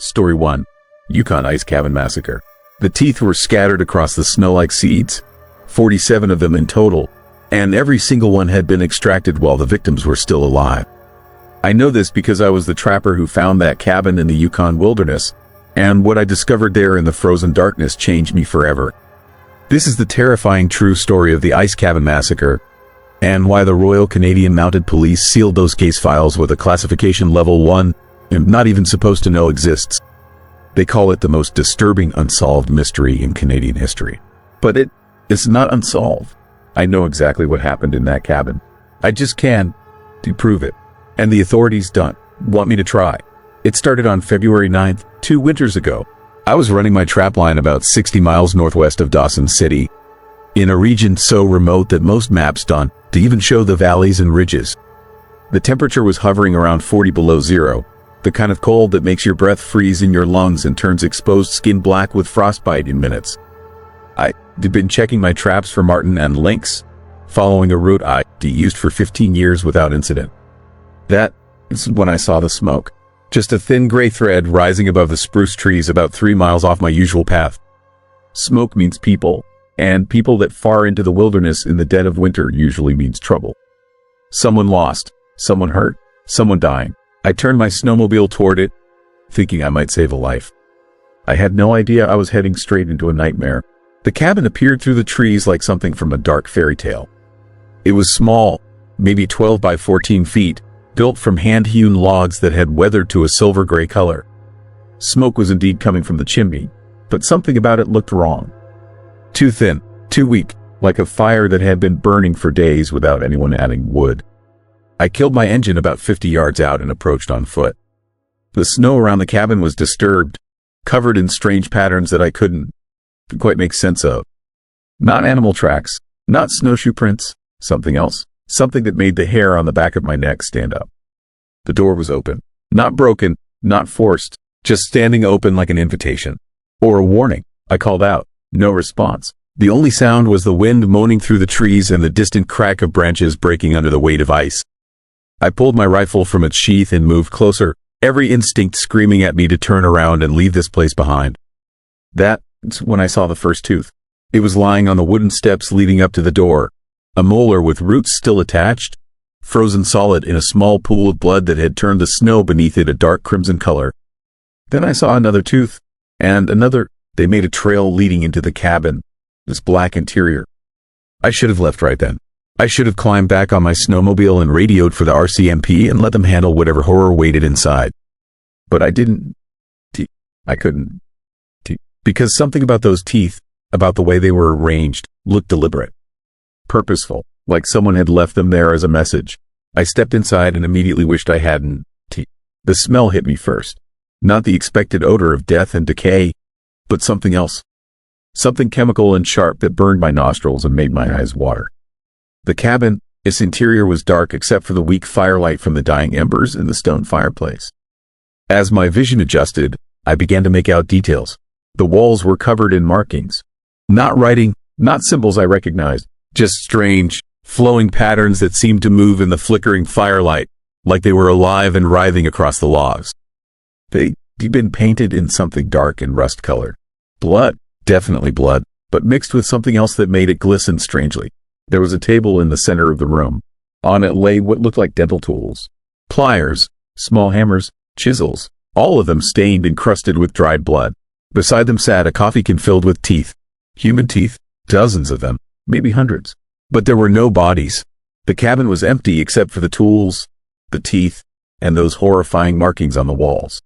Story 1. Yukon Ice Cabin Massacre. The teeth were scattered across the snow like seeds, 47 of them in total, and every single one had been extracted while the victims were still alive. I know this because I was the trapper who found that cabin in the Yukon wilderness, and what I discovered there in the frozen darkness changed me forever. This is the terrifying true story of the Ice Cabin Massacre, and why the Royal Canadian Mounted Police sealed those case files with a classification level 1, and not even supposed to know exists. They call it the most disturbing unsolved mystery in Canadian history. But it's not unsolved. I know exactly what happened in that cabin. I just can't prove it. And the authorities don't want me to try. It started on February 9th, 2 winters ago. I was running my trap line about 60 miles northwest of Dawson City, in a region so remote that most maps don't even show the valleys and ridges. The temperature was hovering around 40 below zero, the kind of cold that makes your breath freeze in your lungs and turns exposed skin black with frostbite in minutes. I'd been checking my traps for marten and lynx, following a route I'd used for 15 years without incident. That is when I saw the smoke. Just a thin gray thread rising above the spruce trees about 3 miles off my usual path. Smoke means people, and people that far into the wilderness in the dead of winter usually means trouble. Someone lost, someone hurt, someone dying. I turned my snowmobile toward it, thinking I might save a life. I had no idea I was heading straight into a nightmare. The cabin appeared through the trees like something from a dark fairy tale. It was small, maybe 12 by 14 feet, built from hand-hewn logs that had weathered to a silver gray color. Smoke was indeed coming from the chimney, but something about it looked wrong. Too thin, too weak, like a fire that had been burning for days without anyone adding wood. I killed my engine about 50 yards out and approached on foot. The snow around the cabin was disturbed, covered in strange patterns that I couldn't quite make sense of. Not animal tracks, not snowshoe prints, something else, something that made the hair on the back of my neck stand up. The door was open, not broken, not forced, just standing open like an invitation. Or a warning. I called out. No response. The only sound was the wind moaning through the trees and the distant crack of branches breaking under the weight of ice. I pulled my rifle from its sheath and moved closer, every instinct screaming at me to turn around and leave this place behind. That's when I saw the first tooth. It was lying on the wooden steps leading up to the door, a molar with roots still attached, frozen solid in a small pool of blood that had turned the snow beneath it a dark crimson color. Then I saw another tooth, and another. They made a trail leading into the cabin, this black interior. I should have left right then. I should have climbed back on my snowmobile and radioed for the RCMP and let them handle whatever horror waited inside. But I didn't. I couldn't. Because something about those teeth, about the way they were arranged, looked deliberate. Purposeful, like someone had left them there as a message. I stepped inside and immediately wished I hadn't. The smell hit me first. Not the expected odor of death and decay, but something else. Something chemical and sharp that burned my nostrils and made my eyes water. The cabin, its interior was dark except for the weak firelight from the dying embers in the stone fireplace. As my vision adjusted, I began to make out details. The walls were covered in markings. Not writing, not symbols I recognized, just strange, flowing patterns that seemed to move in the flickering firelight, like they were alive and writhing across the logs. They'd been painted in something dark and rust-colored. Blood, definitely blood, but mixed with something else that made it glisten strangely. There was a table in the center of the room. On it lay what looked like dental tools. Pliers, small hammers, chisels, all of them stained and crusted with dried blood. Beside them sat a coffee can filled with teeth. Human teeth, dozens of them, maybe hundreds. But there were no bodies. The cabin was empty except for the tools, the teeth, and those horrifying markings on the walls.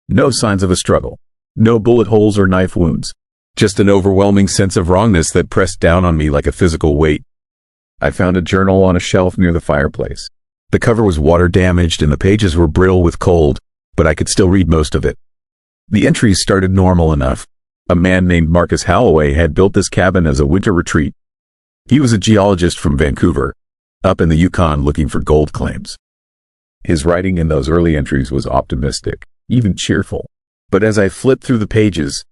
No signs of a struggle. No bullet holes or knife wounds. Just an overwhelming sense of wrongness that pressed down on me like a physical weight. I found a journal on a shelf near the fireplace. The cover was water damaged and the pages were brittle with cold, but I could still read most of it. The entries started normal enough. A man named Marcus Holloway had built this cabin as a winter retreat. He was a geologist from Vancouver, up in the Yukon looking for gold claims. His writing in those early entries was optimistic, even cheerful. But as I flipped through the pages,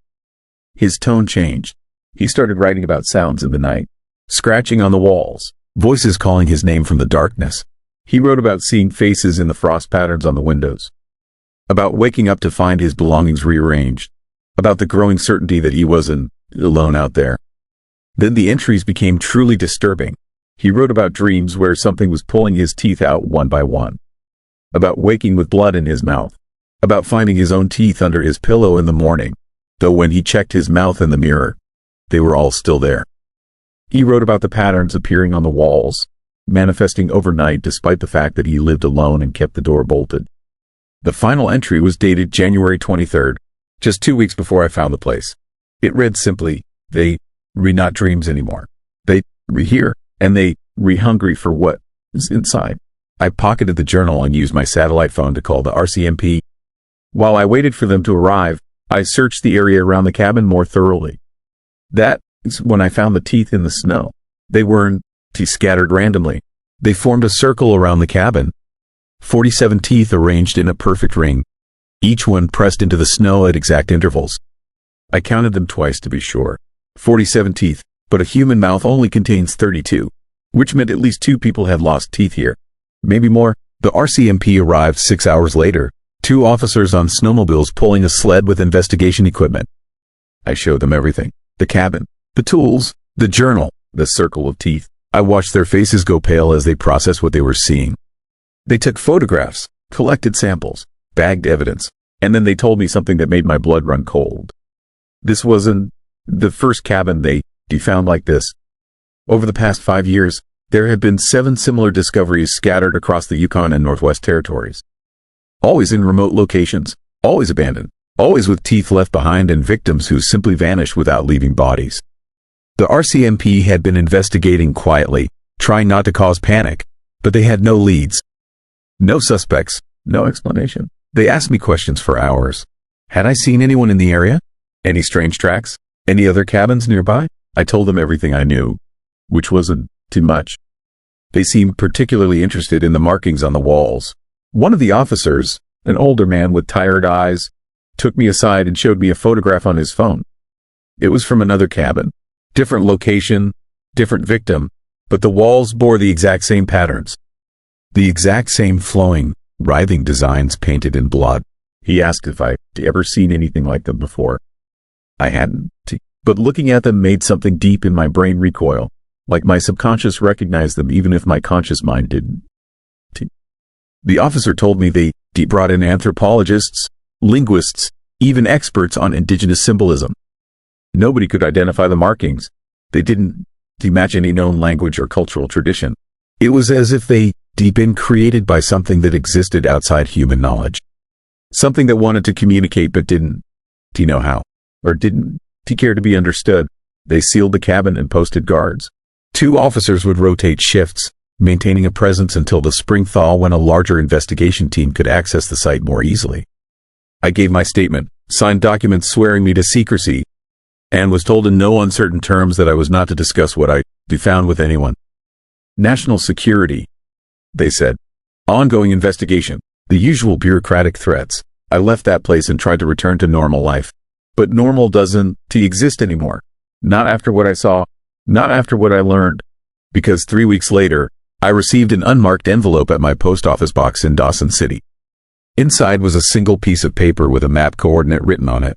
his tone changed. He started writing about sounds in the night, scratching on the walls, voices calling his name from the darkness. He wrote about seeing faces in the frost patterns on the windows. about waking up to find his belongings rearranged, about the growing certainty that he wasn't alone out there. Then the entries became truly disturbing. He wrote about dreams where something was pulling his teeth out one by one, about waking with blood in his mouth, about finding his own teeth under his pillow in the morning, though when he checked his mouth in the mirror, they were all still there. He wrote about the patterns appearing on the walls, manifesting overnight despite the fact that he lived alone and kept the door bolted. The final entry was dated January 23rd, just 2 weeks before I found the place. It read simply, "They not dreams anymore. They here, and they hungry for what is inside." I pocketed the journal and used my satellite phone to call the RCMP. While I waited for them to arrive, I searched the area around the cabin more thoroughly. That is when I found the teeth in the snow. They weren't scattered randomly. They formed a circle around the cabin. 47 teeth arranged in a perfect ring, each one pressed into the snow at exact intervals. I counted them twice to be sure. 47 teeth, but a human mouth only contains 32, which meant at least 2 people had lost teeth here. Maybe more. The RCMP arrived 6 hours later, 2 officers on snowmobiles pulling a sled with investigation equipment. I showed them everything. The cabin, the tools, the journal, the circle of teeth. I watched their faces go pale as they processed what they were seeing. They took photographs, collected samples, bagged evidence, and then they told me something that made my blood run cold. This wasn't the first cabin they found like this. Over the past 5 years, there have been 7 similar discoveries scattered across the Yukon and Northwest Territories. Always in remote locations, always abandoned, always with teeth left behind and victims who simply vanished without leaving bodies. The RCMP had been investigating quietly, trying not to cause panic, but they had no leads. No suspects, no explanation. They asked me questions for hours. Had I seen anyone in the area? Any strange tracks? Any other cabins nearby? I told them everything I knew, which wasn't too much. They seemed particularly interested in the markings on the walls. One of the officers, an older man with tired eyes, took me aside and showed me a photograph on his phone. It was from another cabin. Different location, different victim, but the walls bore the exact same patterns. The exact same flowing, writhing designs painted in blood. He asked if I'd ever seen anything like them before. I hadn't, but looking at them made something deep in my brain recoil, like my subconscious recognized them even if my conscious mind didn't. The officer told me they brought in anthropologists, linguists, even experts on indigenous symbolism. Nobody could identify the markings. They didn't match any known language or cultural tradition. It was as if they been created by something that existed outside human knowledge. Something that wanted to communicate but didn't know how, or didn't care to be understood. They sealed the cabin and posted guards. 2 officers would rotate shifts, maintaining a presence until the spring thaw when a larger investigation team could access the site more easily. I gave my statement, signed documents swearing me to secrecy, and was told in no uncertain terms that I was not to discuss what I found with anyone. National security, they said. Ongoing investigation. The usual bureaucratic threats. I left that place and tried to return to normal life. But normal doesn't exist anymore. Not after what I saw. Not after what I learned. Because 3 weeks later, I received an unmarked envelope at my post office box in Dawson City. Inside was a single piece of paper with a map coordinate written on it.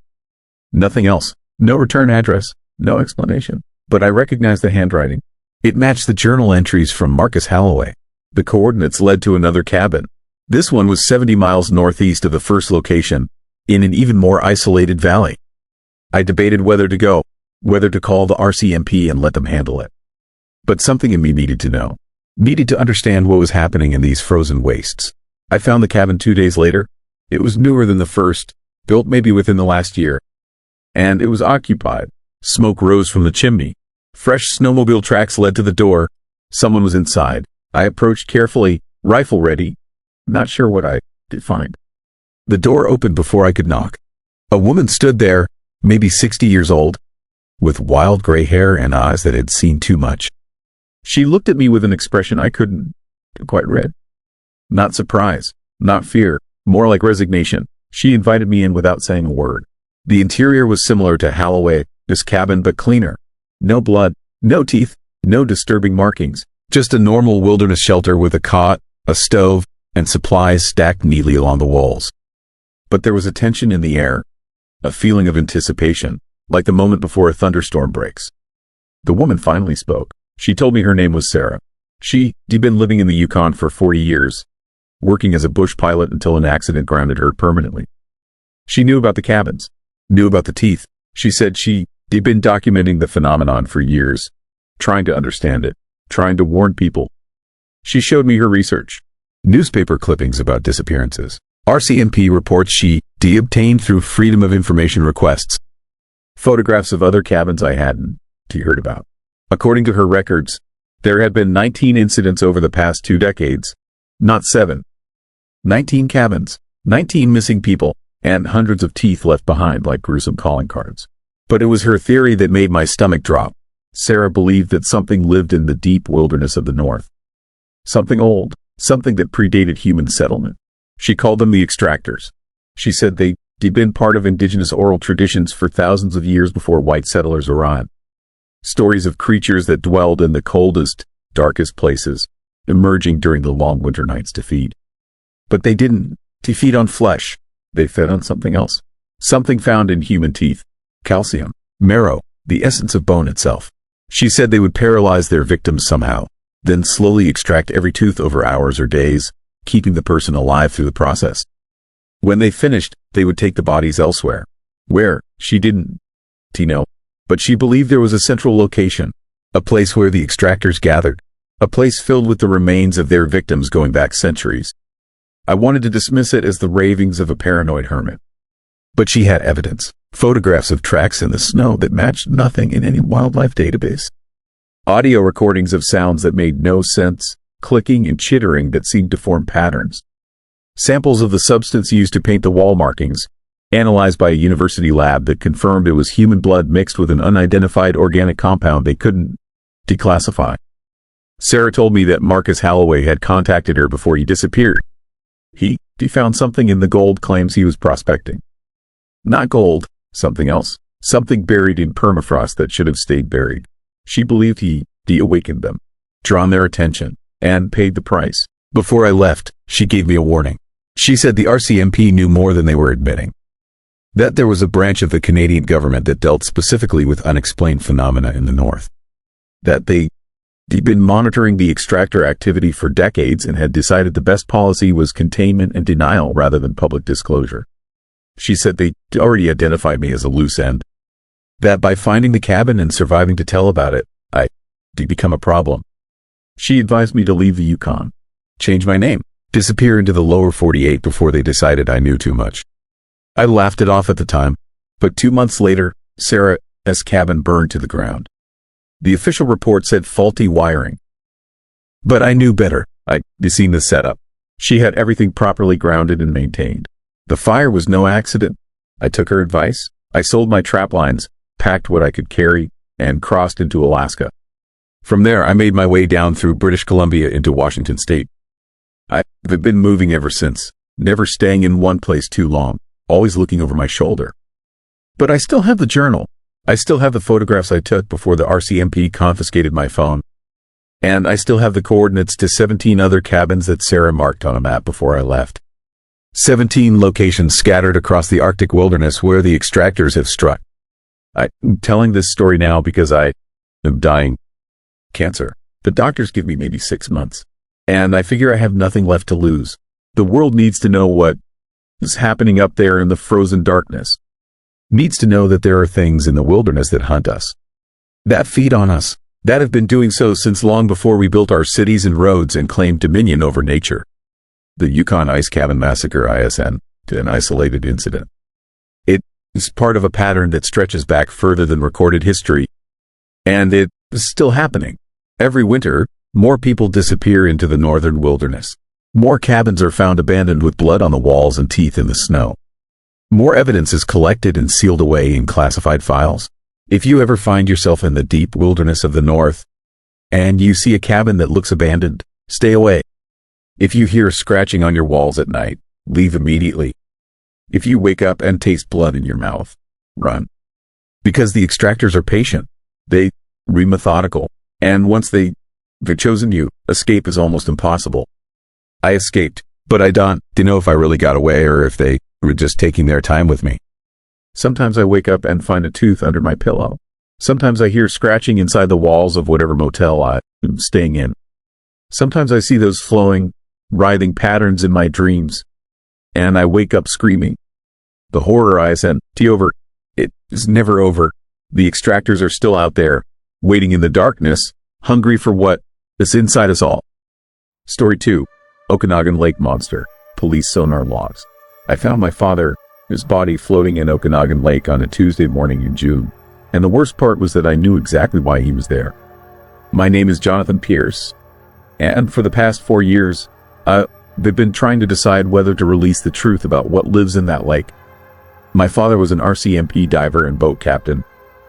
Nothing else. No return address. No explanation. But I recognized the handwriting. It matched the journal entries from Marcus Halloway. The coordinates led to another cabin. This one was 70 miles northeast of the first location, in an even more isolated valley. I debated whether to go, whether to call the RCMP and let them handle it. But something in me needed to know, needed to understand what was happening in these frozen wastes. I found the cabin 2 days later. It was newer than the first, built maybe within the last year. And it was occupied. Smoke rose from the chimney. Fresh snowmobile tracks led to the door. Someone was inside. I approached carefully, rifle ready, not sure what I did find. The door opened before I could knock. A woman stood there, maybe 60 years old, with wild gray hair and eyes that had seen too much. She looked at me with an expression I couldn't quite read. Not surprise, not fear, more like resignation. She invited me in without saying a word. The interior was similar to Halloway's cabin but cleaner. No blood, no teeth, no disturbing markings. Just a normal wilderness shelter with a cot, a stove, and supplies stacked neatly along the walls. But there was a tension in the air, a feeling of anticipation, like the moment before a thunderstorm breaks. The woman finally spoke. She told me her name was Sarah. She'd been living in the Yukon for 40 years, working as a bush pilot until an accident grounded her permanently. She knew about the cabins, knew about the teeth. She said she'd been documenting the phenomenon for years, trying to understand it, trying to warn people. She showed me her research, newspaper clippings about disappearances, RCMP reports she obtained through Freedom of Information requests, photographs of other cabins I hadn't heard about. According to her records, there had been 19 incidents over the past 2 decades, not 7. 19 cabins, 19 missing people, and hundreds of teeth left behind like gruesome calling cards. But it was her theory that made my stomach drop. Sarah believed that something lived in the deep wilderness of the north. Something old, something that predated human settlement. She called them the extractors. She said they'd been part of indigenous oral traditions for thousands of years before white settlers arrived. Stories of creatures that dwelled in the coldest, darkest places, emerging during the long winter nights to feed. But they didn't feed on flesh. They fed on something else. Something found in human teeth. Calcium, marrow, the essence of bone itself. She said they would paralyze their victims somehow, then slowly extract every tooth over hours or days, keeping the person alive through the process. When they finished, they would take the bodies elsewhere. Where, she didn't know. But she believed there was a central location, a place where the extractors gathered, a place filled with the remains of their victims going back centuries. I wanted to dismiss it as the ravings of a paranoid hermit. But she had evidence, photographs of tracks in the snow that matched nothing in any wildlife database. Audio recordings of sounds that made no sense, clicking and chittering that seemed to form patterns. Samples of the substance used to paint the wall markings, analyzed by a university lab that confirmed it was human blood mixed with an unidentified organic compound they couldn't declassify. Sarah told me that Marcus Halloway had contacted her before he disappeared. He found something in the gold claims he was prospecting. Not gold, something else, something buried in permafrost that should have stayed buried. She believed he awakened them, drawn their attention, and paid the price. Before I left, she gave me a warning. She said the RCMP knew more than they were admitting. That there was a branch of the Canadian government that dealt specifically with unexplained phenomena in the north. That they'd been monitoring the extractor activity for decades and had decided the best policy was containment and denial rather than public disclosure. She said they'd already identified me as a loose end. That by finding the cabin and surviving to tell about it, I'd become a problem. She advised me to leave the Yukon, change my name, disappear into the lower 48 before they decided I knew too much. I laughed it off at the time, but 2 months later, Sarah's cabin burned to the ground. The official report said faulty wiring. But I knew better. I'd seen the setup. She had everything properly grounded and maintained. The fire was no accident. I took her advice. I sold my trap lines, packed what I could carry, and crossed into Alaska. From there, I made my way down through British Columbia into Washington State. I've been moving ever since, never staying in one place too long, always looking over my shoulder. But I still have the journal. I still have the photographs I took before the RCMP confiscated my phone. And I still have the coordinates to 17 other cabins that Sarah marked on a map before I left. 17 locations scattered across the Arctic wilderness where the extractors have struck. I'm telling this story now because I am dying. Cancer. The doctors give me maybe 6 months. And I figure I have nothing left to lose. The world needs to know what is happening up there in the frozen darkness. Needs to know that there are things in the wilderness that hunt us, that feed on us, that have been doing so since long before we built our cities and roads and claimed dominion over nature. The Yukon Ice Cabin Massacre (ISN) to an isolated incident. It is part of a pattern that stretches back further than recorded history. And it is still happening. Every winter, more people disappear into the northern wilderness. More cabins are found abandoned with blood on the walls and teeth in the snow. More evidence is collected and sealed away in classified files. If you ever find yourself in the deep wilderness of the north, and you see a cabin that looks abandoned, stay away. If you hear scratching on your walls at night, leave immediately. If you wake up and taste blood in your mouth, run. Because the extractors are patient. They're methodical. And once they've chosen you, escape is almost impossible. I escaped, but I don't know if I really got away or if they were just taking their time with me. Sometimes I wake up and find a tooth under my pillow. Sometimes I hear scratching inside the walls of whatever motel I'm staying in. Sometimes I see those flowing, writhing patterns in my dreams, and I wake up screaming. The horror I sent over, it is never over. The extractors are still out there, waiting in the darkness, hungry for what is inside us all. Story 2. Okanagan Lake Monster. Police sonar logs. I found my father, his body floating in Okanagan Lake on a Tuesday morning in June. And the worst part was that I knew exactly why he was there. My name is Jonathan Pierce. And for the past 4 years, they've been trying to decide whether to release the truth about what lives in that lake. My father was an RCMP diver and boat captain,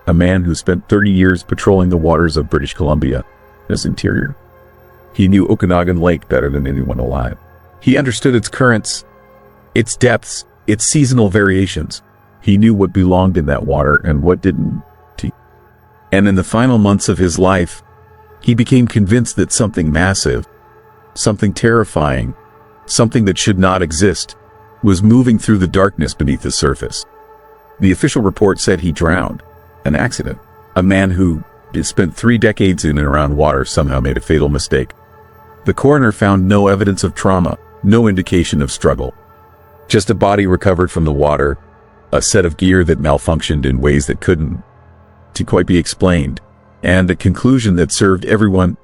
a man who spent 30 years patrolling the waters of British Columbia, its interior. He knew Okanagan Lake better than anyone alive. He understood its currents, its depths, its seasonal variations. He knew what belonged in that water and what didn't. And in the final months of his life, he became convinced that something massive, something terrifying, something that should not exist, was moving through the darkness beneath the surface. The official report said he drowned, an accident. A man who had spent 3 decades in and around water somehow made a fatal mistake. The coroner found no evidence of trauma, no indication of struggle. Just a body recovered from the water, a set of gear that malfunctioned in ways that couldn't quite be explained, and a conclusion that served everyone's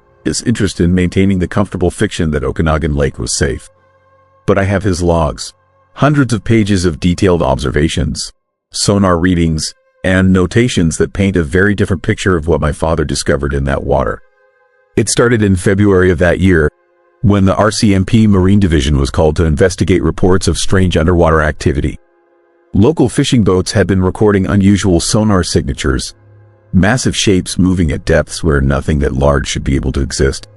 interest in maintaining the comfortable fiction that Okanagan Lake was safe. But I have his logs, hundreds of pages of detailed observations, sonar readings, and notations that paint a very different picture of what my father discovered in that water. It started in February of that year, when the RCMP Marine Division was called to investigate reports of strange underwater activity. Local fishing boats had been recording unusual sonar signatures, massive shapes moving at depths where nothing that large should be able to exist.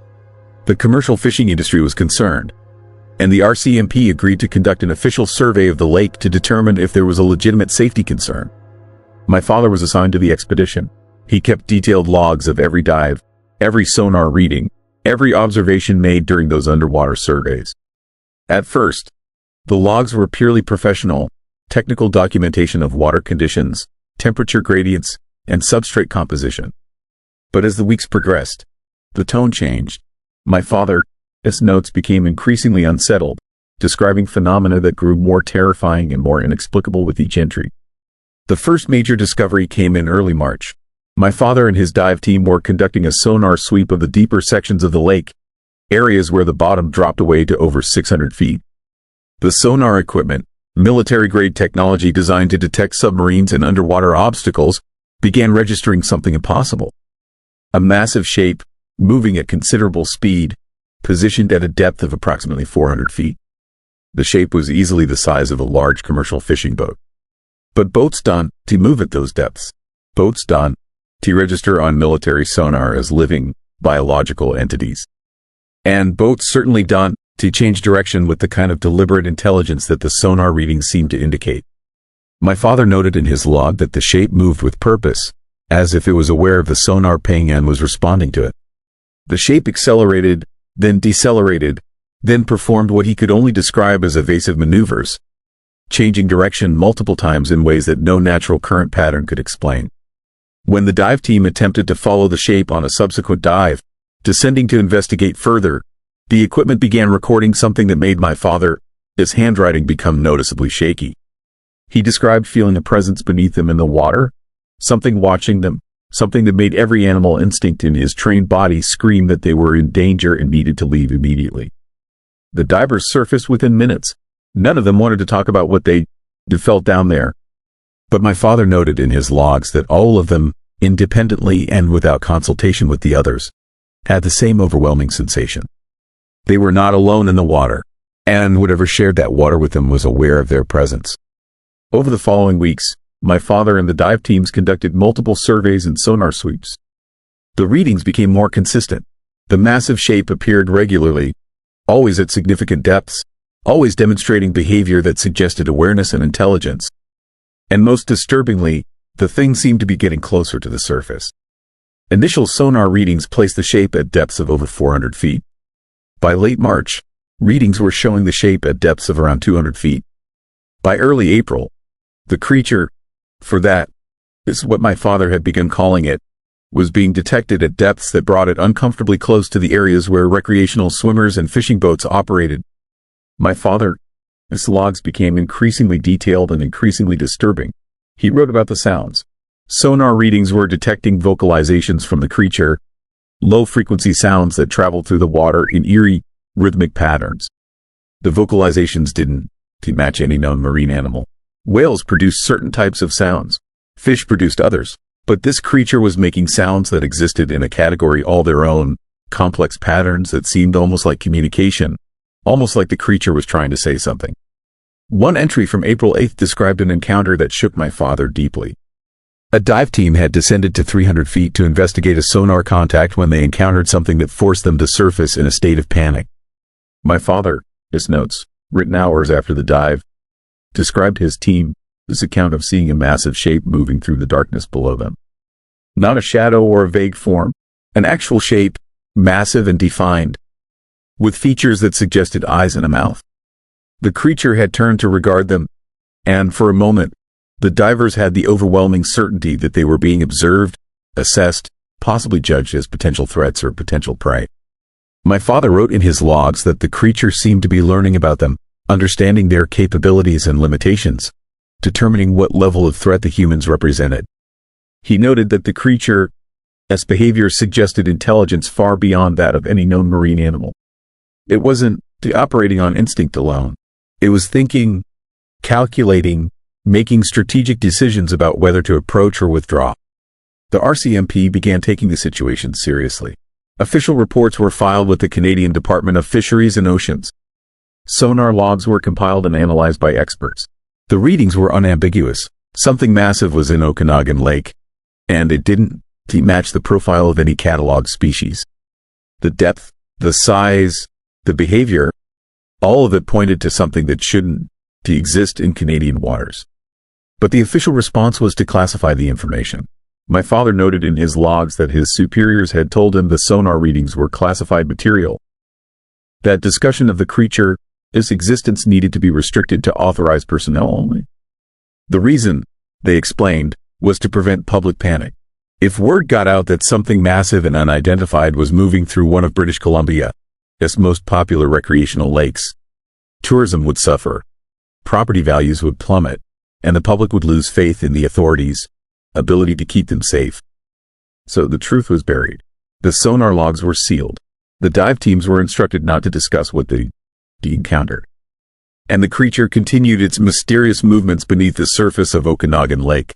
The commercial fishing industry was concerned, and the RCMP agreed to conduct an official survey of the lake to determine if there was a legitimate safety concern. My father was assigned to the expedition. He kept detailed logs of every dive, every sonar reading, every observation made during those underwater surveys. At first, the logs were purely professional, technical documentation of water conditions, temperature gradients, and substrate composition. But as the weeks progressed, the tone changed. My father's notes became increasingly unsettled, describing phenomena that grew more terrifying and more inexplicable with each entry. The first major discovery came in early March. My father and his dive team were conducting a sonar sweep of the deeper sections of the lake, areas where the bottom dropped away to over 600 feet. The sonar equipment, military-grade technology designed to detect submarines and underwater obstacles, began registering something impossible. A massive shape, moving at considerable speed, positioned at a depth of approximately 400 feet. The shape was easily the size of a large commercial fishing boat. But boats don't move at those depths. Boats don't register on military sonar as living, biological entities. And boats certainly don't change direction with the kind of deliberate intelligence that the sonar readings seemed to indicate. My father noted in his log that the shape moved with purpose, as if it was aware of the sonar ping and was responding to it. The shape accelerated, then decelerated, then performed what he could only describe as evasive maneuvers, changing direction multiple times in ways that no natural current pattern could explain. When the dive team attempted to follow the shape on a subsequent dive, descending to investigate further, the equipment began recording something that made my father's handwriting become noticeably shaky. He described feeling a presence beneath them in the water, something watching them, something that made every animal instinct in his trained body scream that they were in danger and needed to leave immediately. The divers surfaced within minutes. None of them wanted to talk about what they felt down there. But my father noted in his logs that all of them, independently and without consultation with the others, had the same overwhelming sensation. They were not alone in the water, and whatever shared that water with them was aware of their presence. Over the following weeks, my father and the dive teams conducted multiple surveys and sonar sweeps. The readings became more consistent. The massive shape appeared regularly, always at significant depths, always demonstrating behavior that suggested awareness and intelligence. And most disturbingly, the thing seemed to be getting closer to the surface. Initial sonar readings placed the shape at depths of over 400 feet. By late March, readings were showing the shape at depths of around 200 feet. By early April, the creature, for that is what my father had begun calling it, was being detected at depths that brought it uncomfortably close to the areas where recreational swimmers and fishing boats operated. My father's logs became increasingly detailed and increasingly disturbing. He wrote about the sounds. Sonar readings were detecting vocalizations from the creature, low-frequency sounds that traveled through the water in eerie, rhythmic patterns. The vocalizations didn't match any known marine animal. Whales produced certain types of sounds. Fish produced others. But this creature was making sounds that existed in a category all their own, complex patterns that seemed almost like communication, almost like the creature was trying to say something. One entry from April 8th described an encounter that shook my father deeply. A dive team had descended to 300 feet to investigate a sonar contact when they encountered something that forced them to surface in a state of panic. My father, his notes, written hours after the dive, described his team's account of seeing a massive shape moving through the darkness below them. Not a shadow or a vague form, an actual shape, massive and defined, with features that suggested eyes and a mouth. The creature had turned to regard them, and for a moment, the divers had the overwhelming certainty that they were being observed, assessed, possibly judged as potential threats or potential prey. My father wrote in his logs that the creature seemed to be learning about them, understanding their capabilities and limitations, determining what level of threat the humans represented. He noted that the creature's behavior suggested intelligence far beyond that of any known marine animal. It wasn't operating on instinct alone. It was thinking, calculating, making strategic decisions about whether to approach or withdraw. The RCMP began taking the situation seriously. Official reports were filed with the Canadian Department of Fisheries and Oceans. Sonar logs were compiled and analyzed by experts. The readings were unambiguous. Something massive was in Okanagan Lake, and it didn't match the profile of any cataloged species. The depth, the size, the behavior, all of it pointed to something that shouldn't exist in Canadian waters. But the official response was to classify the information. My father noted in his logs that his superiors had told him the sonar readings were classified material. That discussion of the creature's existence needed to be restricted to authorized personnel only. The reason, they explained, was to prevent public panic. If word got out that something massive and unidentified was moving through one of British Columbia's most popular recreational lakes, tourism would suffer, property values would plummet, and the public would lose faith in the authorities' ability to keep them safe. So the truth was buried. The sonar logs were sealed. The dive teams were instructed not to discuss what they encountered. And the creature continued its mysterious movements beneath the surface of Okanagan Lake.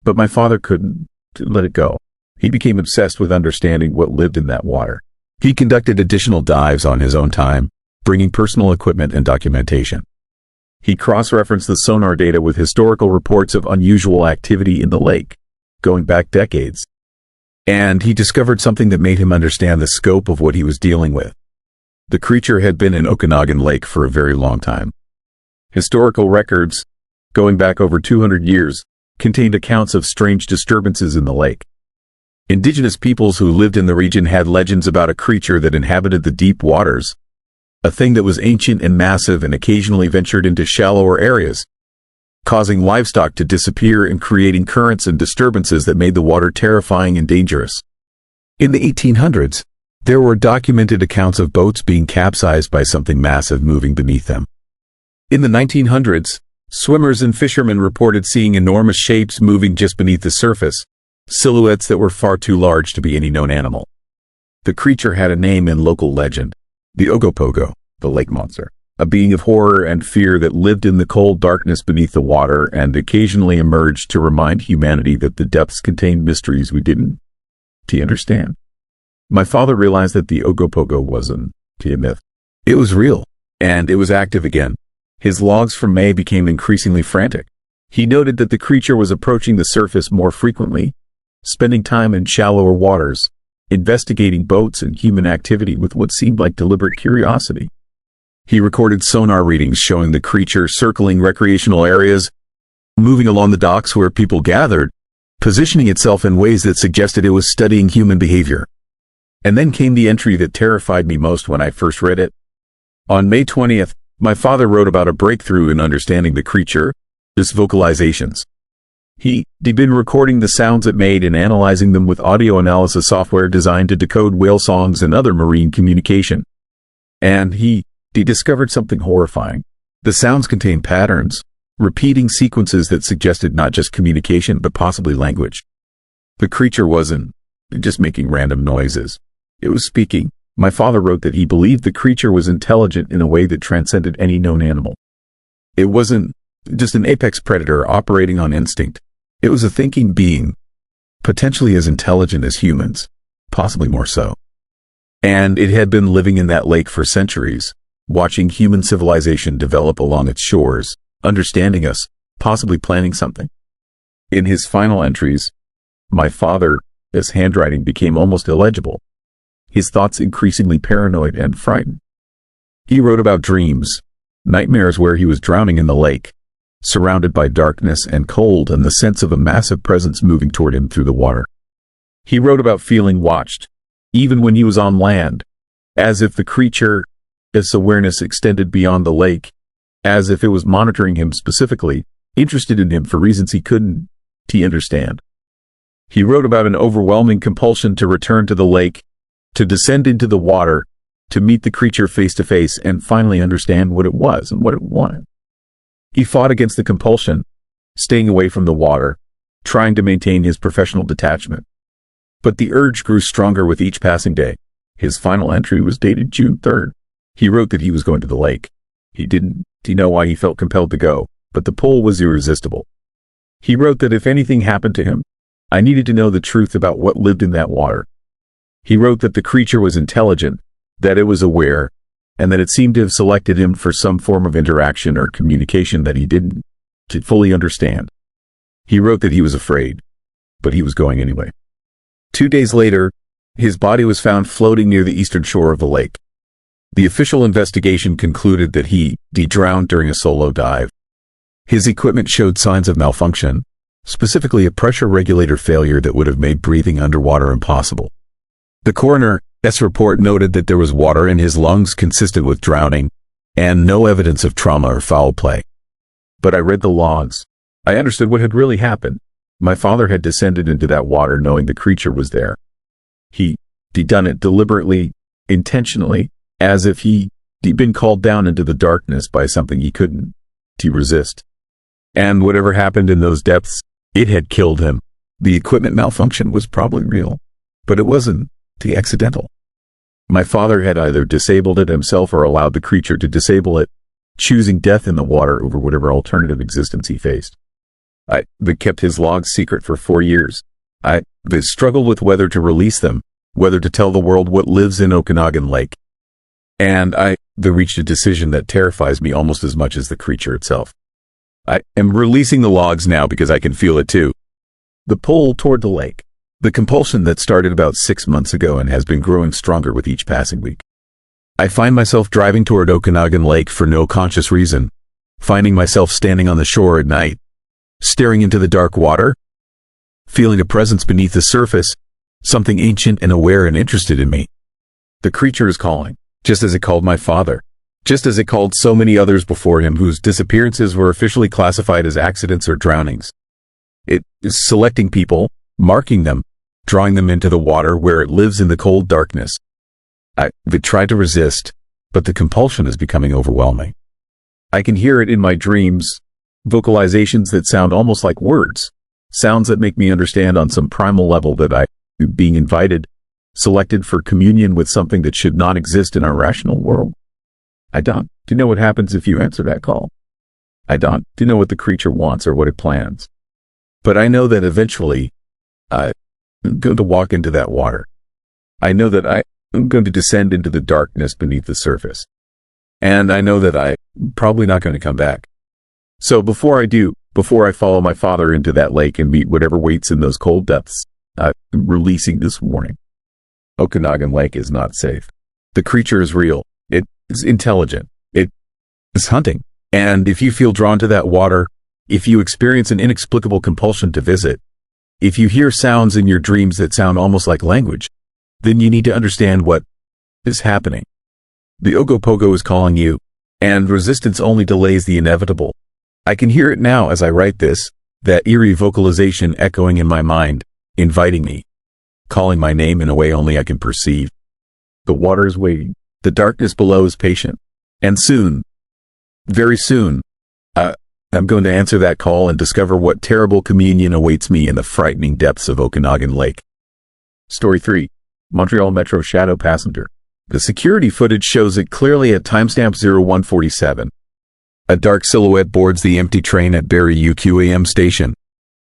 But my father couldn't let it go. He became obsessed with understanding what lived in that water. He conducted additional dives on his own time, bringing personal equipment and documentation. He cross-referenced the sonar data with historical reports of unusual activity in the lake, going back decades. And he discovered something that made him understand the scope of what he was dealing with. The creature had been in Okanagan Lake for a very long time. Historical records, going back over 200 years, contained accounts of strange disturbances in the lake. Indigenous peoples who lived in the region had legends about a creature that inhabited the deep waters, a thing that was ancient and massive and occasionally ventured into shallower areas, causing livestock to disappear and creating currents and disturbances that made the water terrifying and dangerous. In the 1800s, there were documented accounts of boats being capsized by something massive moving beneath them. In the 1900s, swimmers and fishermen reported seeing enormous shapes moving just beneath the surface, silhouettes that were far too large to be any known animal. The creature had a name in local legend, the Ogopogo, the lake monster, a being of horror and fear that lived in the cold darkness beneath the water and occasionally emerged to remind humanity that the depths contained mysteries we didn't understand. My father realized that the Ogopogo wasn't a myth. It was real, and it was active again. His logs from May became increasingly frantic. He noted that the creature was approaching the surface more frequently, spending time in shallower waters, investigating boats and human activity with what seemed like deliberate curiosity. He recorded sonar readings showing the creature circling recreational areas, moving along the docks where people gathered, positioning itself in ways that suggested it was studying human behavior. And then came the entry that terrified me most when I first read it. On May 20th, My father wrote about a breakthrough in understanding the creature, his vocalizations. He'd been recording the sounds it made and analyzing them with audio analysis software designed to decode whale songs and other marine communication. And he discovered something horrifying. The sounds contained patterns, repeating sequences that suggested not just communication but possibly language. The creature wasn't just making random noises. It was speaking. My father wrote that he believed the creature was intelligent in a way that transcended any known animal. It wasn't just an apex predator operating on instinct. It was a thinking being, potentially as intelligent as humans, possibly more so. And it had been living in that lake for centuries, watching human civilization develop along its shores, understanding us, possibly planning something. In his final entries, my father's handwriting became almost illegible, his thoughts increasingly paranoid and frightened. He wrote about dreams, nightmares where he was drowning in the lake, surrounded by darkness and cold and the sense of a massive presence moving toward him through the water. He wrote about feeling watched, even when he was on land, as if the creature's awareness extended beyond the lake, as if it was monitoring him specifically, interested in him for reasons he couldn't understand. He wrote about an overwhelming compulsion to return to the lake, to descend into the water, to meet the creature face to face and finally understand what it was and what it wanted. He fought against the compulsion, staying away from the water, trying to maintain his professional detachment. But the urge grew stronger with each passing day. His final entry was dated June 3rd. He wrote that he was going to the lake. He didn't know why he felt compelled to go, but the pull was irresistible. He wrote that if anything happened to him, I needed to know the truth about what lived in that water. He wrote that the creature was intelligent, that it was aware, and that it seemed to have selected him for some form of interaction or communication that he didn't fully understand. He wrote that he was afraid, but he was going anyway. 2 days later, his body was found floating near the eastern shore of the lake. The official investigation concluded that he drowned during a solo dive. His equipment showed signs of malfunction, specifically a pressure regulator failure that would have made breathing underwater impossible. The coroner's report noted that there was water in his lungs consistent with drowning, and no evidence of trauma or foul play. But I read the logs. I understood what had really happened. My father had descended into that water knowing the creature was there. He'd done it deliberately, intentionally, as if he'd been called down into the darkness by something he couldn't resist. And whatever happened in those depths, it had killed him. The equipment malfunction was probably real, but it wasn't accidental. My father had either disabled it himself or allowed the creature to disable it, choosing death in the water over whatever alternative existence he faced. I kept his logs secret for 4 years. I struggled with whether to release them, whether to tell the world what lives in Okanagan Lake. And I reached a decision that terrifies me almost as much as the creature itself. I am releasing the logs now because I can feel it too. The pull toward the lake. The compulsion that started about 6 months ago and has been growing stronger with each passing week. I find myself driving toward Okanagan Lake for no conscious reason, finding myself standing on the shore at night, staring into the dark water, feeling a presence beneath the surface, something ancient and aware and interested in me. The creature is calling, just as it called my father, just as it called so many others before him whose disappearances were officially classified as accidents or drownings. It is selecting people, marking them, drawing them into the water where it lives in the cold darkness. I've tried to resist, but the compulsion is becoming overwhelming. I can hear it in my dreams, vocalizations that sound almost like words, sounds that make me understand on some primal level that I'm being invited, selected for communion with something that should not exist in our rational world. I don't know what happens if you answer that call. I don't know what the creature wants or what it plans. But I know that eventually, I'm going to walk into that water. I know that I'm going to descend into the darkness beneath the surface. And I know that I'm probably not going to come back. So before I follow my father into that lake and meet whatever waits in those cold depths, I'm releasing this warning. Okanagan Lake is not safe. The creature is real. It is intelligent. It is hunting. And if you feel drawn to that water, if you experience an inexplicable compulsion to visit, if you hear sounds in your dreams that sound almost like language, then you need to understand what is happening. The Ogopogo is calling you. And resistance only delays the inevitable. I can hear it now as I write this, that eerie vocalization echoing in my mind, inviting me, calling my name in a way only I can perceive. The water is waiting. The darkness below is patient. And soon, very soon, I'm going to answer that call and discover what terrible communion awaits me in the frightening depths of Okanagan Lake. Story 3. Montreal Metro Shadow Passenger. The security footage shows it clearly at timestamp 0147. A dark silhouette boards the empty train at Barrie UQAM station.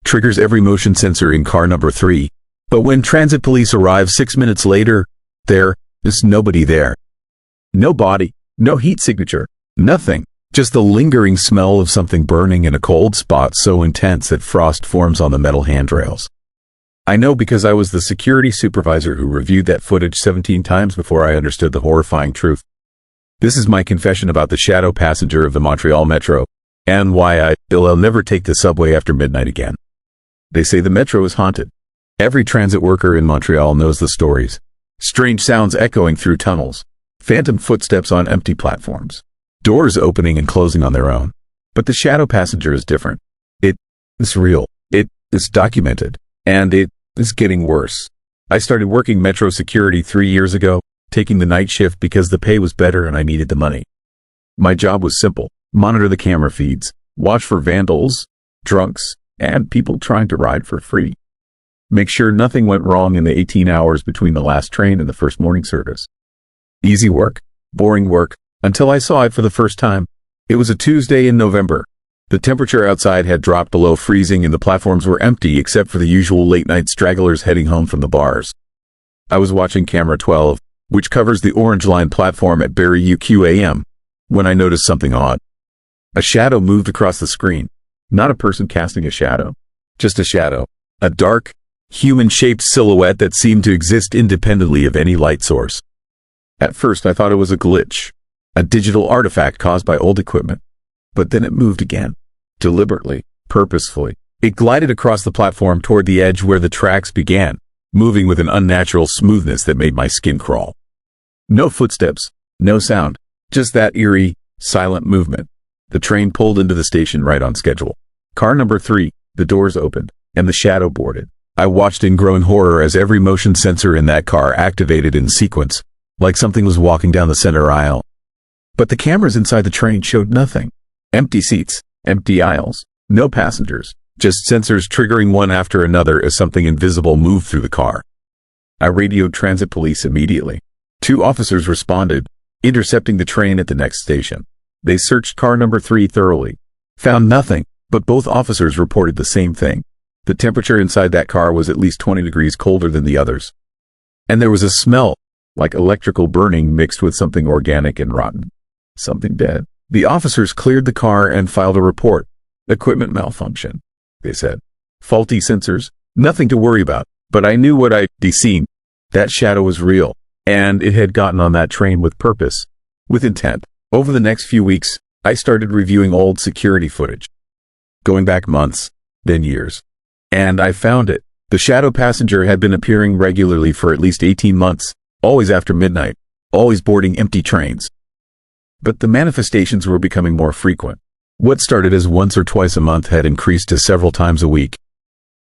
Triggers every motion sensor in car number 3. But when transit police arrive 6 minutes later, there is nobody there. No body, no heat signature, nothing. Just the lingering smell of something burning in a cold spot so intense that frost forms on the metal handrails. I know because I was the security supervisor who reviewed that footage 17 times before I understood the horrifying truth. This is my confession about the shadow passenger of the Montreal Metro, and why I'll never take the subway after midnight again. They say the Metro is haunted. Every transit worker in Montreal knows the stories. Strange sounds echoing through tunnels. Phantom footsteps on empty platforms. Doors opening and closing on their own. But the shadow passenger is different. It is real. It is documented. And it is getting worse. I started working Metro security 3 years ago, taking the night shift because the pay was better and I needed the money. My job was simple. Monitor the camera feeds, watch for vandals, drunks, and people trying to ride for free. Make sure nothing went wrong in the 18 hours between the last train and the first morning service. Easy work, boring work, until I saw it for the first time. It was a Tuesday in November. The temperature outside had dropped below freezing and the platforms were empty except for the usual late-night stragglers heading home from the bars. I was watching camera 12, which covers the Orange Line platform at Barrie UQAM, when I noticed something odd. A shadow moved across the screen. Not a person casting a shadow, just a shadow. A dark, human-shaped silhouette that seemed to exist independently of any light source. At first I thought it was a glitch, a digital artifact caused by old equipment. But then it moved again. Deliberately, purposefully. It glided across the platform toward the edge where the tracks began, moving with an unnatural smoothness that made my skin crawl. No footsteps, no sound, just that eerie, silent movement. The train pulled into the station right on schedule. Car number 3, the doors opened, and the shadow boarded. I watched in growing horror as every motion sensor in that car activated in sequence, like something was walking down the center aisle. But the cameras inside the train showed nothing. Empty seats, empty aisles, no passengers, just sensors triggering one after another as something invisible moved through the car. I radioed transit police immediately. 2 officers responded, intercepting the train at the next station. They searched car number 3 thoroughly, found nothing, but both officers reported the same thing. The temperature inside that car was at least 20 degrees colder than the others. And there was a smell, like electrical burning mixed with something organic and rotten. Something dead. The officers cleared the car and filed a report. Equipment malfunction, they said. Faulty sensors, nothing to worry about. But I knew what I'd seen. That shadow was real, and it had gotten on that train with purpose, with intent. Over the next few weeks, I started reviewing old security footage. Going back months, then years. And I found it. The shadow passenger had been appearing regularly for at least 18 months, always after midnight, always boarding empty trains. But the manifestations were becoming more frequent. What started as once or twice a month had increased to several times a week.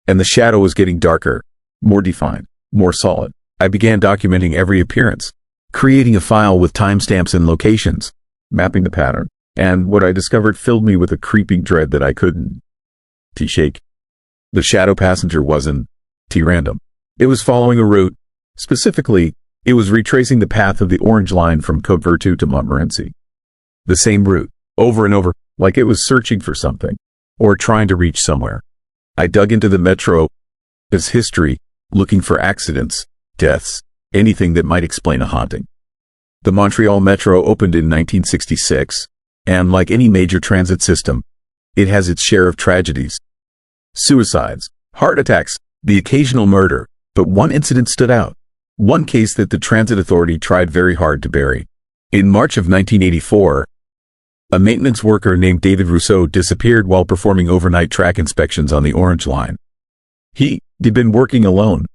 And the shadow was getting darker, more defined, more solid. I began documenting every appearance, creating a file with timestamps and locations, mapping the pattern. And what I discovered filled me with a creeping dread that I couldn't shake. The shadow passenger wasn't random. It was following a route. Specifically, it was retracing the path of the Orange Line from Côte Vertu to Montmorency. The same route, over and over, like it was searching for something, or trying to reach somewhere. I dug into the Metro's history, looking for accidents, deaths, anything that might explain a haunting. The Montreal Metro opened in 1966, and like any major transit system, it has its share of tragedies. Suicides, heart attacks, the occasional murder, but one incident stood out. One case that the transit authority tried very hard to bury. In March of 1984, a maintenance worker named David Rousseau disappeared while performing overnight track inspections on the Orange Line. He'd been working alone,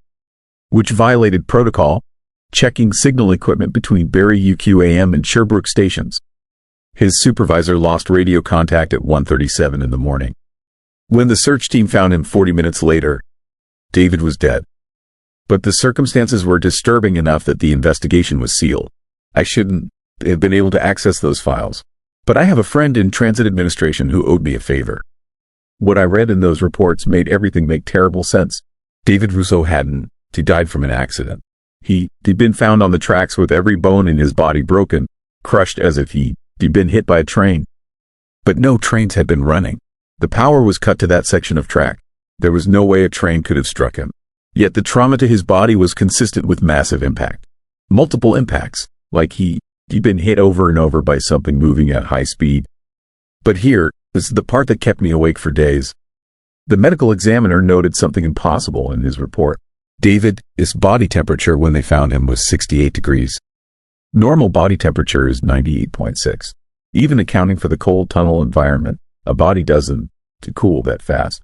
which violated protocol, checking signal equipment between Barrie UQAM and Sherbrooke stations. His supervisor lost radio contact at 1:37 in the morning. When the search team found him 40 minutes later, David was dead. But the circumstances were disturbing enough that the investigation was sealed. I shouldn't have been able to access those files, but I have a friend in transit administration who owed me a favor. What I read in those reports made everything make terrible sense. David Rousseau hadn't. He died from an accident. He'd been found on the tracks with every bone in his body broken, crushed as if he'd been hit by a train. But no trains had been running. The power was cut to that section of track. There was no way a train could have struck him. Yet the trauma to his body was consistent with massive impact. Multiple impacts, like he'd been hit over and over by something moving at high speed. But here is the part that kept me awake for days. The medical examiner noted something impossible in his report. David's body temperature when they found him was 68 degrees. Normal body temperature is 98.6. Even accounting for the cold tunnel environment, a body doesn't cool that fast.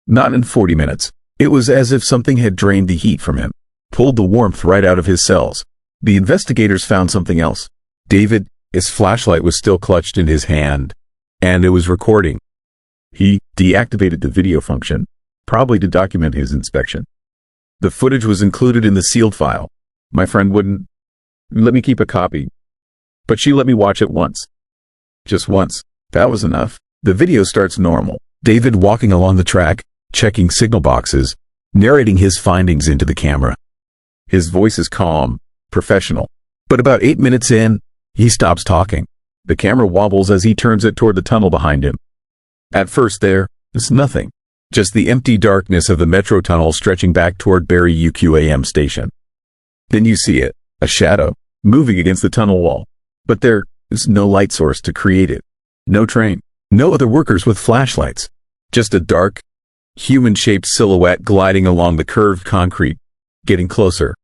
Not in 40 minutes. It was as if something had drained the heat from him, pulled the warmth right out of his cells. The investigators found something else. David's flashlight was still clutched in his hand, and it was recording. He deactivated the video function, probably to document his inspection. The footage was included in the sealed file. My friend wouldn't let me keep a copy, but she let me watch it once. Just once. That was enough. The video starts normal. David walking along the track, checking signal boxes, narrating his findings into the camera. His voice is calm, professional. But about 8 minutes in, he stops talking. The camera wobbles as he turns it toward the tunnel behind him. At first there is nothing. Just the empty darkness of the metro tunnel stretching back toward Barrie UQAM station. Then you see it, a shadow, moving against the tunnel wall. But there is no light source to create it. No train. No other workers with flashlights. Just a dark, human-shaped silhouette gliding along the curved concrete, getting closer.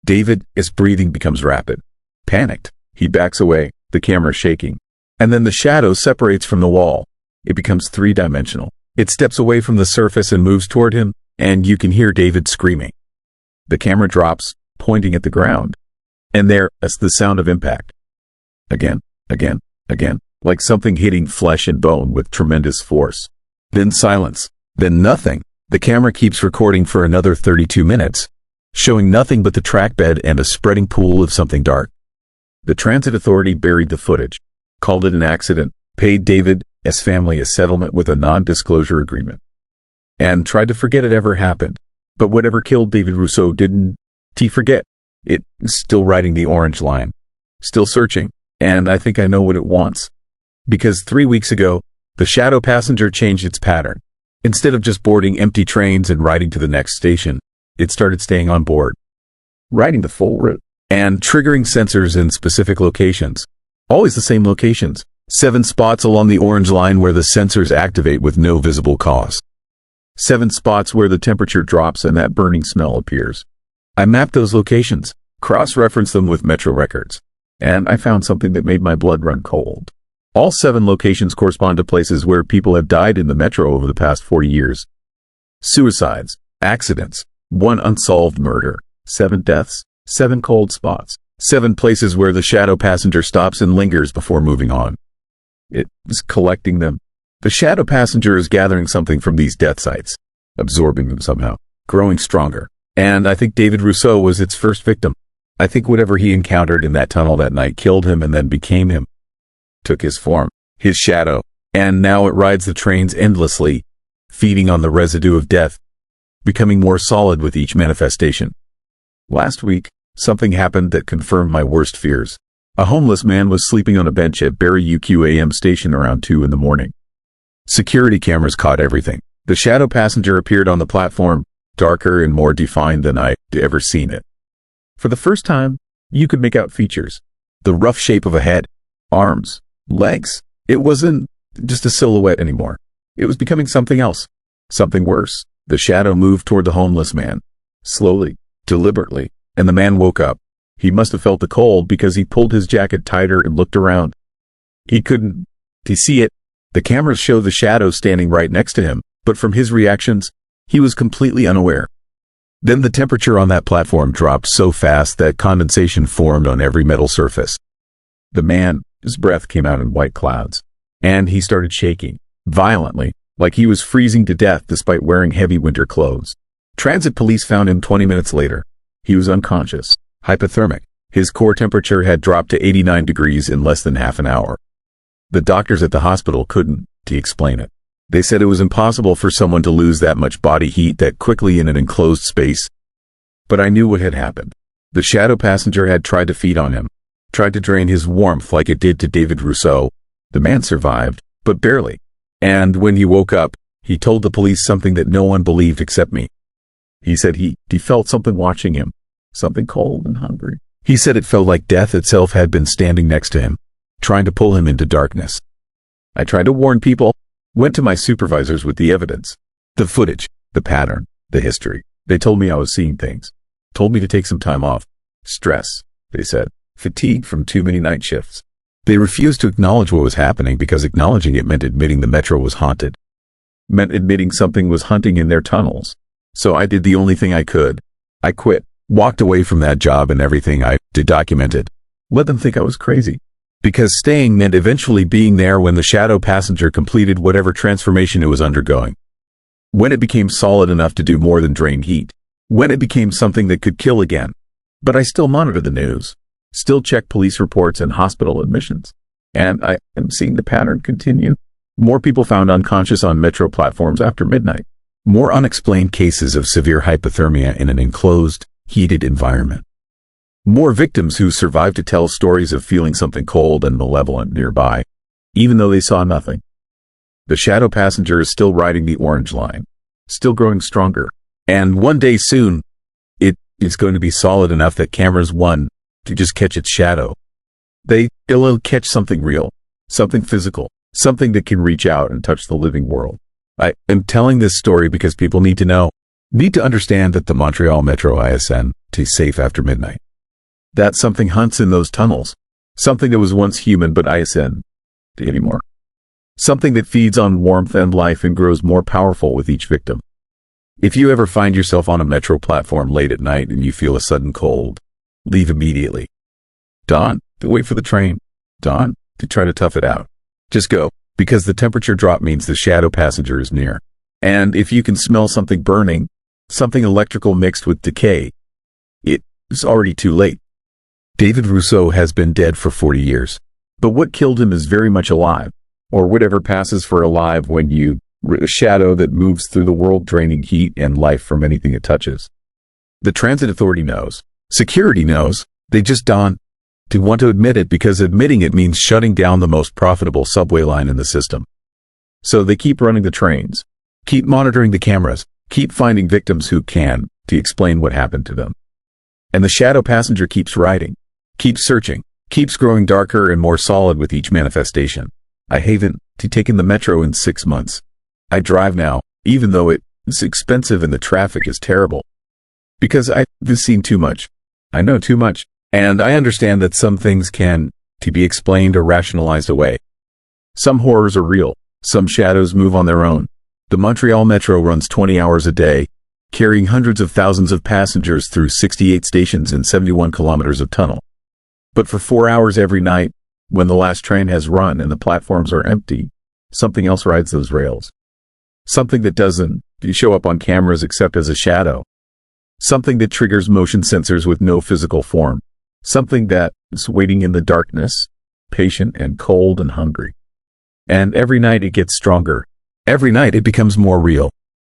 David's breathing becomes rapid. Panicked, he backs away, the camera shaking. And then the shadow separates from the wall. It becomes three-dimensional. It steps away from the surface and moves toward him, and you can hear David screaming. The camera drops, pointing at the ground. And there is the sound of impact. Again, again, again, like something hitting flesh and bone with tremendous force. Then silence. Then nothing. The camera keeps recording for another 32 minutes, showing nothing but the track bed and a spreading pool of something dark. The transit authority buried the footage, called it an accident, paid David's family a settlement with a non-disclosure agreement, and tried to forget it ever happened. But whatever killed David Rousseau didn't forget. It's still riding the orange line, still searching, and I think I know what it wants. Because 3 weeks ago, the shadow passenger changed its pattern. Instead of just boarding empty trains and riding to the next station, it started staying on board, riding the full route, and triggering sensors in specific locations. Always the same locations. 7 spots along the orange line where the sensors activate with no visible cause. 7 spots where the temperature drops and that burning smell appears. I mapped those locations, cross-referenced them with Metro records, and I found something that made my blood run cold. All 7 locations correspond to places where people have died in the Metro over the past 40 years. Suicides, accidents, 1 unsolved murder, 7 deaths, 7 cold spots, 7 places where the shadow passenger stops and lingers before moving on. It is collecting them. The shadow passenger is gathering something from these death sites, absorbing them somehow, growing stronger. And I think David Rousseau was its first victim. I think whatever he encountered in that tunnel that night killed him and then became him. Took his form, his shadow, and now it rides the trains endlessly, feeding on the residue of death, becoming more solid with each manifestation. Last week, something happened that confirmed my worst fears. A homeless man was sleeping on a bench at Barrie UQAM station around 2 in the morning. Security cameras caught everything. The shadow passenger appeared on the platform, darker and more defined than I'd ever seen it. For the first time, you could make out features. The rough shape of a head, arms, legs. It wasn't just a silhouette anymore. It was becoming something else, something worse. The shadow moved toward the homeless man, slowly, deliberately, and the man woke up. He must have felt the cold because he pulled his jacket tighter and looked around. He couldn't see it. The cameras show the shadow standing right next to him, but from his reactions, he was completely unaware. Then the temperature on that platform dropped so fast that condensation formed on every metal surface. The man His breath came out in white clouds, and he started shaking violently, like he was freezing to death despite wearing heavy winter clothes. Transit police found him 20 minutes later. He was unconscious, hypothermic. His core temperature had dropped to 89 degrees in less than half an hour. The doctors at the hospital couldn't explain it. They said it was impossible for someone to lose that much body heat that quickly in an enclosed space. But I knew what had happened. The shadow passenger had tried to feed on him, tried to drain his warmth like it did to David Rousseau. The man survived, but barely. And when he woke up, he told the police something that no one believed except me. He said he felt something watching him, something cold and hungry. He said it felt like death itself had been standing next to him, trying to pull him into darkness. I tried to warn people, went to my supervisors with the evidence, the footage, the pattern, the history. They told me I was seeing things, told me to take some time off. Stress, they said, fatigue from too many night shifts. They refused to acknowledge what was happening because acknowledging it meant admitting the metro was haunted, meant admitting something was hunting in their tunnels. So I did the only thing I could. I quit, walked away from that job and everything I did documented. Let them think I was crazy. Because staying meant eventually being there when the shadow passenger completed whatever transformation it was undergoing. When it became solid enough to do more than drain heat. When it became something that could kill again. But I still monitor the news. Still check police reports and hospital admissions. And I am seeing the pattern continue. More people found unconscious on metro platforms after midnight. More unexplained cases of severe hypothermia in an enclosed, heated environment. More victims who survived to tell stories of feeling something cold and malevolent nearby, even though they saw nothing. The shadow passenger is still riding the orange line, still growing stronger. And one day soon, it is going to be solid enough that cameras want to just catch its shadow. They'll catch something real, something physical, something that can reach out and touch the living world. I am telling this story because people need to know, need to understand that the Montreal Metro ISN is safe after midnight. That something hunts in those tunnels. Something that was once human but ISN anymore. Something that feeds on warmth and life and grows more powerful with each victim. If you ever find yourself on a metro platform late at night and you feel a sudden cold, leave immediately. Don't wait for the train. Don't try to tough it out. Just go, because the temperature drop means the shadow passenger is near. And if you can smell something burning, something electrical mixed with decay, it is already too late. David Rousseau has been dead for 40 years. But what killed him is very much alive, or whatever passes for alive when you a shadow that moves through the world draining heat and life from anything it touches. The transit authority knows. Security knows. They just don't want to admit it because admitting it means shutting down the most profitable subway line in the system. So they keep running the trains, keep monitoring the cameras, keep finding victims who can explain what happened to them. And the shadow passenger keeps riding. Keeps searching, keeps growing darker and more solid with each manifestation. I haven't taken the metro in 6 months. I drive now, even though it's expensive and the traffic is terrible. Because I've seen too much. I know too much. And I understand that some things can be explained or rationalized away. Some horrors are real. Some shadows move on their own. The Montreal Metro runs 20 hours a day, carrying hundreds of thousands of passengers through 68 stations and 71 kilometers of tunnel. But for 4 hours every night, when the last train has run and the platforms are empty, something else rides those rails. Something that doesn't show up on cameras except as a shadow. Something that triggers motion sensors with no physical form. Something that is waiting in the darkness, patient and cold and hungry. And every night it gets stronger. Every night it becomes more real.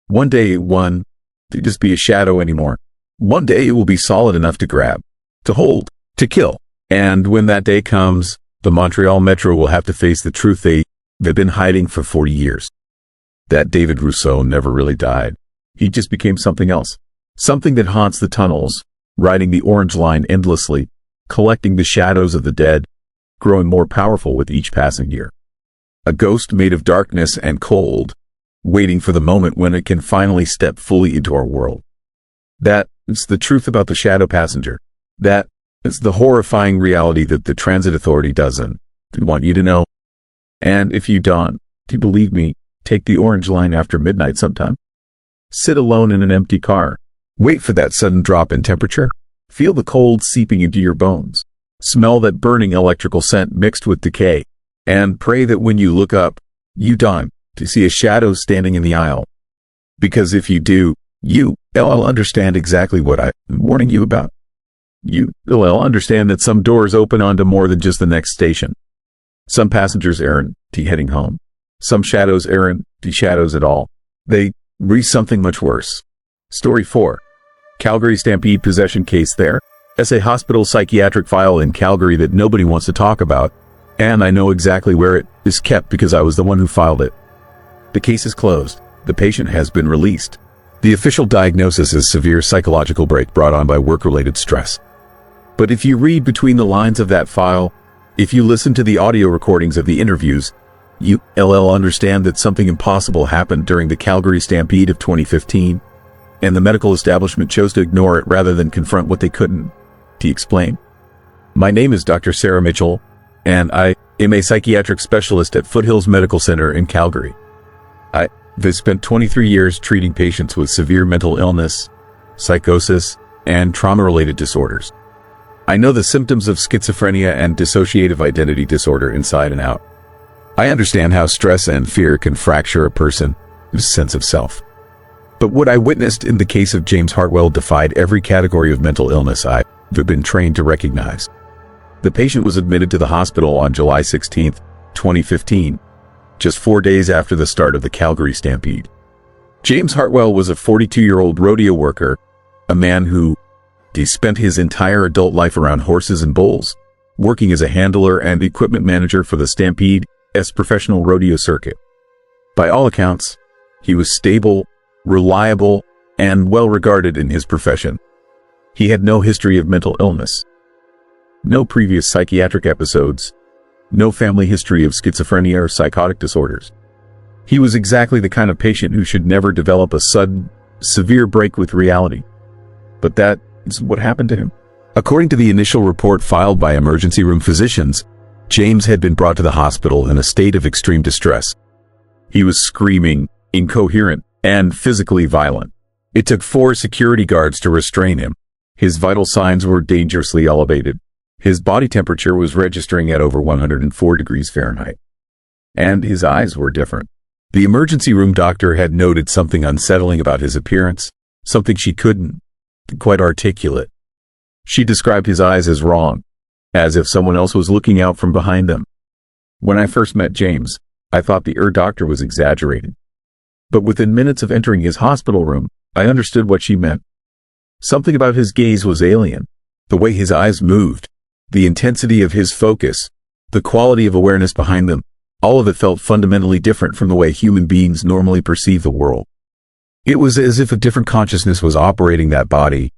One day it won't just be a shadow anymore. One day it will be solid enough to grab, to hold, to kill. And when that day comes, the Montreal Metro will have to face the truth they've been hiding for 40 years. That David Rousseau never really died. He just became something else. Something that haunts the tunnels, riding the orange line endlessly, collecting the shadows of the dead, growing more powerful with each passing year. A ghost made of darkness and cold, waiting for the moment when it can finally step fully into our world. That is the truth about the shadow passenger. That is the horrifying reality that the transit authority doesn't want you to know. And if you don't, do you believe me, take the orange line after midnight sometime. Sit alone in an empty car. Wait for that sudden drop in temperature. Feel the cold seeping into your bones. Smell that burning electrical scent mixed with decay, and pray that when you look up, you don't to see a shadow standing in the aisle. Because if you do, you'll understand exactly what I'm warning you about. You'll understand that some doors open onto more than just the next station. Some passengers aren't heading home. Some shadows aren't shadows at all. They reach something much worse. Story 4. Calgary Stampede Possession Case. There is a hospital psychiatric file in Calgary that nobody wants to talk about, and I know exactly where it is kept because I was the one who filed it. The case is closed. The patient has been released. The official diagnosis is severe psychological break brought on by work-related stress. But if you read between the lines of that file, if you listen to the audio recordings of the interviews, you'll understand that something impossible happened during the Calgary Stampede of 2015, and the medical establishment chose to ignore it rather than confront what they couldn't explain. My name is Dr. Sarah Mitchell, and I am a psychiatric specialist at Foothills Medical Center in Calgary. I've spent 23 years treating patients with severe mental illness, psychosis, and trauma-related disorders. I know the symptoms of schizophrenia and dissociative identity disorder inside and out. I understand how stress and fear can fracture a person's sense of self. But what I witnessed in the case of James Hartwell defied every category of mental illness I've been trained to recognize. The patient was admitted to the hospital on July 16, 2015, just 4 days after the start of the Calgary Stampede. James Hartwell was a 42-year-old rodeo worker, a man who spent his entire adult life around horses and bulls, working as a handler and equipment manager for the Stampede's professional rodeo circuit. By all accounts, he was stable, reliable, and well-regarded in his profession. He had no history of mental illness, no previous psychiatric episodes, no family history of schizophrenia or psychotic disorders. He was exactly the kind of patient who should never develop a sudden, severe break with reality. But that is what happened to him. According to the initial report filed by emergency room physicians, James had been brought to the hospital in a state of extreme distress. He was screaming, incoherent, and physically violent. It took 4 security guards to restrain him. His vital signs were dangerously elevated. His body temperature was registering at over 104 degrees Fahrenheit. And his eyes were different. The emergency room doctor had noted something unsettling about his appearance, something she couldn't quite articulate. She described his eyes as wrong, as if someone else was looking out from behind them. When I first met James, I thought the doctor was exaggerating. But within minutes of entering his hospital room, I understood what she meant. Something about his gaze was alien. The way his eyes moved, the intensity of his focus, the quality of awareness behind them, all of it felt fundamentally different from the way human beings normally perceive the world. It was as if a different consciousness was operating that body,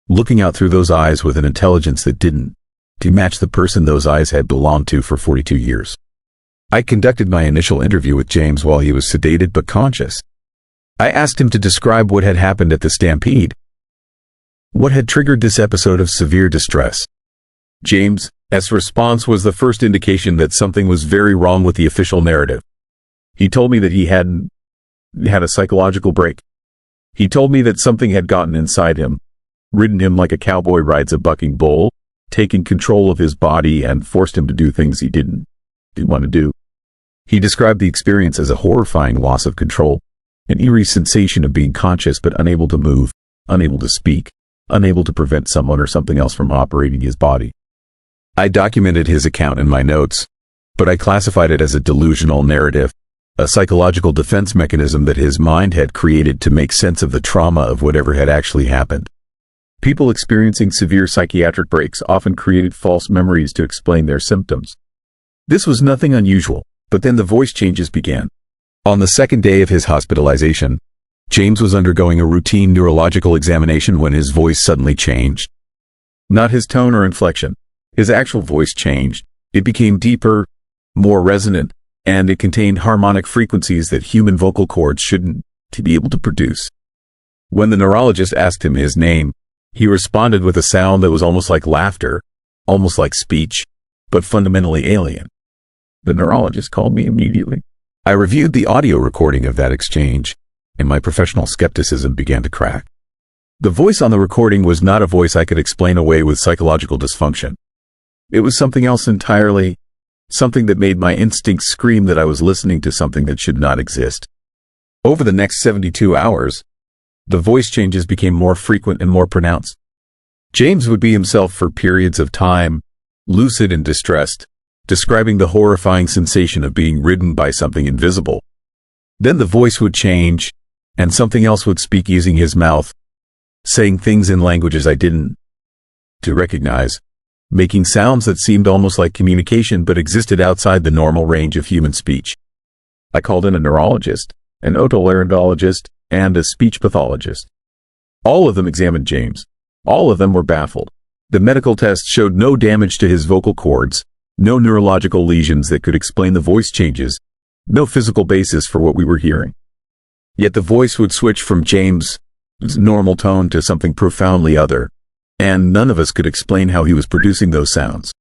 looking out through those eyes with an intelligence that didn't match the person those eyes had belonged to for 42 years. I conducted my initial interview with James while he was sedated but conscious. I asked him to describe what had happened at the Stampede. What had triggered this episode of severe distress? James' response was the first indication that something was very wrong with the official narrative. He told me that he had a psychological break. He told me that something had gotten inside him, ridden him like a cowboy rides a bucking bull, taken control of his body and forced him to do things he didn't want to do. He described the experience as a horrifying loss of control, an eerie sensation of being conscious but unable to move, unable to speak, unable to prevent someone or something else from operating his body. I documented his account in my notes, but I classified it as a delusional narrative, a psychological defense mechanism that his mind had created to make sense of the trauma of whatever had actually happened. People experiencing severe psychiatric breaks often created false memories to explain their symptoms. This was nothing unusual, but then the voice changes began. On the second day of his hospitalization, James was undergoing a routine neurological examination when his voice suddenly changed. Not his tone or inflection. His actual voice changed. It became deeper, more resonant, and it contained harmonic frequencies that human vocal cords shouldn't be able to produce. When the neurologist asked him his name, he responded with a sound that was almost like laughter, almost like speech, but fundamentally alien. The neurologist called me immediately. I reviewed the audio recording of that exchange, and my professional skepticism began to crack. The voice on the recording was not a voice I could explain away with psychological dysfunction. It was something else entirely, something that made my instincts scream that I was listening to something that should not exist. Over the next 72 hours, the voice changes became more frequent and more pronounced. James would be himself for periods of time, lucid and distressed, describing the horrifying sensation of being ridden by something invisible. Then the voice would change, and something else would speak using his mouth, saying things in languages I didn't to recognize, making sounds that seemed almost like communication but existed outside the normal range of human speech. I called in a neurologist, an otolaryngologist, and a speech pathologist. All of them examined James. All of them were baffled. The medical tests showed no damage to his vocal cords, no neurological lesions that could explain the voice changes, no physical basis for what we were hearing. Yet the voice would switch from James' normal tone to something profoundly other, and none of us could explain how he was producing those sounds.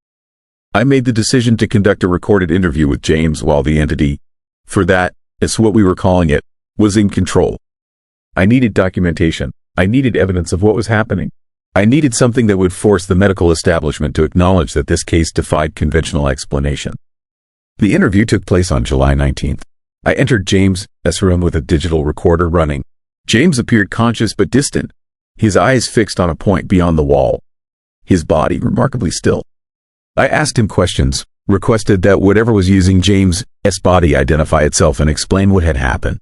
I made the decision to conduct a recorded interview with James while the entity, for that, is what we were calling it, was in control. I needed documentation. I needed evidence of what was happening. I needed something that would force the medical establishment to acknowledge that this case defied conventional explanation. The interview took place on July 19th. I entered James' room with a digital recorder running. James appeared conscious but distant, his eyes fixed on a point beyond the wall, his body remarkably still. I asked him questions, requested that whatever was using James' body identify itself and explain what had happened.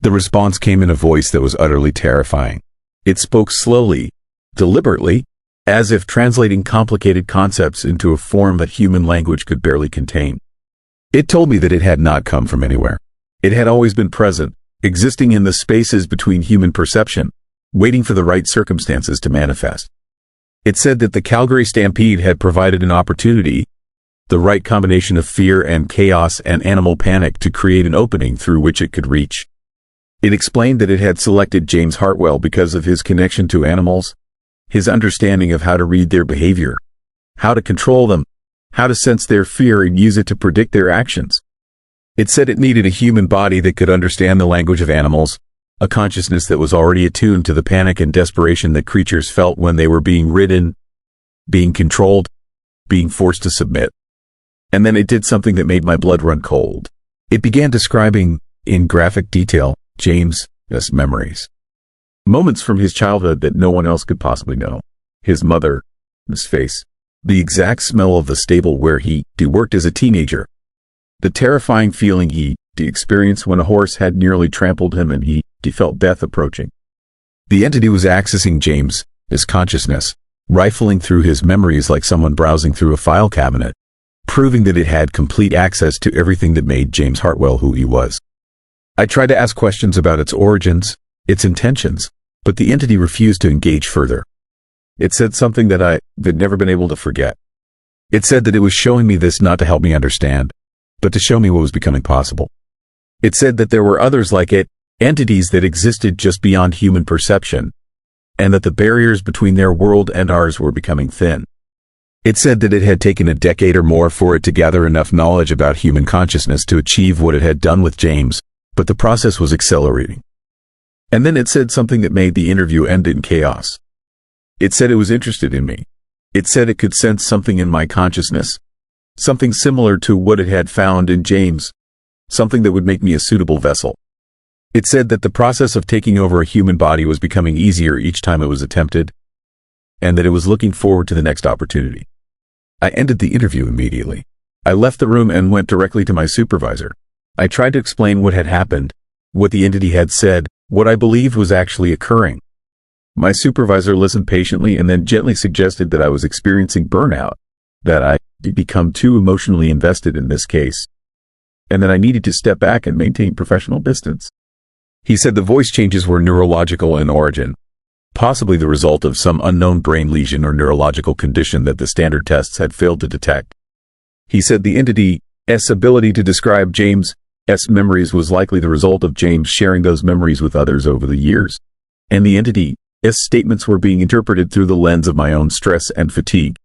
The response came in a voice that was utterly terrifying. It spoke slowly, deliberately, as if translating complicated concepts into a form that human language could barely contain. It told me that it had not come from anywhere. It had always been present, existing in the spaces between human perception, waiting for the right circumstances to manifest. It said that the Calgary Stampede had provided an opportunity, the right combination of fear and chaos and animal panic to create an opening through which it could reach. It explained that it had selected James Hartwell because of his connection to animals, his understanding of how to read their behavior, how to control them, how to sense their fear and use it to predict their actions. It said it needed a human body that could understand the language of animals, a consciousness that was already attuned to the panic and desperation that creatures felt when they were being ridden, being controlled, being forced to submit. And then it did something that made my blood run cold. It began describing, in graphic detail, James' memories. Moments from his childhood that no one else could possibly know. His mother, his face, the exact smell of the stable where he worked as a teenager, the terrifying feeling he experienced when a horse had nearly trampled him and he felt death approaching. The entity was accessing James' consciousness, rifling through his memories like someone browsing through a file cabinet, proving that it had complete access to everything that made James Hartwell who he was. I tried to ask questions about its origins, its intentions, but the entity refused to engage further. It said something that I had never been able to forget. It said that it was showing me this not to help me understand, but to show me what was becoming possible. It said that there were others like it, entities that existed just beyond human perception, and that the barriers between their world and ours were becoming thin. It said that it had taken a decade or more for it to gather enough knowledge about human consciousness to achieve what it had done with James, but the process was accelerating. And then it said something that made the interview end in chaos. It said it was interested in me. It said it could sense something in my consciousness, something similar to what it had found in James, something that would make me a suitable vessel. It said that the process of taking over a human body was becoming easier each time it was attempted, and that it was looking forward to the next opportunity. I ended the interview immediately. I left the room and went directly to my supervisor. I tried to explain what had happened, what the entity had said, what I believed was actually occurring. My supervisor listened patiently and then gently suggested that I was experiencing burnout, that I had become too emotionally invested in this case, and that I needed to step back and maintain professional distance. He said the voice changes were neurological in origin, possibly the result of some unknown brain lesion or neurological condition that the standard tests had failed to detect. He said the entity's ability to describe James' memories was likely the result of James sharing those memories with others over the years, and the entity's statements were being interpreted through the lens of my own stress and fatigue.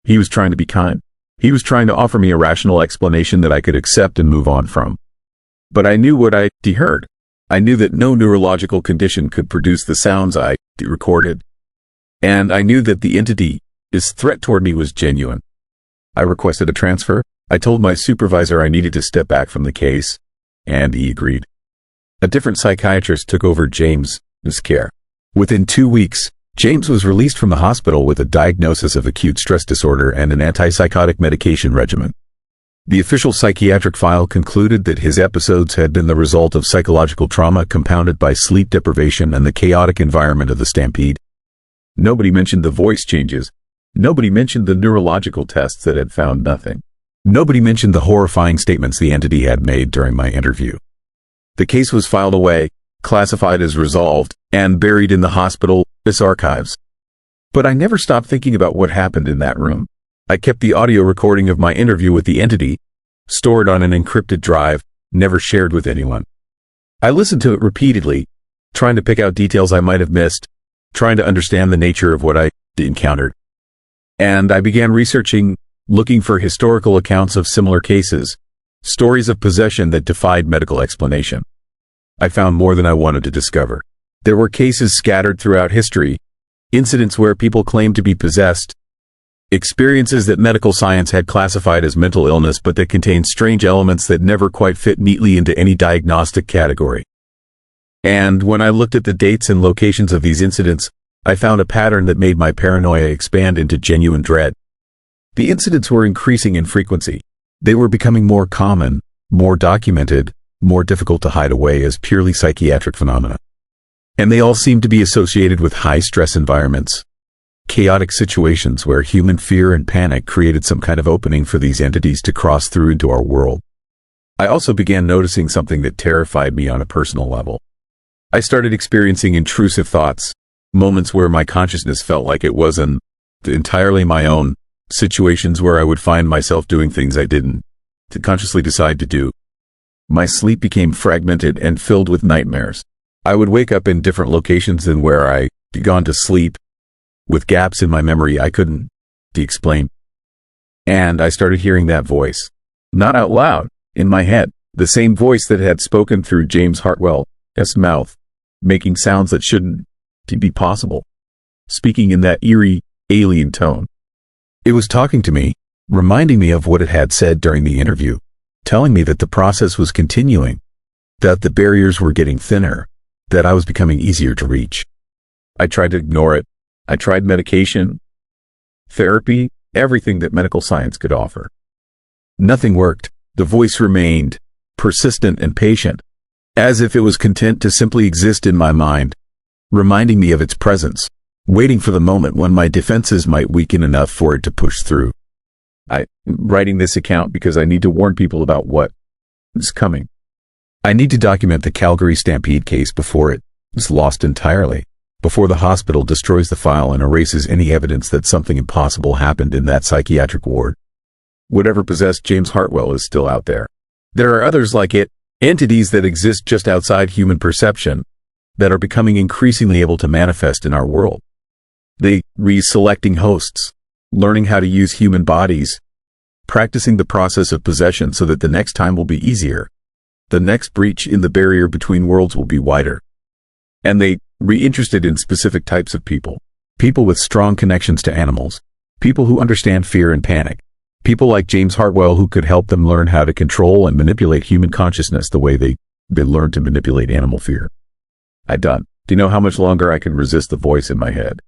He was trying to be kind. He was trying to offer me a rational explanation that I could accept and move on from. But I knew what I heard. I knew that no neurological condition could produce the sounds I recorded, and I knew that the entity's threat toward me was genuine. I requested a transfer. I told my supervisor I needed to step back from the case, and he agreed. A different psychiatrist took over James's care. Within 2 weeks, James was released from the hospital with a diagnosis of acute stress disorder and an antipsychotic medication regimen. The official psychiatric file concluded that his episodes had been the result of psychological trauma compounded by sleep deprivation and the chaotic environment of the stampede. Nobody mentioned the voice changes. Nobody mentioned the neurological tests that had found nothing. Nobody mentioned the horrifying statements the entity had made during my interview. The case was filed away, classified as resolved, and buried in the hospital's archives. But I never stopped thinking about what happened in that room. I kept the audio recording of my interview with the entity, stored on an encrypted drive, never shared with anyone. I listened to it repeatedly, trying to pick out details I might have missed, trying to understand the nature of what I encountered. And I began researching, looking for historical accounts of similar cases, stories of possession that defied medical explanation. I found more than I wanted to discover. There were cases scattered throughout history, incidents where people claimed to be possessed, experiences that medical science had classified as mental illness but that contained strange elements that never quite fit neatly into any diagnostic category. And when I looked at the dates and locations of these incidents, I found a pattern that made my paranoia expand into genuine dread. The incidents were increasing in frequency. They were becoming more common, more documented, more difficult to hide away as purely psychiatric phenomena. And they all seemed to be associated with high-stress environments, chaotic situations where human fear and panic created some kind of opening for these entities to cross through into our world. I also began noticing something that terrified me on a personal level. I started experiencing intrusive thoughts, moments where my consciousness felt like it wasn't entirely my own, situations where I would find myself doing things I didn't consciously decide to do. My sleep became fragmented and filled with nightmares. I would wake up in different locations than where I'd gone to sleep, with gaps in my memory I couldn't explain. And I started hearing that voice, not out loud, in my head, the same voice that had spoken through James Hartwell's mouth, making sounds that shouldn't be possible, speaking in that eerie, alien tone. It was talking to me, reminding me of what it had said during the interview, telling me that the process was continuing, that the barriers were getting thinner, that I was becoming easier to reach. I tried to ignore it. I tried medication, therapy, everything that medical science could offer. Nothing worked. The voice remained, persistent and patient, as if it was content to simply exist in my mind, reminding me of its presence, waiting for the moment when my defenses might weaken enough for it to push through. I'm writing this account because I need to warn people about what is coming. I need to document the Calgary Stampede case before it is lost entirely, before the hospital destroys the file and erases any evidence that something impossible happened in that psychiatric ward. Whatever possessed James Hartwell is still out there. There are others like it, entities that exist just outside human perception, that are becoming increasingly able to manifest in our world. They reselecting hosts, learning how to use human bodies, practicing the process of possession so that the next time will be easier. The next breach in the barrier between worlds will be wider. And they reinterested in specific types of people. People with strong connections to animals. People who understand fear and panic. People like James Hartwell who could help them learn how to control and manipulate human consciousness the way they learned to manipulate animal fear. I done. Do you know how much longer I can resist the voice in my head?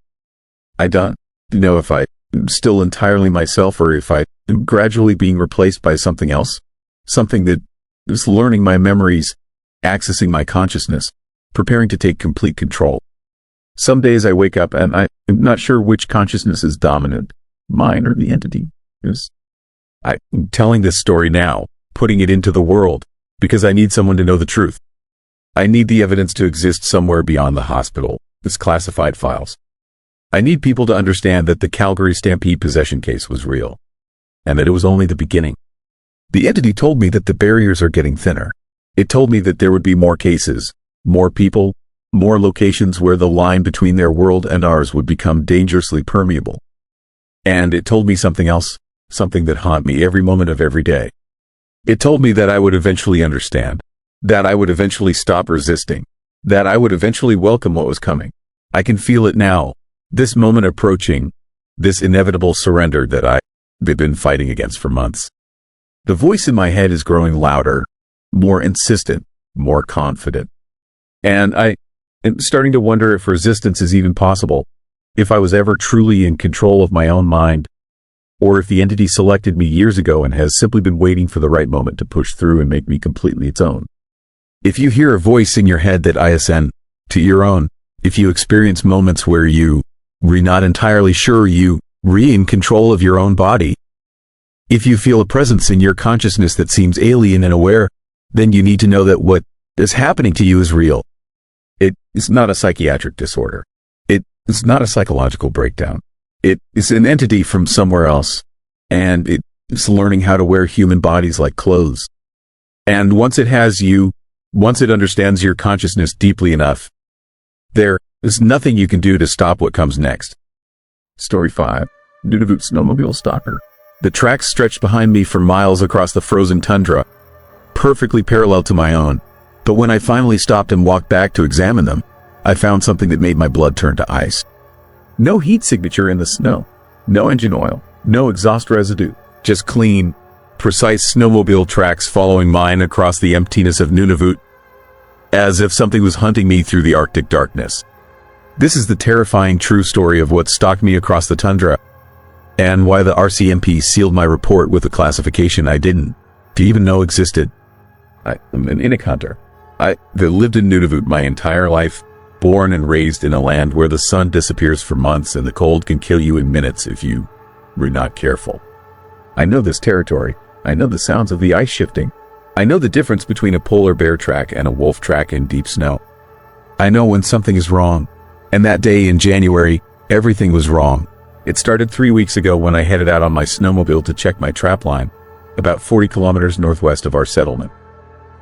I done. Do you know if I'm still entirely myself or if I'm gradually being replaced by something else? Something that is learning my memories, accessing my consciousness, preparing to take complete control. Some days I wake up and I'm not sure which consciousness is dominant, mine or the entity. I'm telling this story now, putting it into the world, because I need someone to know the truth. I need the evidence to exist somewhere beyond the hospital, its classified files. I need people to understand that the Calgary Stampede possession case was real, and that it was only the beginning. The entity told me that the barriers are getting thinner. It told me that there would be more cases, more people, more locations where the line between their world and ours would become dangerously permeable. And it told me something else, something that haunt me every moment of every day. It told me that I would eventually understand, that I would eventually stop resisting, that I would eventually welcome what was coming. I can feel it now, this moment approaching, this inevitable surrender that I they've been fighting against for months. The voice in my head is growing louder, more insistent, more confident. And I am starting to wonder if resistance is even possible, if I was ever truly in control of my own mind, or if the entity selected me years ago and has simply been waiting for the right moment to push through and make me completely its own. If you hear a voice in your head that ISN to your own, if you experience moments where you re not entirely sure you re in control of your own body, if you feel a presence in your consciousness that seems alien and aware, then you need to know that what is happening to you is real. It is not a psychiatric disorder. It is not a psychological breakdown. It is an entity from somewhere else, and it is learning how to wear human bodies like clothes. And once it has you, once it understands your consciousness deeply enough, there is nothing you can do to stop what comes next. Story 5. Nunavut Snowmobile Stalker. The tracks stretched behind me for miles across the frozen tundra, perfectly parallel to my own. But when I finally stopped and walked back to examine them, I found something that made my blood turn to ice. No heat signature in the snow, no engine oil, no exhaust residue, just clean, precise snowmobile tracks following mine across the emptiness of Nunavut, as if something was hunting me through the Arctic darkness. This is the terrifying true story of what stalked me across the tundra, and why the RCMP sealed my report with a classification I didn't even know existed. I am an Inuk hunter. I lived in Nunavut my entire life, born and raised in a land where the sun disappears for months and the cold can kill you in minutes if you were not careful. I know this territory. I know the sounds of the ice shifting. I know the difference between a polar bear track and a wolf track in deep snow. I know when something is wrong. And that day in January, everything was wrong. It started 3 weeks ago when I headed out on my snowmobile to check my trap line, about 40 kilometers northwest of our settlement.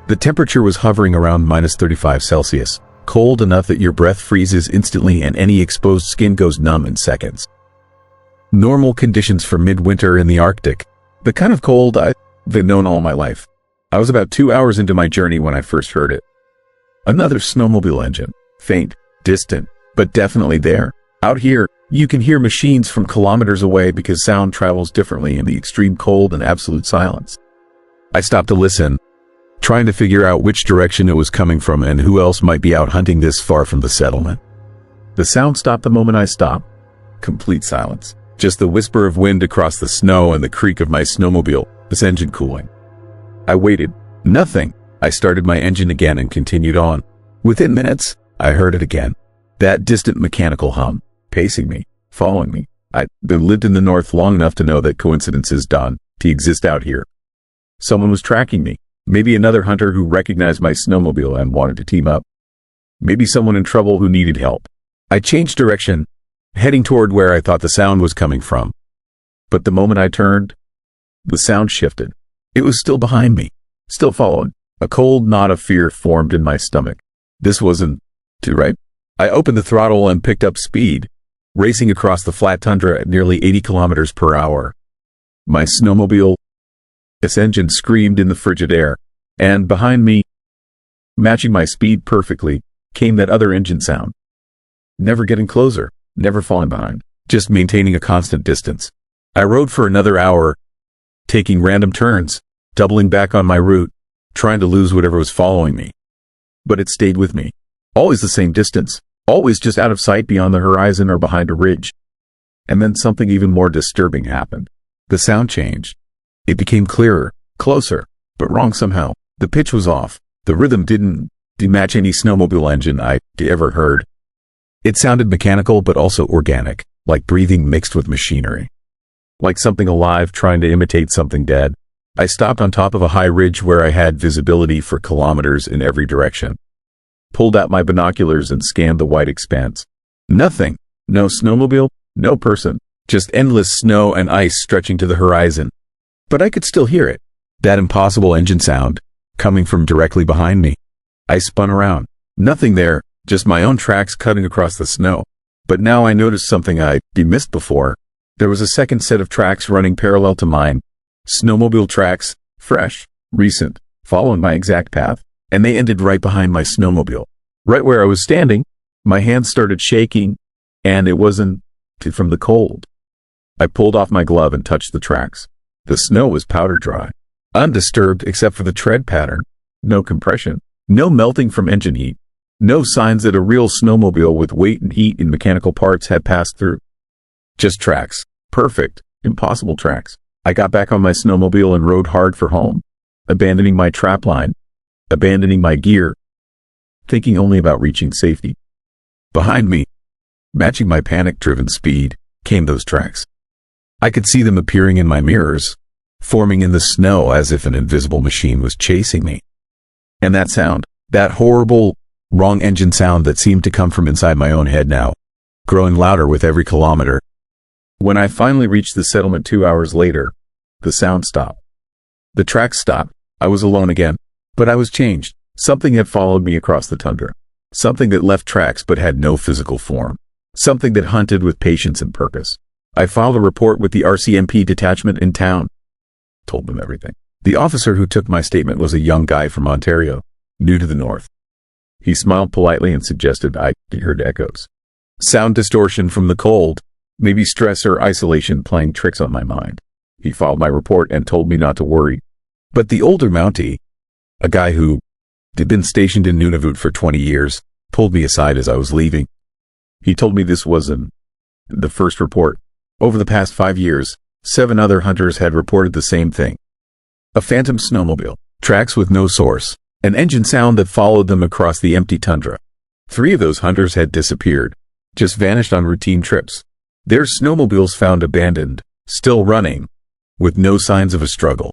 The temperature was hovering around minus 35 Celsius, cold enough that your breath freezes instantly and any exposed skin goes numb in seconds. Normal conditions for midwinter in the Arctic, the kind of cold I've known all my life. I was about 2 hours into my journey when I first heard it. Another snowmobile engine, faint, distant, but definitely there. Out here, you can hear machines from kilometers away because sound travels differently in the extreme cold and absolute silence. I stopped to listen, trying to figure out which direction it was coming from and who else might be out hunting this far from the settlement. The sound stopped the moment I stopped. Complete silence. Just the whisper of wind across the snow and the creak of my snowmobile, its engine cooling. I waited. Nothing. I started my engine again and continued on. Within minutes, I heard it again. That distant mechanical hum, pacing me, following me. I'd lived in the north long enough to know that coincidences don't exist out here. Someone was tracking me. Maybe another hunter who recognized my snowmobile and wanted to team up. Maybe someone in trouble who needed help. I changed direction, heading toward where I thought the sound was coming from. But the moment I turned, the sound shifted. It was still behind me, still following. A cold knot of fear formed in my stomach. This wasn't too right. I opened the throttle and picked up speed, racing across the flat tundra at nearly 80 kilometers per hour. My snowmobile, its engine screamed in the frigid air, and behind me, matching my speed perfectly, came that other engine sound. Never getting closer, never falling behind, just maintaining a constant distance. I rode for another hour, taking random turns, doubling back on my route, trying to lose whatever was following me. But it stayed with me. Always the same distance, always just out of sight beyond the horizon or behind a ridge. And then something even more disturbing happened. The sound changed. It became clearer, closer, but wrong somehow. The pitch was off. The rhythm didn't match any snowmobile engine I'd ever heard. It sounded mechanical but also organic, like breathing mixed with machinery. Like something alive trying to imitate something dead. I stopped on top of a high ridge where I had visibility for kilometers in every direction. Pulled out my binoculars and scanned the white expanse. Nothing. No snowmobile, no person. Just endless snow and ice stretching to the horizon. But I could still hear it. That impossible engine sound, coming from directly behind me. I spun around. Nothing there, just my own tracks cutting across the snow. But now I noticed something I'd missed before. There was a second set of tracks running parallel to mine. Snowmobile tracks, fresh, recent, following my exact path. And they ended right behind my snowmobile. Right where I was standing, my hands started shaking, and it wasn't from the cold. I pulled off my glove and touched the tracks. The snow was powder dry, undisturbed except for the tread pattern. No compression, no melting from engine heat, no signs that a real snowmobile with weight and heat in mechanical parts had passed through. Just tracks. Perfect, impossible tracks. I got back on my snowmobile and rode hard for home, abandoning my trap line, abandoning my gear, thinking only about reaching safety. Behind me, matching my panic-driven speed, came those tracks. I could see them appearing in my mirrors, forming in the snow as if an invisible machine was chasing me. And that sound, that horrible, wrong engine sound that seemed to come from inside my own head now, growing louder with every kilometer. When I finally reached the settlement 2 hours later, the sound stopped. The tracks stopped. I was alone again, but I was changed. Something had followed me across the tundra. Something that left tracks but had no physical form. Something that hunted with patience and purpose. I filed a report with the RCMP detachment in town. Told them everything. The officer who took my statement was a young guy from Ontario, new to the north. He smiled politely and suggested I heard echoes. Sound distortion from the cold, maybe stress or isolation playing tricks on my mind. He filed my report and told me not to worry. But the older Mountie, a guy who had been stationed in Nunavut for 20 years, pulled me aside as I was leaving. He told me this wasn't the first report. Over the past 5 years, 7 other hunters had reported the same thing. A phantom snowmobile, tracks with no source, an engine sound that followed them across the empty tundra. 3 of those hunters had disappeared, just vanished on routine trips. Their snowmobiles found abandoned, still running, with no signs of a struggle.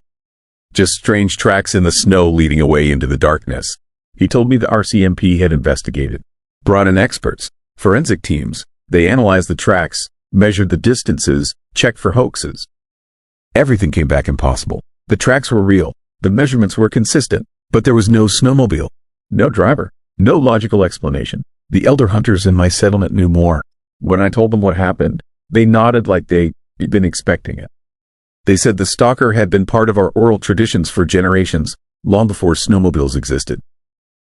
Just strange tracks in the snow leading away into the darkness. He told me the RCMP had investigated, brought in experts, forensic teams. They analyzed the tracks, measured the distances, checked for hoaxes. Everything came back impossible. The tracks were real, the measurements were consistent, but there was no snowmobile, no driver, no logical explanation. The elder hunters in my settlement knew more. When I told them what happened, they nodded like they'd been expecting it. They said the stalker had been part of our oral traditions for generations, long before snowmobiles existed.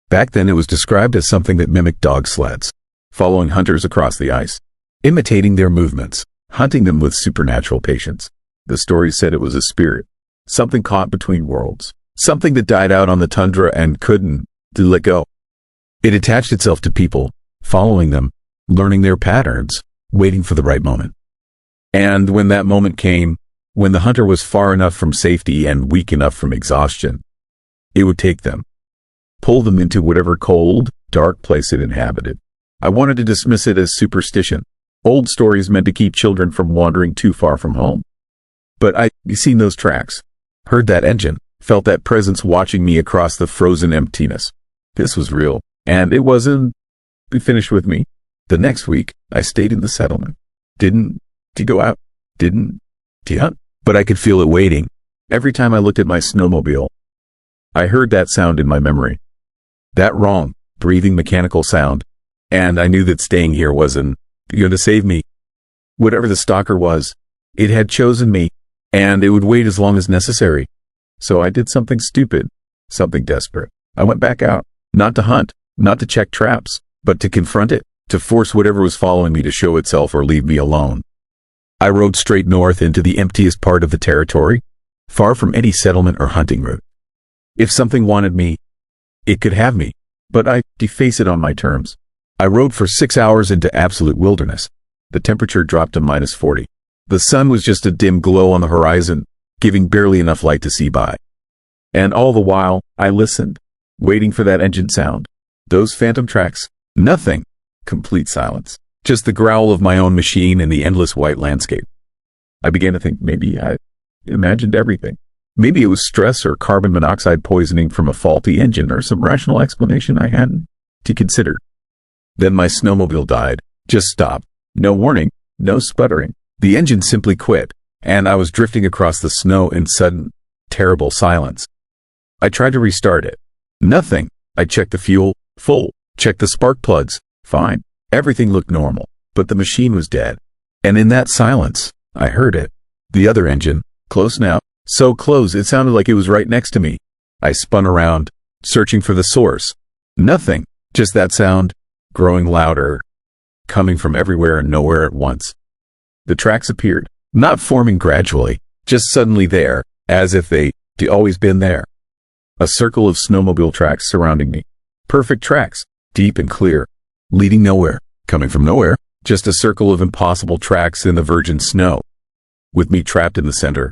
Back then it was described as something that mimicked dog sleds, following hunters across the ice, imitating their movements, hunting them with supernatural patience. The story said it was a spirit, something caught between worlds, something that died out on the tundra and couldn't let go. It attached itself to people, following them, learning their patterns, waiting for the right moment. And when that moment came, when the hunter was far enough from safety and weak enough from exhaustion, it would take them, pull them into whatever cold, dark place it inhabited. I wanted to dismiss it as superstition, old stories meant to keep children from wandering too far from home. But I'd seen those tracks, heard that engine, felt that presence watching me across the frozen emptiness. This was real, and it wasn't finished with me. The next week, I stayed in the settlement. Didn't go out, didn't hunt, but I could feel it waiting. Every time I looked at my snowmobile, I heard that sound in my memory. That wrong, breathing mechanical sound. And I knew that staying here wasn't going to save me. Whatever the stalker was, it had chosen me, and it would wait as long as necessary. So I did something stupid, something desperate. I went back out, not to hunt, not to check traps, but to confront it, to force whatever was following me to show itself or leave me alone. I rode straight north into the emptiest part of the territory, far from any settlement or hunting route. If something wanted me, it could have me, but I'd face it on my terms. I rode for 6 hours into absolute wilderness. The temperature dropped to -40. The sun was just a dim glow on the horizon, giving barely enough light to see by. And all the while, I listened, waiting for that engine sound. Those phantom tracks, nothing. Complete silence. Just the growl of my own machine and the endless white landscape. I began to think maybe I imagined everything. Maybe it was stress or carbon monoxide poisoning from a faulty engine or some rational explanation I hadn't to consider. Then my snowmobile died. Just stopped. No warning, no sputtering. The engine simply quit, and I was drifting across the snow in sudden, terrible silence. I tried to restart it. Nothing. I checked the fuel, full. Checked the spark plugs, fine. Everything looked normal, but the machine was dead. And in that silence, I heard it. The other engine, close now, so close it sounded like it was right next to me. I spun around, searching for the source. Nothing, just that sound, growing louder, coming from everywhere and nowhere at once. The tracks appeared, Not forming gradually, just suddenly there, as if they'd always been there. A circle of snowmobile tracks surrounding me. Perfect tracks, deep and clear, leading nowhere, coming from nowhere, just a circle of impossible tracks in the virgin snow, with me trapped in the center.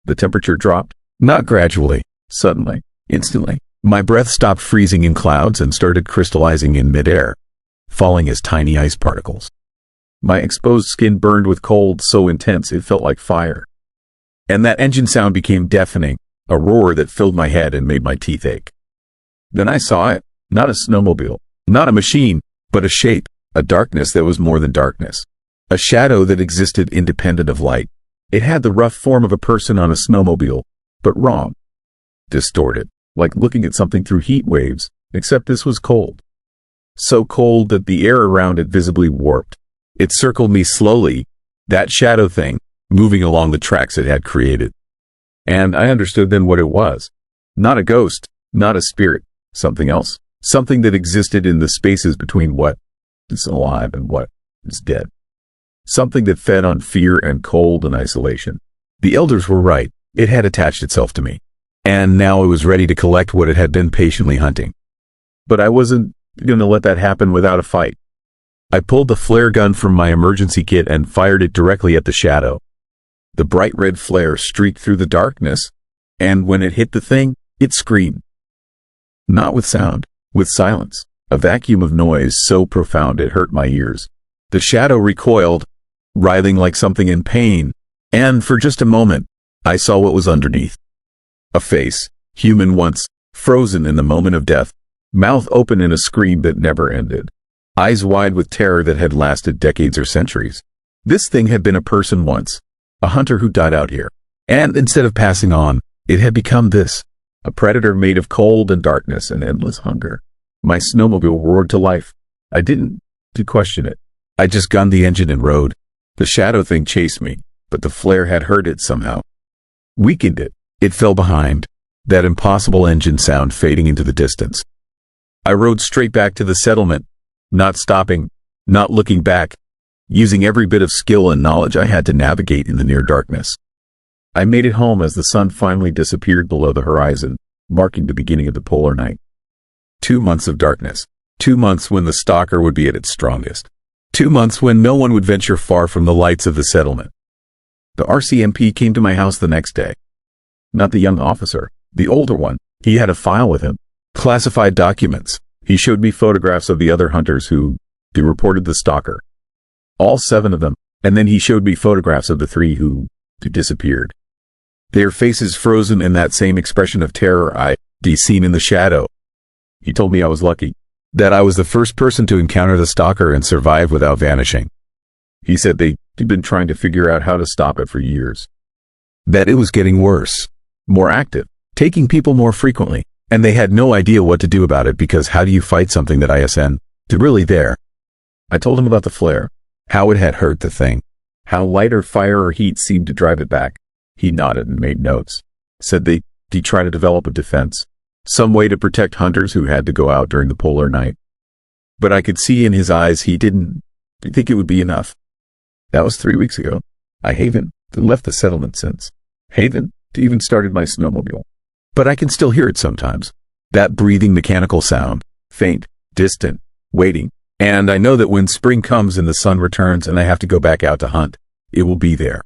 The temperature dropped, not gradually, suddenly, instantly. My breath stopped freezing in clouds and started crystallizing in midair, falling as tiny ice particles. My exposed skin burned with cold so intense it felt like fire. And that engine sound became deafening, a roar that filled my head and made my teeth ache. Then I saw it, not a snowmobile, not a machine, but a shape, a darkness that was more than darkness. A shadow that existed independent of light. It had the rough form of a person on a snowmobile, but wrong. Distorted, like looking at something through heat waves, except this was cold. So cold that the air around it visibly warped. It circled me slowly, that shadow thing, moving along the tracks it had created. And I understood then what it was. Not a ghost, not a spirit, something else. Something that existed in the spaces between what is alive and what is dead. Something that fed on fear and cold and isolation. The elders were right. It had attached itself to me. And now it was ready to collect what it had been patiently hunting. But I wasn't going to let that happen without a fight. I pulled the flare gun from my emergency kit and fired it directly at the shadow. The bright red flare streaked through the darkness, and when it hit the thing, it screamed. Not with sound, with silence, a vacuum of noise so profound it hurt my ears. The shadow recoiled, writhing like something in pain, and for just a moment, I saw what was underneath. A face, human once, frozen in the moment of death, mouth open in a scream that never ended. Eyes wide with terror that had lasted decades or centuries. This thing had been a person once, a hunter who died out here. And instead of passing on, it had become this, a predator made of cold and darkness and endless hunger. My snowmobile roared to life. I didn't question it. I just gunned the engine and rode. The shadow thing chased me, but the flare had hurt it somehow. Weakened it. It fell behind, that impossible engine sound fading into the distance. I rode straight back to the settlement, not stopping, not looking back, using every bit of skill and knowledge I had to navigate in the near darkness. I made it home as the sun finally disappeared below the horizon, marking the beginning of the polar night. 2 months of darkness. 2 months when the stalker would be at its strongest. 2 months when no one would venture far from the lights of the settlement. The RCMP came to my house the next day. Not the young officer, the older one. He had a file with him. Classified documents. He showed me photographs of the other hunters who reported the stalker. All 7 of them. And then he showed me photographs of the 3 who disappeared. Their faces frozen in that same expression of terror I'd seen in the shadow. He told me I was lucky. That I was the first person to encounter the stalker and survive without vanishing. He said they'd been trying to figure out how to stop it for years. That it was getting worse. More active. Taking people more frequently. And they had no idea what to do about it because how do you fight something that isn't really there? I told him about the flare. How it had hurt the thing. How light or fire or heat seemed to drive it back. He nodded and made notes. Said they'd try to develop a defense. Some way to protect hunters who had to go out during the polar night. But I could see in his eyes he didn't think it would be enough. That was 3 weeks ago. I haven't left the settlement since. Haven't even started my snowmobile. But I can still hear it sometimes. That breathing mechanical sound. Faint, distant, waiting. And I know that when spring comes and the sun returns and I have to go back out to hunt, it will be there.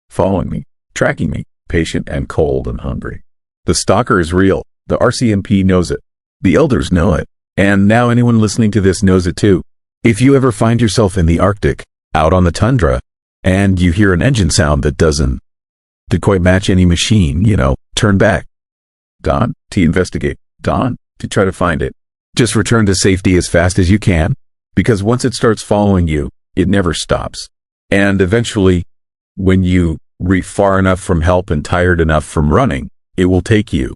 Following me, tracking me, patient and cold and hungry. The stalker is real. The RCMP knows it. The elders know it. And now anyone listening to this knows it too. If you ever find yourself in the Arctic, out on the tundra, and you hear an engine sound that doesn't quite match any machine, turn back. Don, to investigate. Don, to try to find it. Just return to safety as fast as you can, because once it starts following you, it never stops. And eventually, when you reach far enough from help and tired enough from running, it will take you.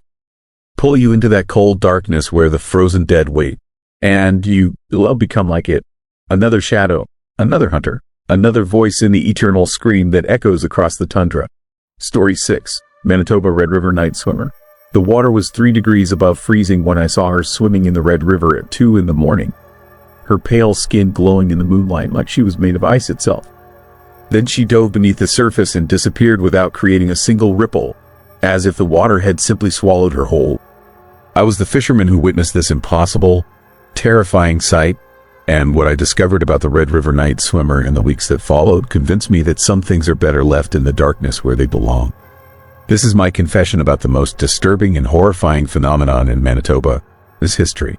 Pull you into that cold darkness where the frozen dead wait. And you'll become like it. Another shadow, another hunter, another voice in the eternal scream that echoes across the tundra. Story 6, Manitoba Red River Night Swimmer. The water was 3 degrees above freezing when I saw her swimming in the Red River at 2 in the morning. Her pale skin glowing in the moonlight like she was made of ice itself. Then she dove beneath the surface and disappeared without creating a single ripple, as if the water had simply swallowed her whole. I was the fisherman who witnessed this impossible, terrifying sight, and what I discovered about the Red River night swimmer in the weeks that followed convinced me that some things are better left in the darkness where they belong. This is my confession about the most disturbing and horrifying phenomenon in Manitoba, this history.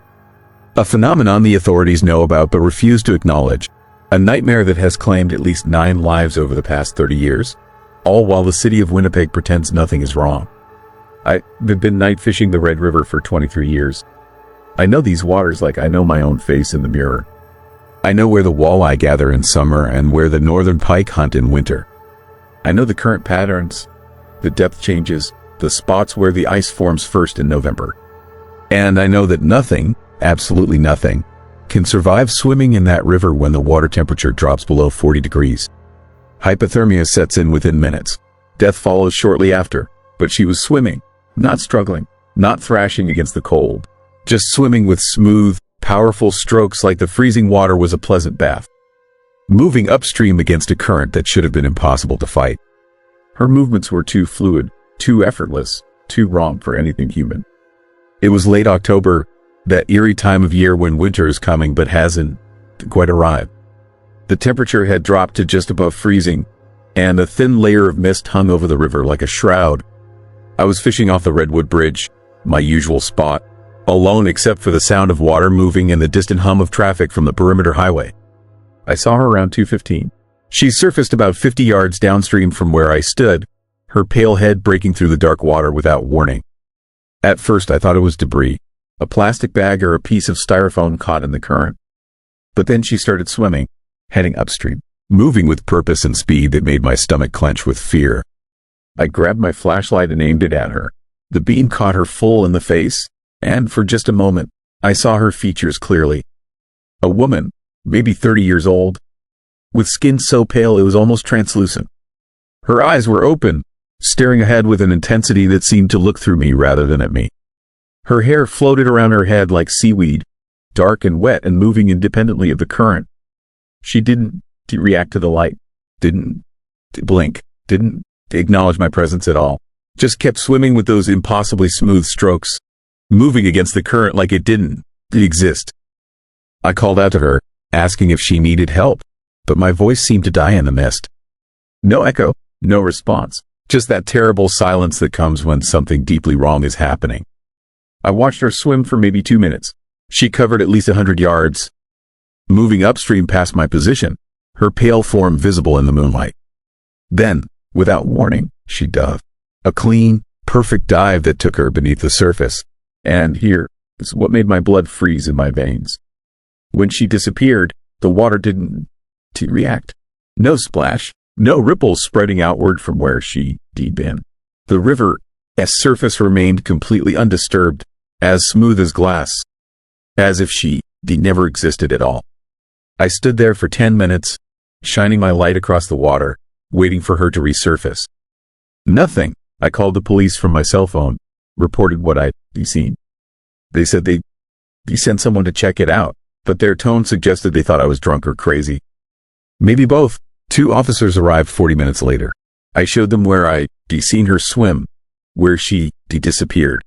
A phenomenon the authorities know about but refuse to acknowledge. A nightmare that has claimed at least 9 lives over the past 30 years, all while the city of Winnipeg pretends nothing is wrong. I've been night fishing the Red River for 23 years. I know these waters like I know my own face in the mirror. I know where the walleye gather in summer and where the northern pike hunt in winter. I know the current patterns, the depth changes, the spots where the ice forms first in November. And I know that nothing, absolutely nothing, can survive swimming in that river when the water temperature drops below 40 degrees. Hypothermia sets in within minutes. Death follows shortly after, but she was swimming, not struggling, not thrashing against the cold, just swimming with smooth, powerful strokes like the freezing water was a pleasant bath. Moving upstream against a current that should have been impossible to fight. Her movements were too fluid, too effortless, too wrong for anything human. It was late October, that eerie time of year when winter is coming but hasn't quite arrived. The temperature had dropped to just above freezing, and a thin layer of mist hung over the river like a shroud. I was fishing off the Redwood Bridge, my usual spot, alone except for the sound of water moving and the distant hum of traffic from the perimeter highway. I saw her around 2:15. She surfaced about 50 yards downstream from where I stood, her pale head breaking through the dark water without warning. At first I thought it was debris, a plastic bag or a piece of styrofoam caught in the current. But then she started swimming, heading upstream, moving with purpose and speed that made my stomach clench with fear. I grabbed my flashlight and aimed it at her. The beam caught her full in the face, and for just a moment, I saw her features clearly. A woman, maybe 30 years old, with skin so pale it was almost translucent. Her eyes were open, staring ahead with an intensity that seemed to look through me rather than at me. Her hair floated around her head like seaweed, dark and wet and moving independently of the current. She didn't react to the light, didn't blink, didn't acknowledge my presence at all. Just kept swimming with those impossibly smooth strokes, moving against the current like it didn't exist. I called out to her, asking if she needed help, but my voice seemed to die in the mist. No echo, no response, just that terrible silence that comes when something deeply wrong is happening. I watched her swim for maybe 2 minutes. She covered at least 100 yards, moving upstream past my position, her pale form visible in the moonlight. Then, without warning, she dove. A clean, perfect dive that took her beneath the surface. And here is what made my blood freeze in my veins. When she disappeared, the water didn't react. No splash, no ripples spreading outward from where she'd been. The river's surface remained completely undisturbed, as smooth as glass, as if she never existed at all. I stood there for 10 minutes, shining my light across the water, waiting for her to resurface. Nothing. I called the police from my cell phone, reported what I'd seen. They said they sent someone to check it out, but their tone suggested they thought I was drunk or crazy. Maybe both. 2 officers arrived 40 minutes later. I showed them where I'd seen her swim, where she disappeared.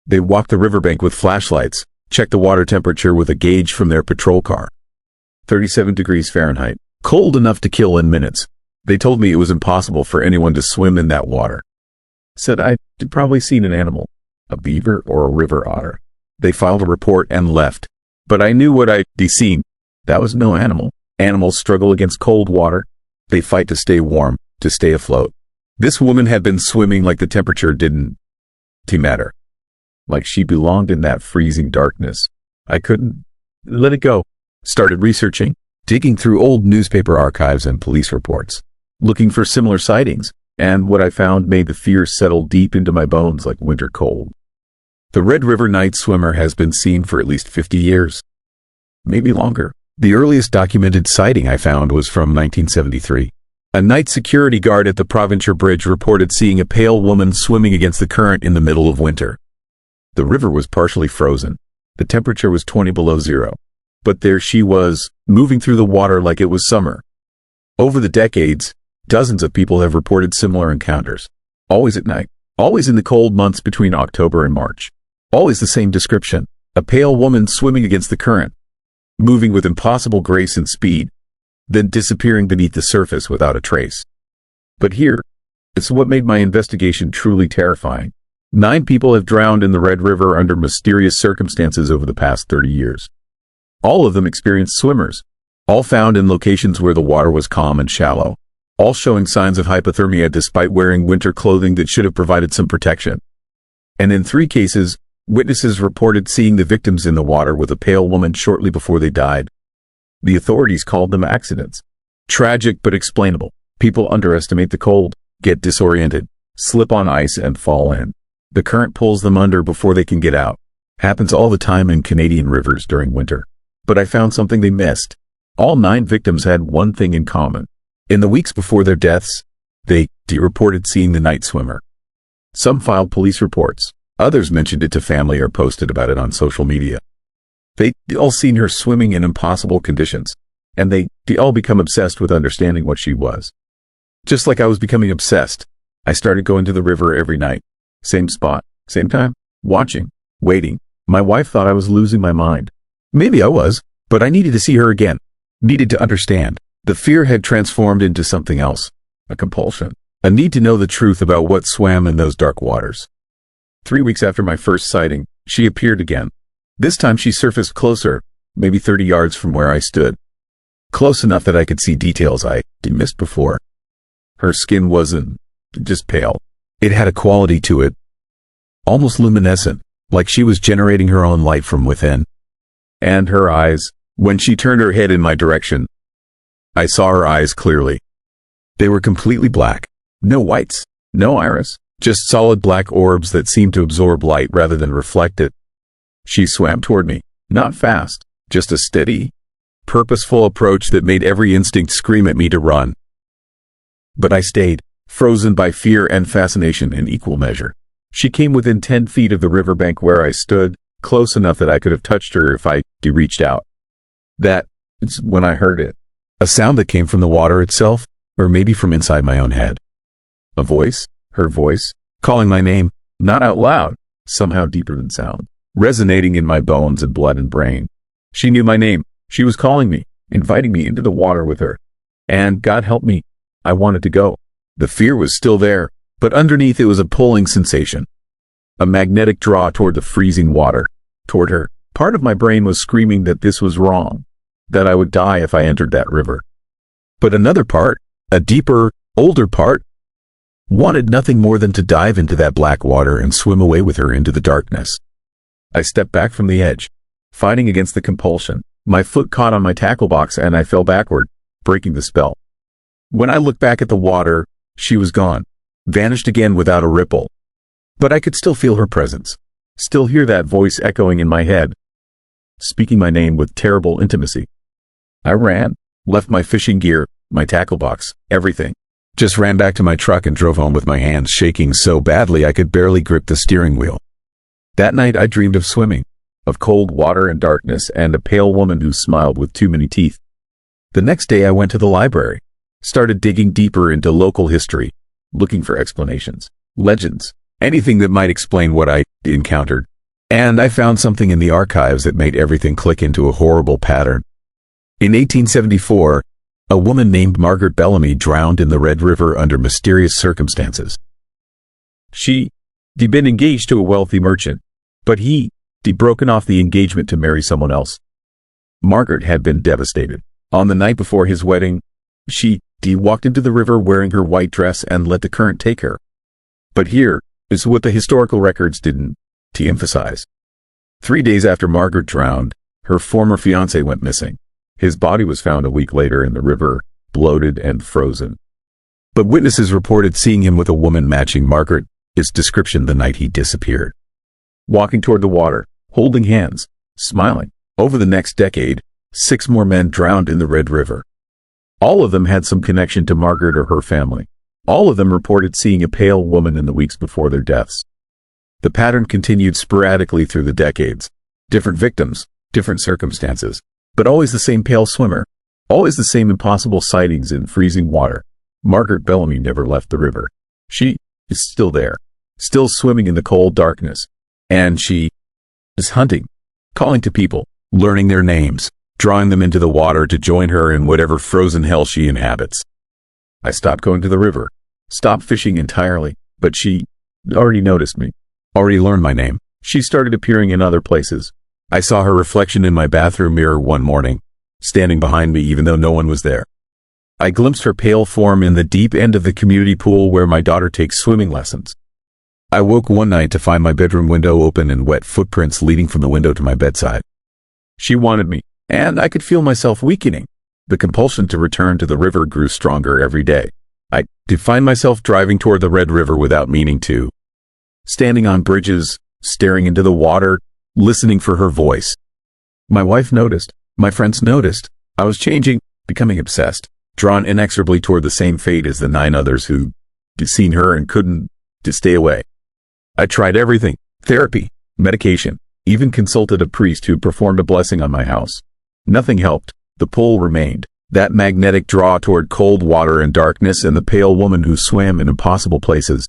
They walked the riverbank with flashlights, checked the water temperature with a gauge from their patrol car. 37 degrees Fahrenheit, cold enough to kill in minutes. They told me it was impossible for anyone to swim in that water. Said I'd probably seen an animal, a beaver or a river otter. They filed a report and left. But I knew what I'd seen. That was no animal. Animals struggle against cold water. They fight to stay warm, to stay afloat. This woman had been swimming like the temperature didn't matter. Like she belonged in that freezing darkness. I couldn't let it go. Started researching, digging through old newspaper archives and police reports, looking for similar sightings, and what I found made the fear settle deep into my bones like winter cold. The Red River night swimmer has been seen for at least 50 years. Maybe longer. The earliest documented sighting I found was from 1973. A night security guard at the Provencher Bridge reported seeing a pale woman swimming against the current in the middle of winter. The river was partially frozen. The temperature was 20 below zero. But there she was, moving through the water like it was summer. Over the decades, dozens of people have reported similar encounters. Always at night. Always in the cold months between October and March. Always the same description. A pale woman swimming against the current, moving with impossible grace and speed, then disappearing beneath the surface without a trace. But here, it's what made my investigation truly terrifying. 9 people have drowned in the Red River under mysterious circumstances over the past 30 years. All of them experienced swimmers, all found in locations where the water was calm and shallow, all showing signs of hypothermia despite wearing winter clothing that should have provided some protection. And in 3 cases, witnesses reported seeing the victims in the water with a pale woman shortly before they died. The authorities called them accidents. Tragic but explainable. People underestimate the cold, get disoriented, slip on ice and fall in. The current pulls them under before they can get out. Happens all the time in Canadian rivers during winter. But I found something they missed. All 9 victims had one thing in common. In the weeks before their deaths, they reported seeing the night swimmer. Some filed police reports. Others mentioned it to family or posted about it on social media. They all seen her swimming in impossible conditions, and they all become obsessed with understanding what she was. Just like I was becoming obsessed, I started going to the river every night. Same spot, same time, watching, waiting. My wife thought I was losing my mind. Maybe I was, but I needed to see her again. Needed to understand. The fear had transformed into something else. A compulsion. A need to know the truth about what swam in those dark waters. 3 weeks after my first sighting, she appeared again. This time she surfaced closer, maybe 30 yards from where I stood. Close enough that I could see details I missed before. Her skin wasn't just pale. It had a quality to it, almost luminescent, like she was generating her own light from within. And her eyes, when she turned her head in my direction, I saw her eyes clearly. They were completely black. No whites, no iris. Just solid black orbs that seemed to absorb light rather than reflect it. She swam toward me, not fast, just a steady, purposeful approach that made every instinct scream at me to run. But I stayed, frozen by fear and fascination in equal measure. She came within 10 feet of the riverbank where I stood, close enough that I could have touched her if I reached out. That's when I heard it. A sound that came from the water itself, or maybe from inside my own head. A voice. Her voice, calling my name, not out loud, somehow deeper than sound, resonating in my bones and blood and brain. She knew my name. She was calling me, inviting me into the water with her. And God help me, I wanted to go. The fear was still there, but underneath it was a pulling sensation. A magnetic draw toward the freezing water, toward her. Part of my brain was screaming that this was wrong, that I would die if I entered that river. But another part, a deeper, older part, wanted nothing more than to dive into that black water and swim away with her into the darkness. I stepped back from the edge, fighting against the compulsion. My foot caught on my tackle box and I fell backward, breaking the spell. When I looked back at the water, she was gone, vanished again without a ripple. But I could still feel her presence, still hear that voice echoing in my head, speaking my name with terrible intimacy. I ran, left my fishing gear, my tackle box, everything. Just ran back to my truck and drove home with my hands shaking so badly I could barely grip the steering wheel. That night I dreamed of swimming, of cold water and darkness and a pale woman who smiled with too many teeth. The next day I went to the library, started digging deeper into local history, looking for explanations, legends, anything that might explain what I encountered. And I found something in the archives that made everything click into a horrible pattern. In 1874, a woman named Margaret Bellamy drowned in the Red River under mysterious circumstances. She'd been engaged to a wealthy merchant, but he'd broken off the engagement to marry someone else. Margaret had been devastated. On the night before his wedding, she walked into the river wearing her white dress and let the current take her. But here is what the historical records didn't emphasize. 3 days after Margaret drowned, her former fiancé went missing. His body was found a week later in the river, bloated and frozen. But witnesses reported seeing him with a woman matching Margaret's description the night he disappeared. Walking toward the water, holding hands, smiling. Over the next decade, 6 more men drowned in the Red River. All of them had some connection to Margaret or her family. All of them reported seeing a pale woman in the weeks before their deaths. The pattern continued sporadically through the decades. Different victims, different circumstances, but always the same pale swimmer, Always the same impossible sightings in freezing water. Margaret Bellamy never left the river. She is still there, still swimming in the cold darkness. And she is hunting, calling to people, learning their names, drawing them into the water to join her in whatever frozen hell she inhabits. I stopped going to the river, stopped fishing entirely, but she already noticed me, already learned my name. She started appearing in other places. I saw her reflection in my bathroom mirror one morning, standing behind me even though no one was there. I glimpsed her pale form in the deep end of the community pool where my daughter takes swimming lessons. I woke one night to find my bedroom window open and wet footprints leading from the window to my bedside. She wanted me, and I could feel myself weakening. The compulsion to return to the river grew stronger every day. I did find myself driving toward the Red River without meaning to, standing on bridges, staring into the water, listening for her voice. My wife noticed. My friends noticed. I was changing, becoming obsessed, drawn inexorably toward the same fate as the 9 others who'd seen her and couldn't to stay away. I tried everything, therapy, medication, even consulted a priest who performed a blessing on my house. Nothing helped. The pull remained. That magnetic draw toward cold water and darkness and the pale woman who swam in impossible places.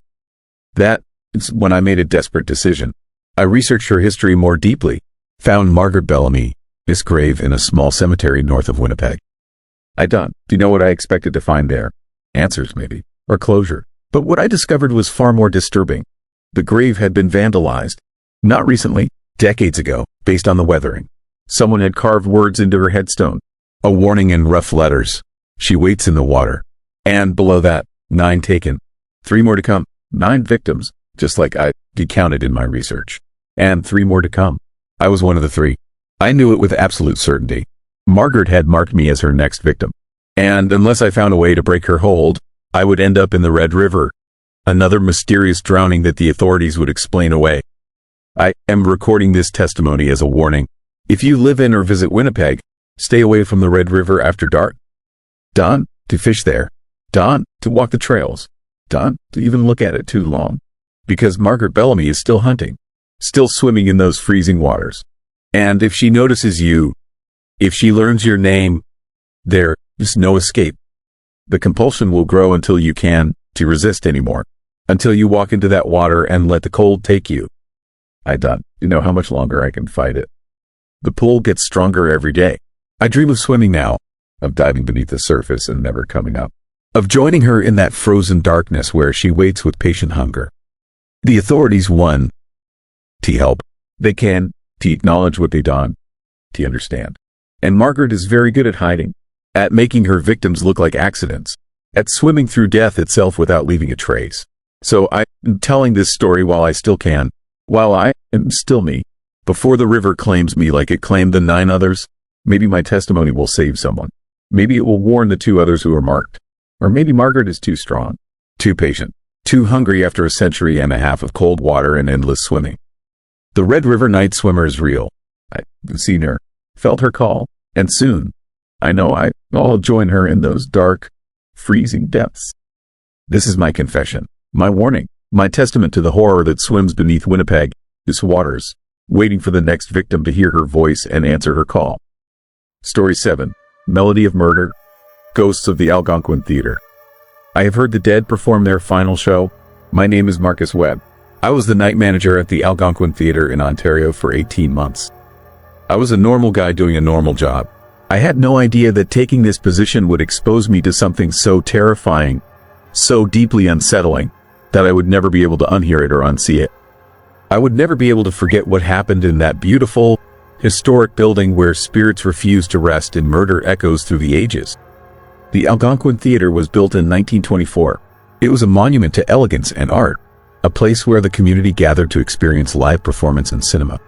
That is when I made a desperate decision. I researched her history more deeply, found Margaret Bellamy, this grave in a small cemetery north of Winnipeg. Do you know what I expected to find there? Answers maybe, or closure. But what I discovered was far more disturbing. The grave had been vandalized. Not recently, decades ago, based on the weathering. Someone had carved words into her headstone. A warning in rough letters. She waits in the water. And below that, 9 taken. 3 more to come. 9 victims, just like I counted in my research. And 3 more to come. I was one of the 3. I knew it with absolute certainty. Margaret had marked me as her next victim. And unless I found a way to break her hold, I would end up in the Red River. Another mysterious drowning that the authorities would explain away. I am recording this testimony as a warning. If you live in or visit Winnipeg, stay away from the Red River after dark. Don't to fish there. Don't to walk the trails. Don't to even look at it too long. Because Margaret Bellamy is still hunting, still swimming in those freezing waters. And if she notices you, if she learns your name, there is no escape. The compulsion will grow until you can to resist anymore, until you walk into that water and let the cold take you. I don't know how much longer I can fight it. The pull gets stronger every day. I dream of swimming now, of diving beneath the surface and never coming up, of joining her in that frozen darkness where she waits with patient hunger. The authorities want to help. They can to acknowledge what they done, to understand. And Margaret is very good at hiding, at making her victims look like accidents, at swimming through death itself without leaving a trace. So I am telling this story while I still can, while I am still me, before the river claims me like it claimed the 9 others. Maybe my testimony will save someone. Maybe it will warn the 2 others who are marked. Or maybe Margaret is too strong, too patient, too hungry after a century and a half of cold water and endless swimming. The Red River night swimmer is real. I've seen her, felt her call, and soon, I know I'll join her in those dark, freezing depths. This is my confession, my warning, my testament to the horror that swims beneath Winnipeg, its waters, waiting for the next victim to hear her voice and answer her call. Story 7. Melody of Murder. Ghosts of the Algonquin Theatre. I have heard the dead perform their final show. My name is Marcus Webb. I was the night manager at the Algonquin Theatre in Ontario for 18 months. I was a normal guy doing a normal job. I had no idea that taking this position would expose me to something so terrifying, so deeply unsettling, that I would never be able to unhear it or unsee it. I would never be able to forget what happened in that beautiful, historic building where spirits refuse to rest and murder echoes through the ages. The Algonquin Theatre was built in 1924. It was a monument to elegance and art, a place where the community gathered to experience live performance and cinema.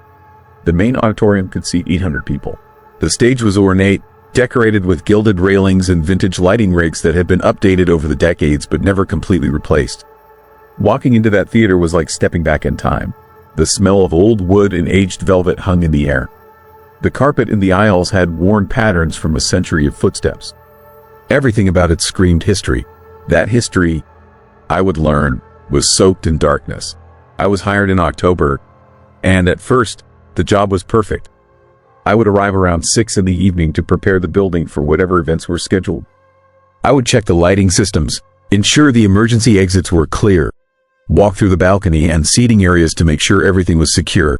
The main auditorium could seat 800 people. The stage was ornate, decorated with gilded railings and vintage lighting rigs that had been updated over the decades but never completely replaced. Walking into that theater was like stepping back in time. The smell of old wood and aged velvet hung in the air. The carpet in the aisles had worn patterns from a century of footsteps. Everything about it screamed history. That history, I would learn, was soaked in darkness. I was hired in October, and at first, the job was perfect. I would arrive around 6 in the evening to prepare the building for whatever events were scheduled. I would check the lighting systems, ensure the emergency exits were clear, walk through the balcony and seating areas to make sure everything was secure.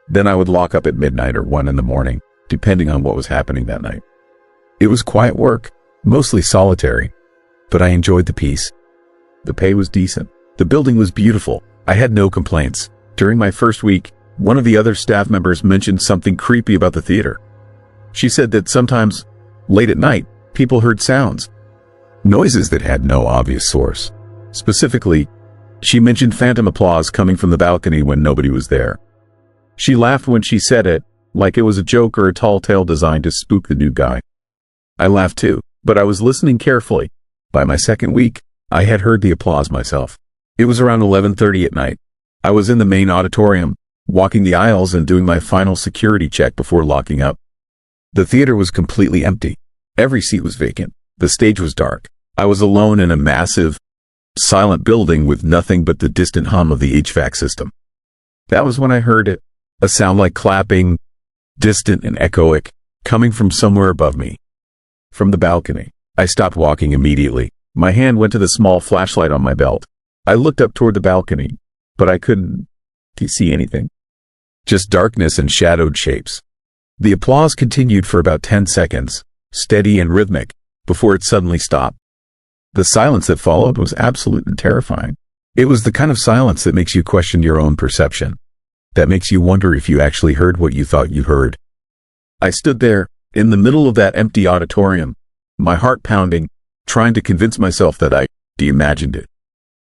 Then I would lock up at midnight or 1 in the morning, depending on what was happening that night. It was quiet work, mostly solitary, but I enjoyed the peace. The pay was decent. The building was beautiful. I had no complaints. During my first week, one of the other staff members mentioned something creepy about the theater. She said that sometimes, late at night, people heard sounds. Noises that had no obvious source. Specifically, she mentioned phantom applause coming from the balcony when nobody was there. She laughed when she said it, like it was a joke or a tall tale designed to spook the new guy. I laughed too, but I was listening carefully. By my second week, I had heard the applause myself. It was around 11:30 at night. I was in the main auditorium, walking the aisles and doing my final security check before locking up. The theater was completely empty. Every seat was vacant. The stage was dark. I was alone in a massive, silent building with nothing but the distant hum of the HVAC system. That was when I heard it, a sound like clapping, distant and echoic, coming from somewhere above me. From the balcony, I stopped walking immediately. My hand went to the small flashlight on my belt. I looked up toward the balcony, but I couldn't see anything. Just darkness and shadowed shapes. The applause continued for about 10 seconds, steady and rhythmic, before it suddenly stopped. The silence that followed was absolute and terrifying. It was the kind of silence that makes you question your own perception, that makes you wonder if you actually heard what you thought you heard. I stood there, in the middle of that empty auditorium, my heart pounding, trying to convince myself that I imagined it.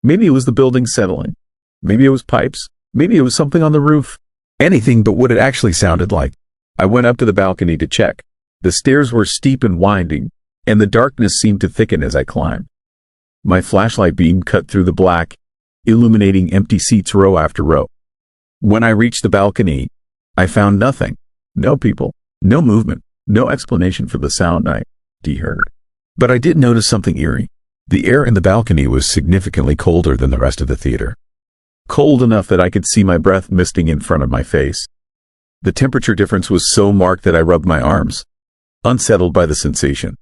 Maybe it was the building settling. Maybe it was pipes. Maybe it was something on the roof. Anything but what it actually sounded like. I went up to the balcony to check. The stairs were steep and winding, and the darkness seemed to thicken as I climbed. My flashlight beam cut through the black, illuminating empty seats row after row. When I reached the balcony, I found nothing. No people, no movement, no explanation for the sound I heard. But I did notice something eerie. The air in the balcony was significantly colder than the rest of the theater. Cold enough that I could see my breath misting in front of my face. The temperature difference was so marked that I rubbed my arms, unsettled by the sensation.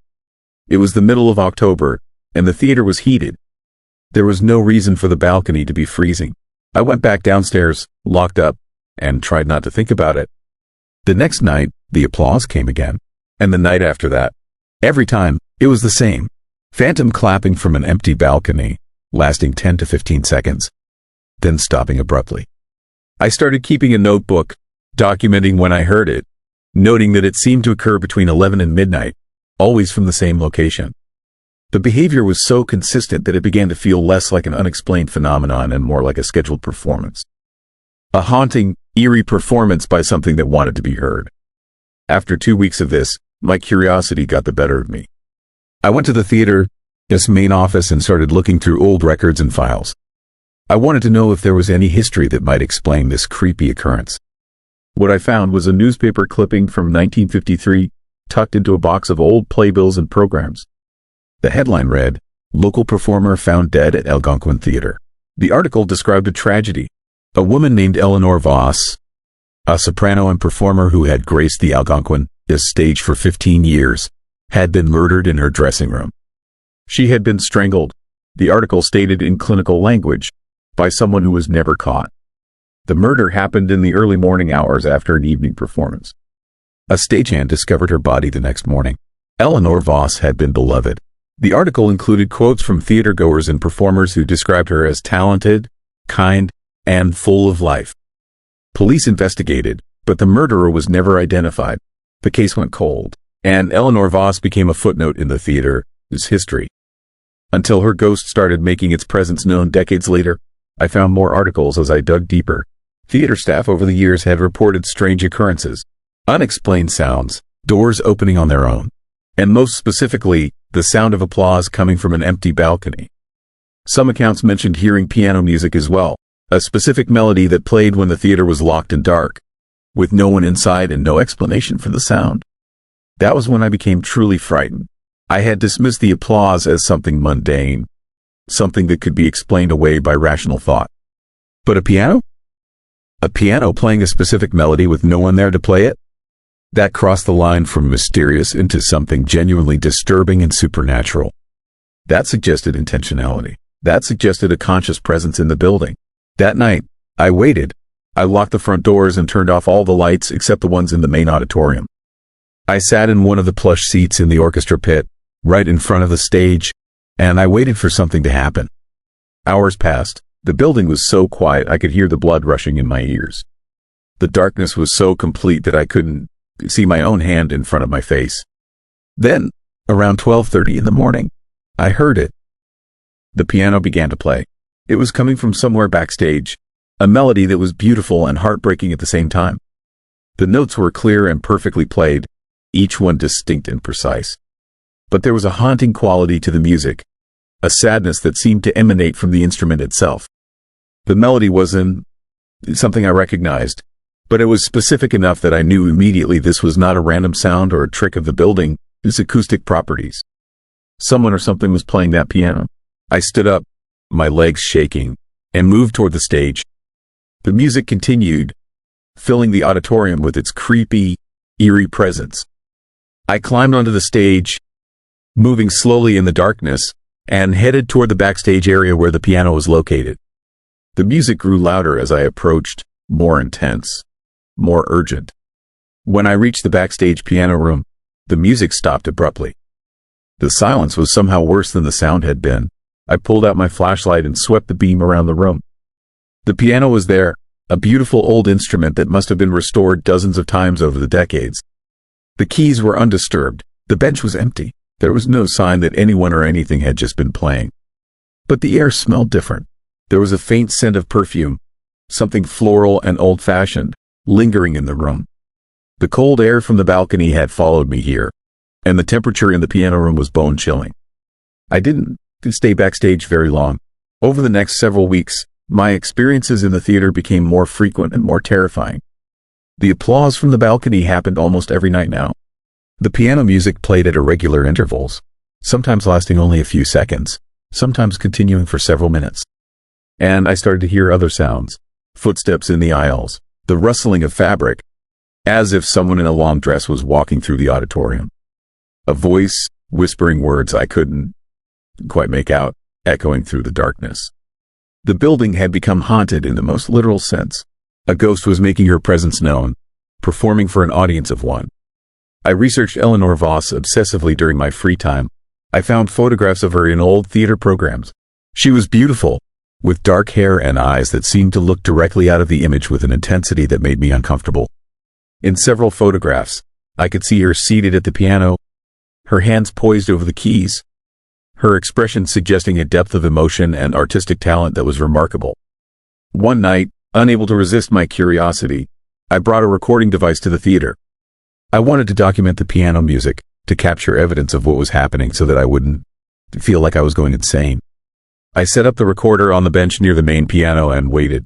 It was the middle of October, and the theater was heated. There was no reason for the balcony to be freezing. I went back downstairs, locked up, and tried not to think about it. The next night, the applause came again, and the night after that. Every time, it was the same. Phantom clapping from an empty balcony, lasting 10 to 15 seconds, then stopping abruptly. I started keeping a notebook, documenting when I heard it, noting that it seemed to occur between 11 and midnight, always from the same location. The behavior was so consistent that it began to feel less like an unexplained phenomenon and more like a scheduled performance. A haunting, eerie performance by something that wanted to be heard. After 2 weeks of this, my curiosity got the better of me. I went to the theater's main office and started looking through old records and files. I wanted to know if there was any history that might explain this creepy occurrence. What I found was a newspaper clipping from 1953 tucked into a box of old playbills and programs. The headline read, "Local performer found dead at Algonquin Theater." The article described a tragedy. A woman named Eleanor Voss, a soprano and performer who had graced the Algonquin stage for 15 years, had been murdered in her dressing room. She had been strangled, the article stated in clinical language, by someone who was never caught. The murder happened in the early morning hours after an evening performance. A stagehand discovered her body the next morning. Eleanor Voss had been beloved. The article included quotes from theatergoers and performers who described her as talented, kind, and full of life. Police investigated, but the murderer was never identified. The case went cold, and Eleanor Voss became a footnote in the theater's history. Until her ghost started making its presence known decades later, I found more articles as I dug deeper. Theater staff over the years have reported strange occurrences, unexplained sounds, doors opening on their own, and most specifically, the sound of applause coming from an empty balcony. Some accounts mentioned hearing piano music as well, a specific melody that played when the theater was locked and dark, with no one inside and no explanation for the sound. That was when I became truly frightened. I had dismissed the applause as something mundane, something that could be explained away by rational thought. But a piano? A piano playing a specific melody with no one there to play it? That crossed the line from mysterious into something genuinely disturbing and supernatural. That suggested intentionality. That suggested a conscious presence in the building. That night, I waited. I locked the front doors and turned off all the lights except the ones in the main auditorium. I sat in one of the plush seats in the orchestra pit, right in front of the stage, and I waited for something to happen. Hours passed. The building was so quiet I could hear the blood rushing in my ears. The darkness was so complete that I couldn't see my own hand in front of my face. Then, around 12:30 in the morning, I heard it. The piano began to play. It was coming from somewhere backstage, a melody that was beautiful and heartbreaking at the same time. The notes were clear and perfectly played, each one distinct and precise. But there was a haunting quality to the music, a sadness that seemed to emanate from the instrument itself. The melody wasn't something I recognized, but it was specific enough that I knew immediately this was not a random sound or a trick of the building, its acoustic properties. Someone or something was playing that piano. I stood up, my legs shaking, and moved toward the stage. The music continued, filling the auditorium with its creepy, eerie presence. I climbed onto the stage, moving slowly in the darkness, and headed toward the backstage area where the piano was located. The music grew louder as I approached, more intense, more urgent. When I reached the backstage piano room, the music stopped abruptly. The silence was somehow worse than the sound had been. I pulled out my flashlight and swept the beam around the room. The piano was there, a beautiful old instrument that must have been restored dozens of times over the decades. The keys were undisturbed. The bench was empty. There was no sign that anyone or anything had just been playing. But the air smelled different. There was a faint scent of perfume, something floral and old-fashioned, lingering in the room. The cold air from the balcony had followed me here, and the temperature in the piano room was bone-chilling. I didn't stay backstage very long. Over the next several weeks, my experiences in the theater became more frequent and more terrifying. The applause from the balcony happened almost every night now. The piano music played at irregular intervals, sometimes lasting only a few seconds, sometimes continuing for several minutes. And I started to hear other sounds, footsteps in the aisles, the rustling of fabric, as if someone in a long dress was walking through the auditorium. A voice, whispering words I couldn't quite make out, echoing through the darkness. The building had become haunted in the most literal sense. A ghost was making her presence known, performing for an audience of one. I researched Eleanor Voss obsessively during my free time. I found photographs of her in old theater programs. She was beautiful, with dark hair and eyes that seemed to look directly out of the image with an intensity that made me uncomfortable. In several photographs, I could see her seated at the piano, her hands poised over the keys, her expression suggesting a depth of emotion and artistic talent that was remarkable. One night, unable to resist my curiosity, I brought a recording device to the theater. I wanted to document the piano music, to capture evidence of what was happening so that I wouldn't feel like I was going insane. I set up the recorder on the bench near the main piano and waited.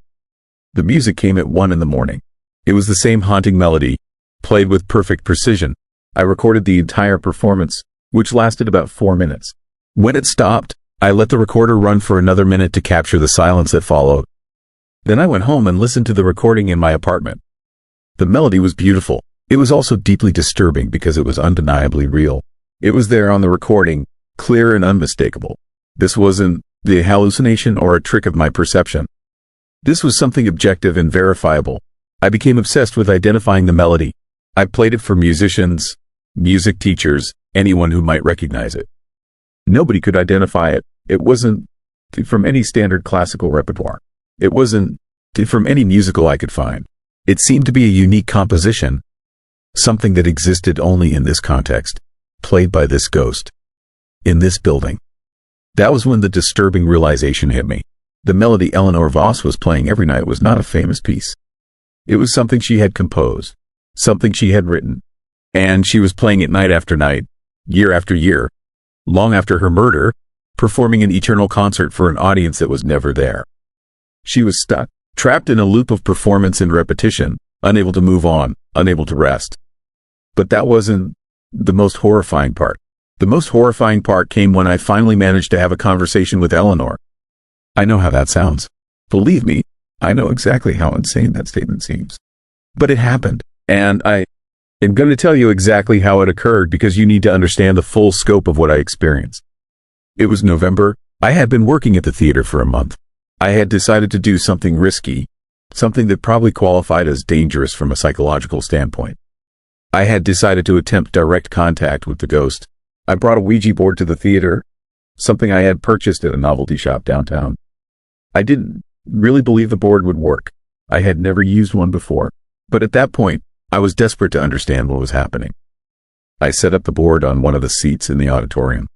The music came at 1 in the morning. It was the same haunting melody, played with perfect precision. I recorded the entire performance, which lasted about 4 minutes. When it stopped, I let the recorder run for another minute to capture the silence that followed. Then I went home and listened to the recording in my apartment. The melody was beautiful. It was also deeply disturbing because it was undeniably real. It was there on the recording, clear and unmistakable. This wasn't the hallucination or a trick of my perception. This was something objective and verifiable. I became obsessed with identifying the melody. I played it for musicians, music teachers, anyone who might recognize it. Nobody could identify it. It wasn't from any standard classical repertoire. It wasn't from any musical I could find. It seemed to be a unique composition, something that existed only in this context, played by this ghost, in this building. That was when the disturbing realization hit me. The melody Eleanor Voss was playing every night was not a famous piece. It was something she had composed, something she had written, and she was playing it night after night, year after year, long after her murder, performing an eternal concert for an audience that was never there. She was stuck, trapped in a loop of performance and repetition, unable to move on, unable to rest. But that wasn't the most horrifying part. The most horrifying part came when I finally managed to have a conversation with Eleanor. I know how that sounds. Believe me, I know exactly how insane that statement seems. But it happened, and I I'm going to tell you exactly how it occurred because you need to understand the full scope of what I experienced. It was November. I had been working at the theater for a month. I had decided to do something risky, something that probably qualified as dangerous from a psychological standpoint. I had decided to attempt direct contact with the ghost. I brought a Ouija board to the theater, something I had purchased at a novelty shop downtown. I didn't really believe the board would work. I had never used one before, but at that point, I was desperate to understand what was happening. I set up the board on one of the seats in the auditorium.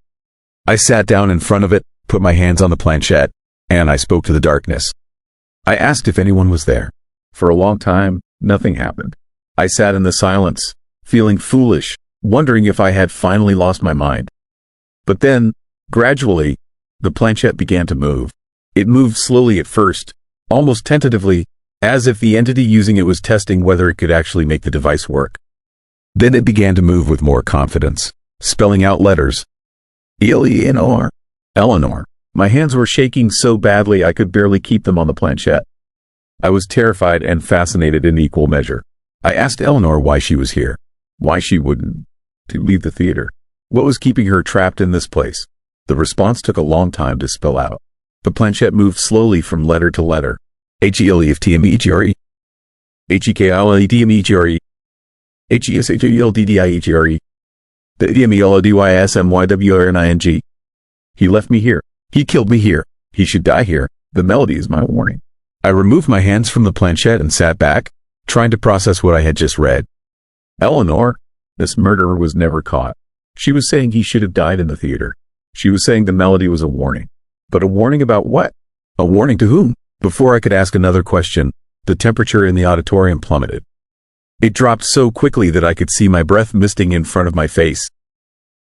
I sat down in front of it, put my hands on the planchette, and I spoke to the darkness. I asked if anyone was there. For a long time, nothing happened. I sat in the silence, feeling foolish, wondering if I had finally lost my mind. But then, gradually, the planchette began to move. It moved slowly at first, almost tentatively, as if the entity using it was testing whether it could actually make the device work. Then it began to move with more confidence, spelling out letters. Eleanor. Eleanor. My hands were shaking so badly I could barely keep them on the planchette. I was terrified and fascinated in equal measure. I asked Eleanor why she was here, why she wouldn't leave the theater. What was keeping her trapped in this place? The response took a long time to spell out. The planchette moved slowly from letter to letter. HELEFTMEGRE, HEKILEDMEGRE, HESHELDDIEGRE, the DMELODYSMYWRNING. He left me here. He killed me here. He should die here. The melody is my warning. I removed my hands from the planchette and sat back, trying to process what I had just read. Eleanor, this murderer was never caught. She was saying he should have died in the theater. She was saying the melody was a warning. But a warning about what? A warning to whom? Before I could ask another question, the temperature in the auditorium plummeted. It dropped so quickly that I could see my breath misting in front of my face.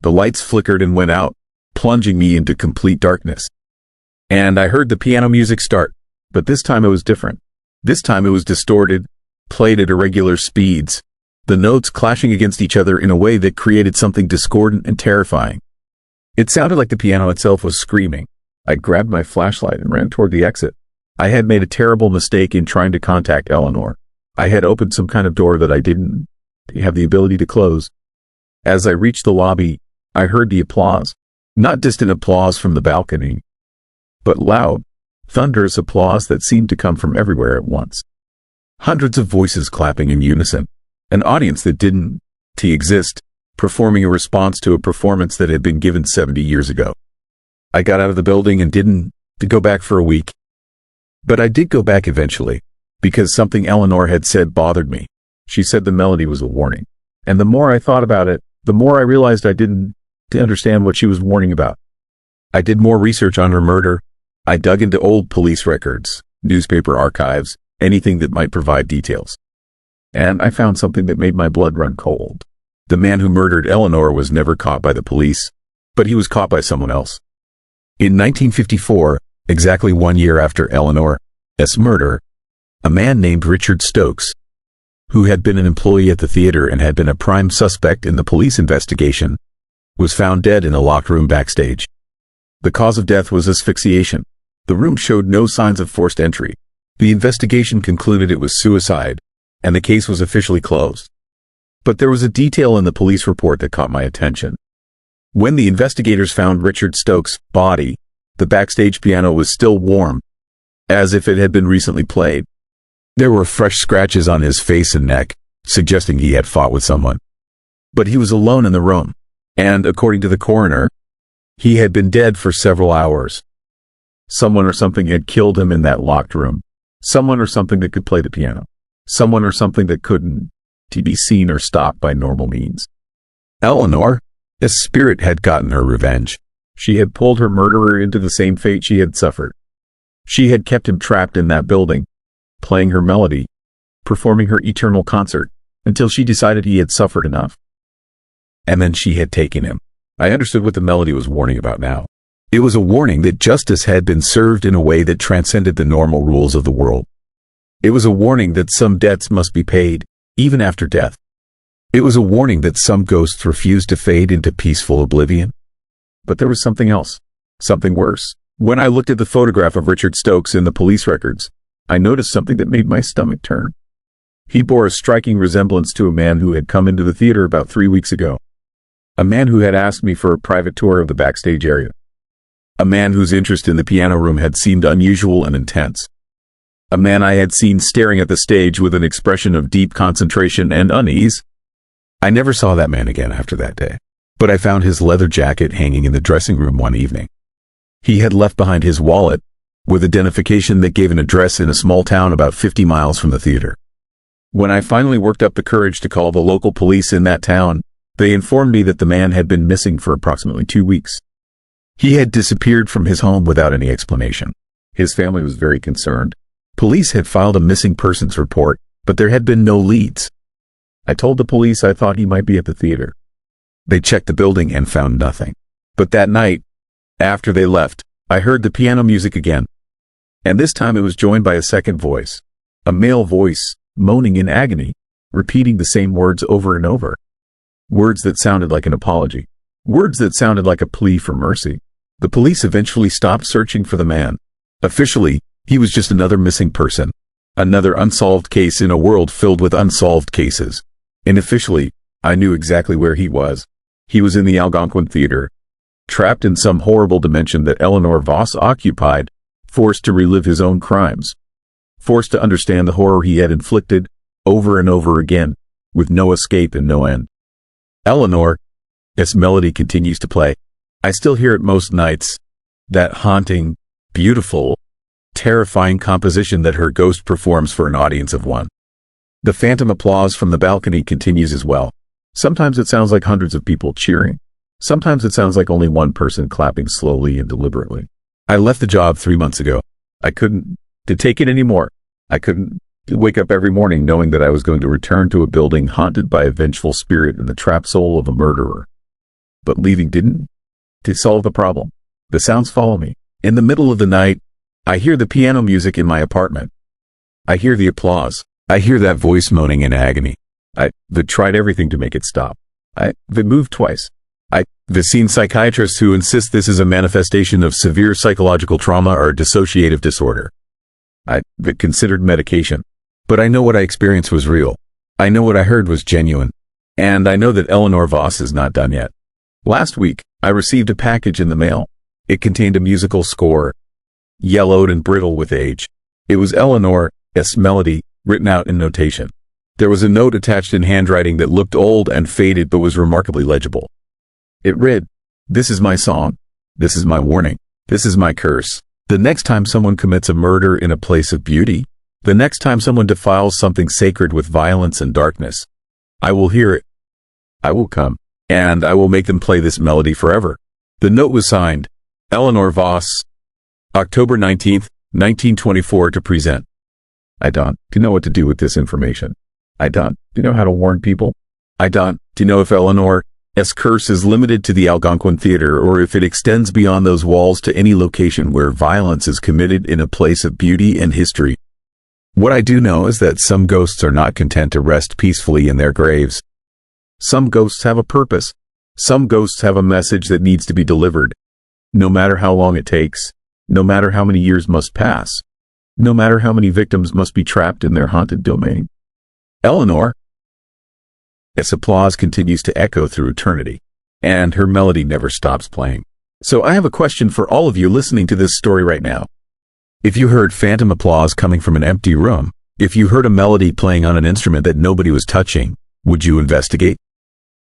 The lights flickered and went out, plunging me into complete darkness. And I heard the piano music start, but this time it was different. This time it was distorted, played at irregular speeds, the notes clashing against each other in a way that created something discordant and terrifying. It sounded like the piano itself was screaming. I grabbed my flashlight and ran toward the exit. I had made a terrible mistake in trying to contact Eleanor. I had opened some kind of door that I didn't have the ability to close. As I reached the lobby, I heard the applause. Not distant applause from the balcony, but loud, thunderous applause that seemed to come from everywhere at once. Hundreds of voices clapping in unison. An audience that didn't exist, performing a response to a performance that had been given 70 years ago. I got out of the building and didn't go back for a week. But I did go back eventually, because something Eleanor had said bothered me. She said the melody was a warning. And the more I thought about it, the more I realized I didn't understand what she was warning about. I did more research on her murder. I dug into old police records, newspaper archives, anything that might provide details. And I found something that made my blood run cold. The man who murdered Eleanor was never caught by the police, but he was caught by someone else. In 1954, exactly 1 year after Eleanor's murder, a man named Richard Stokes, who had been an employee at the theater and had been a prime suspect in the police investigation, was found dead in a locked room backstage. The cause of death was asphyxiation. The room showed no signs of forced entry. The investigation concluded it was suicide, and the case was officially closed. But there was a detail in the police report that caught my attention. When the investigators found Richard Stokes' body, the backstage piano was still warm, as if it had been recently played. There were fresh scratches on his face and neck, suggesting he had fought with someone. But he was alone in the room, and according to the coroner, he had been dead for several hours. Someone or something had killed him in that locked room. Someone or something that could play the piano. Someone or something that couldn't be seen or stopped by normal means. Eleanor's spirit had gotten her revenge. She had pulled her murderer into the same fate she had suffered. She had kept him trapped in that building, playing her melody, performing her eternal concert, until she decided he had suffered enough. And then she had taken him. I understood what the melody was warning about now. It was a warning that justice had been served in a way that transcended the normal rules of the world. It was a warning that some debts must be paid, even after death. It was a warning that some ghosts refused to fade into peaceful oblivion. But there was something else, something worse. When I looked at the photograph of Richard Stokes in the police records, I noticed something that made my stomach turn. He bore a striking resemblance to a man who had come into the theater about 3 weeks ago. A man who had asked me for a private tour of the backstage area. A man whose interest in the piano room had seemed unusual and intense. A man I had seen staring at the stage with an expression of deep concentration and unease. I never saw that man again after that day, but I found his leather jacket hanging in the dressing room one evening. He had left behind his wallet, with identification that gave an address in a small town about 50 miles from the theater. When I finally worked up the courage to call the local police in that town, they informed me that the man had been missing for approximately 2 weeks. He had disappeared from his home without any explanation. His family was very concerned. Police had filed a missing persons report, but there had been no leads. I told the police I thought he might be at the theater. They checked the building and found nothing. But that night, after they left, I heard the piano music again. And this time it was joined by a second voice. A male voice, moaning in agony, repeating the same words over and over. Words that sounded like an apology. Words that sounded like a plea for mercy. The police eventually stopped searching for the man. Officially, he was just another missing person. Another unsolved case in a world filled with unsolved cases. And officially, I knew exactly where he was. He was in the Algonquin Theater, trapped in some horrible dimension that Eleanor Voss occupied, forced to relive his own crimes. Forced to understand the horror he had inflicted, over and over again, with no escape and no end. Eleanor, its melody continues to play. I still hear it most nights. That haunting, beautiful, terrifying composition that her ghost performs for an audience of one. The phantom applause from the balcony continues as well. Sometimes it sounds like hundreds of people cheering. Sometimes it sounds like only one person clapping slowly and deliberately. I left the job 3 months ago. I couldn't take it anymore. I couldn't wake up every morning knowing that I was going to return to a building haunted by a vengeful spirit and the trapped soul of a murderer. But leaving didn't to solve the problem. The sounds follow me. In the middle of the night, I hear the piano music in my apartment. I hear the applause. I hear that voice moaning in agony. I've tried everything to make it stop. I've moved twice. I've seen psychiatrists who insist this is a manifestation of severe psychological trauma or dissociative disorder. I've considered medication. But I know what I experienced was real. I know what I heard was genuine. And I know that Eleanor Voss is not done yet. Last week, I received a package in the mail. It contained a musical score, yellowed and brittle with age. It was Eleanor's melody, written out in notation. There was a note attached in handwriting that looked old and faded but was remarkably legible. It read, "This is my song. This is my warning. This is my curse. The next time someone commits a murder in a place of beauty, the next time someone defiles something sacred with violence and darkness, I will hear it. I will come, and I will make them play this melody forever." The note was signed, Eleanor Voss, October 19th, 1924 to present. I don't know what to do with this information. I don't know how to warn people. I don't know if Eleanor's curse is limited to the Algonquin Theater or if it extends beyond those walls to any location where violence is committed in a place of beauty and history. What I do know is that some ghosts are not content to rest peacefully in their graves. Some ghosts have a purpose. Some ghosts have a message that needs to be delivered. No matter how long it takes, no matter how many years must pass, no matter how many victims must be trapped in their haunted domain. Eleanor's applause continues to echo through eternity, and her melody never stops playing. So I have a question for all of you listening to this story right now. If you heard phantom applause coming from an empty room, if you heard a melody playing on an instrument that nobody was touching, would you investigate?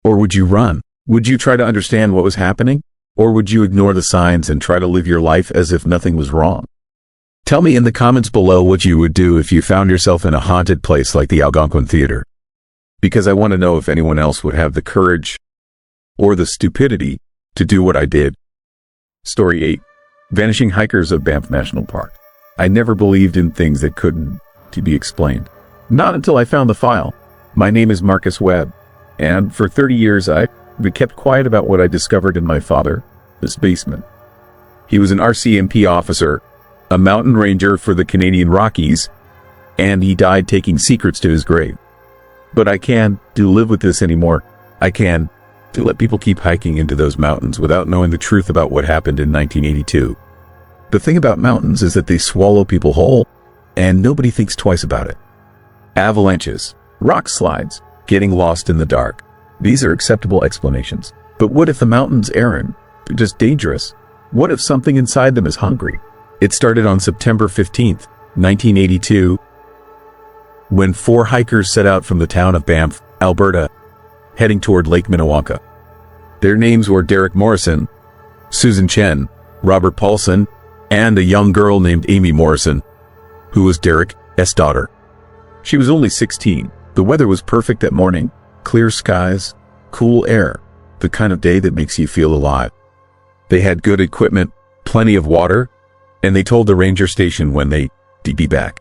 Or would you run? Would you try to understand what was happening? Or would you ignore the signs and try to live your life as if nothing was wrong? Tell me in the comments below what you would do if you found yourself in a haunted place like the Algonquin Theater. Because I want to know if anyone else would have the courage or the stupidity to do what I did. Story 8. Vanishing Hikers of Banff National Park. I never believed in things that couldn't be explained. Not until I found the file. My name is Marcus Webb, and for 30 years I kept quiet about what I discovered in my father's basement. He was an RCMP officer, a mountain ranger for the Canadian Rockies, and he died taking secrets to his grave. But I can't live with this anymore. I can't let people keep hiking into those mountains without knowing the truth about what happened in 1982. The thing about mountains is that they swallow people whole, and nobody thinks twice about it. Avalanches, rock slides, getting lost in the dark. These are acceptable explanations. But what if the mountains aren't just dangerous? What if something inside them is hungry? It started on September 15th, 1982, when 4 hikers set out from the town of Banff, Alberta, heading toward Lake Minnewanka. Their names were Derek Morrison, Susan Chen, Robert Paulson, and a young girl named Amy Morrison, who was Derek's daughter. She was only 16. The weather was perfect that morning. Clear skies, cool air, the kind of day that makes you feel alive. They had good equipment, plenty of water, and they told the ranger station when they'd be back.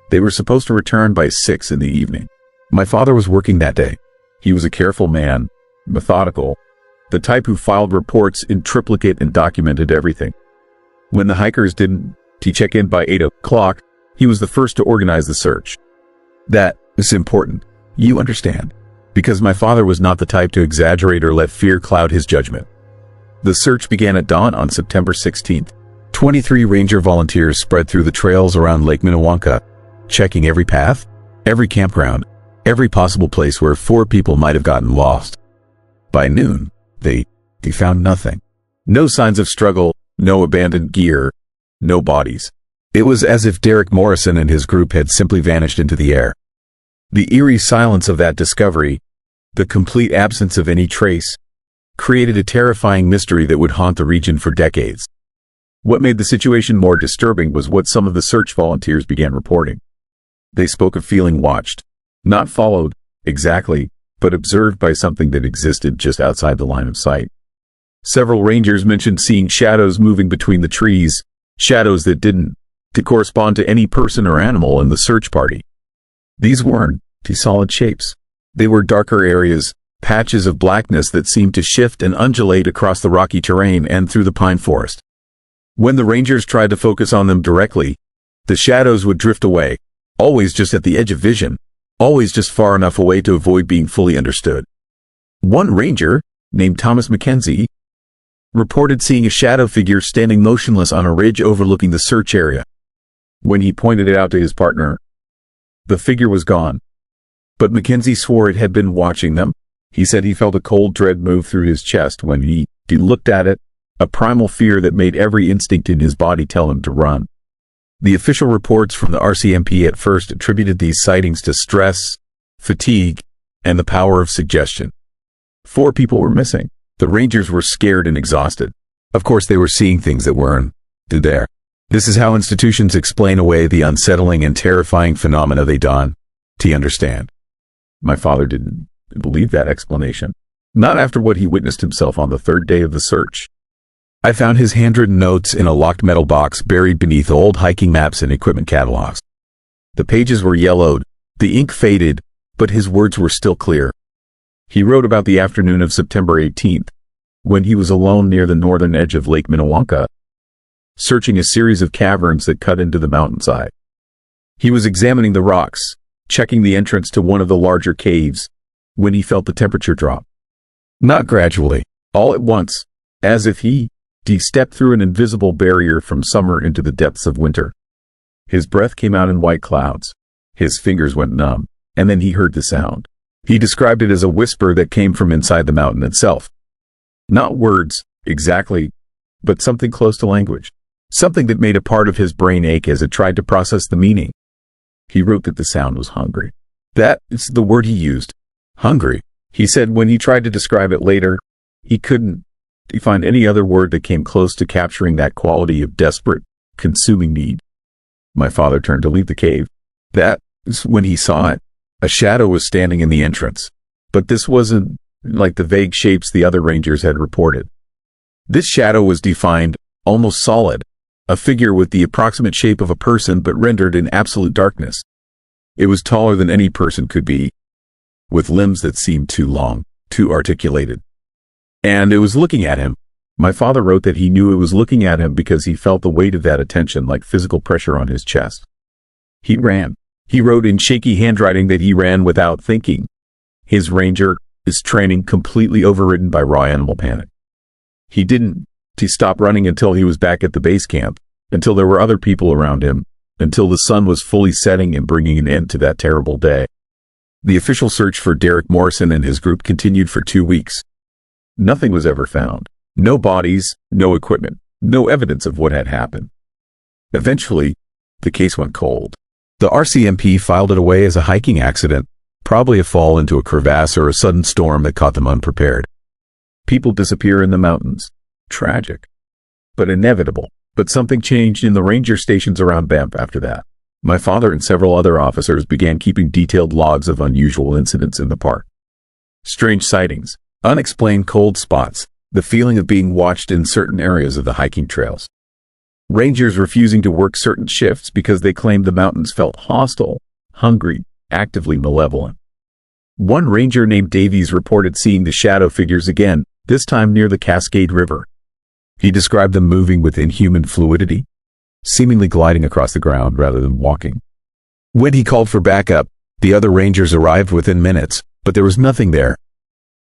They were supposed to return by 6 in the evening. My father was working that day. He was a careful man, methodical, the type who filed reports in triplicate and documented everything. When the hikers didn't check in by 8 o'clock, he was the first to organize the search. That is important, you understand, because my father was not the type to exaggerate or let fear cloud his judgment. The search began at dawn on September 16th. 23 ranger volunteers spread through the trails around Lake Minnewanka, checking every path, every campground, every possible place where 4 people might have gotten lost. By noon, they found nothing. No signs of struggle, no abandoned gear, no bodies. It was as if Derek Morrison and his group had simply vanished into the air. The eerie silence of that discovery, the complete absence of any trace, created a terrifying mystery that would haunt the region for decades. What made the situation more disturbing was what some of the search volunteers began reporting. They spoke of feeling watched, not followed, exactly, but observed by something that existed just outside the line of sight. Several rangers mentioned seeing shadows moving between the trees, shadows that didn't correspond to any person or animal in the search party. These weren't solid shapes. They were darker areas, patches of blackness that seemed to shift and undulate across the rocky terrain and through the pine forest. When the rangers tried to focus on them directly, the shadows would drift away, always just at the edge of vision, always just far enough away to avoid being fully understood. One ranger, named Thomas Mackenzie, reported seeing a shadow figure standing motionless on a ridge overlooking the search area. When he pointed it out to his partner, the figure was gone. But Mackenzie swore it had been watching them. He said he felt a cold dread move through his chest when he looked at it, a primal fear that made every instinct in his body tell him to run. The official reports from the RCMP at first attributed these sightings to stress, fatigue, and the power of suggestion. 4 people were missing. The rangers were scared and exhausted. Of course, they were seeing things that weren't there. This is how institutions explain away the unsettling and terrifying phenomena they don't understand. My father didn't believe that explanation. Not after what he witnessed himself on the 3rd day of the search. I found his handwritten notes in a locked metal box buried beneath old hiking maps and equipment catalogs. The pages were yellowed, the ink faded, but his words were still clear. He wrote about the afternoon of September 18th, when he was alone near the northern edge of Lake Minnewanka, searching a series of caverns that cut into the mountainside. He was examining the rocks, checking the entrance to one of the larger caves, when he felt the temperature drop. Not gradually, all at once, as if he stepped through an invisible barrier from summer into the depths of winter. His breath came out in white clouds. His fingers went numb, and then he heard the sound. He described it as a whisper that came from inside the mountain itself. Not words, exactly, but something close to language. Something that made a part of his brain ache as it tried to process the meaning. He wrote that the sound was hungry. That is the word he used. Hungry. He said when he tried to describe it later, he couldn't find any other word that came close to capturing that quality of desperate, consuming need. My father turned to leave the cave. That is when he saw it. A shadow was standing in the entrance. But this wasn't like the vague shapes the other rangers had reported. This shadow was defined, almost solid, a figure with the approximate shape of a person but rendered in absolute darkness. It was taller than any person could be, with limbs that seemed too long, too articulated. And it was looking at him. My father wrote that he knew it was looking at him because he felt the weight of that attention like physical pressure on his chest. He ran. He wrote in shaky handwriting that he ran without thinking. His training completely overridden by raw animal panic. He didn't stop running until he was back at the base camp, until there were other people around him, until the sun was fully setting and bringing an end to that terrible day. The official search for Derek Morrison and his group continued for 2 weeks. Nothing was ever found. No bodies, no equipment, no evidence of what had happened. Eventually, the case went cold. The RCMP filed it away as a hiking accident, probably a fall into a crevasse or a sudden storm that caught them unprepared. People disappear in the mountains. Tragic, but inevitable. But something changed in the ranger stations around Banff after that. My father and several other officers began keeping detailed logs of unusual incidents in the park. Strange sightings, unexplained cold spots, the feeling of being watched in certain areas of the hiking trails. Rangers refusing to work certain shifts because they claimed the mountains felt hostile, hungry, actively malevolent. One ranger named Davies reported seeing the shadow figures again, this time near the Cascade River. He described them moving with inhuman fluidity, seemingly gliding across the ground rather than walking. When he called for backup, the other rangers arrived within minutes, but there was nothing there.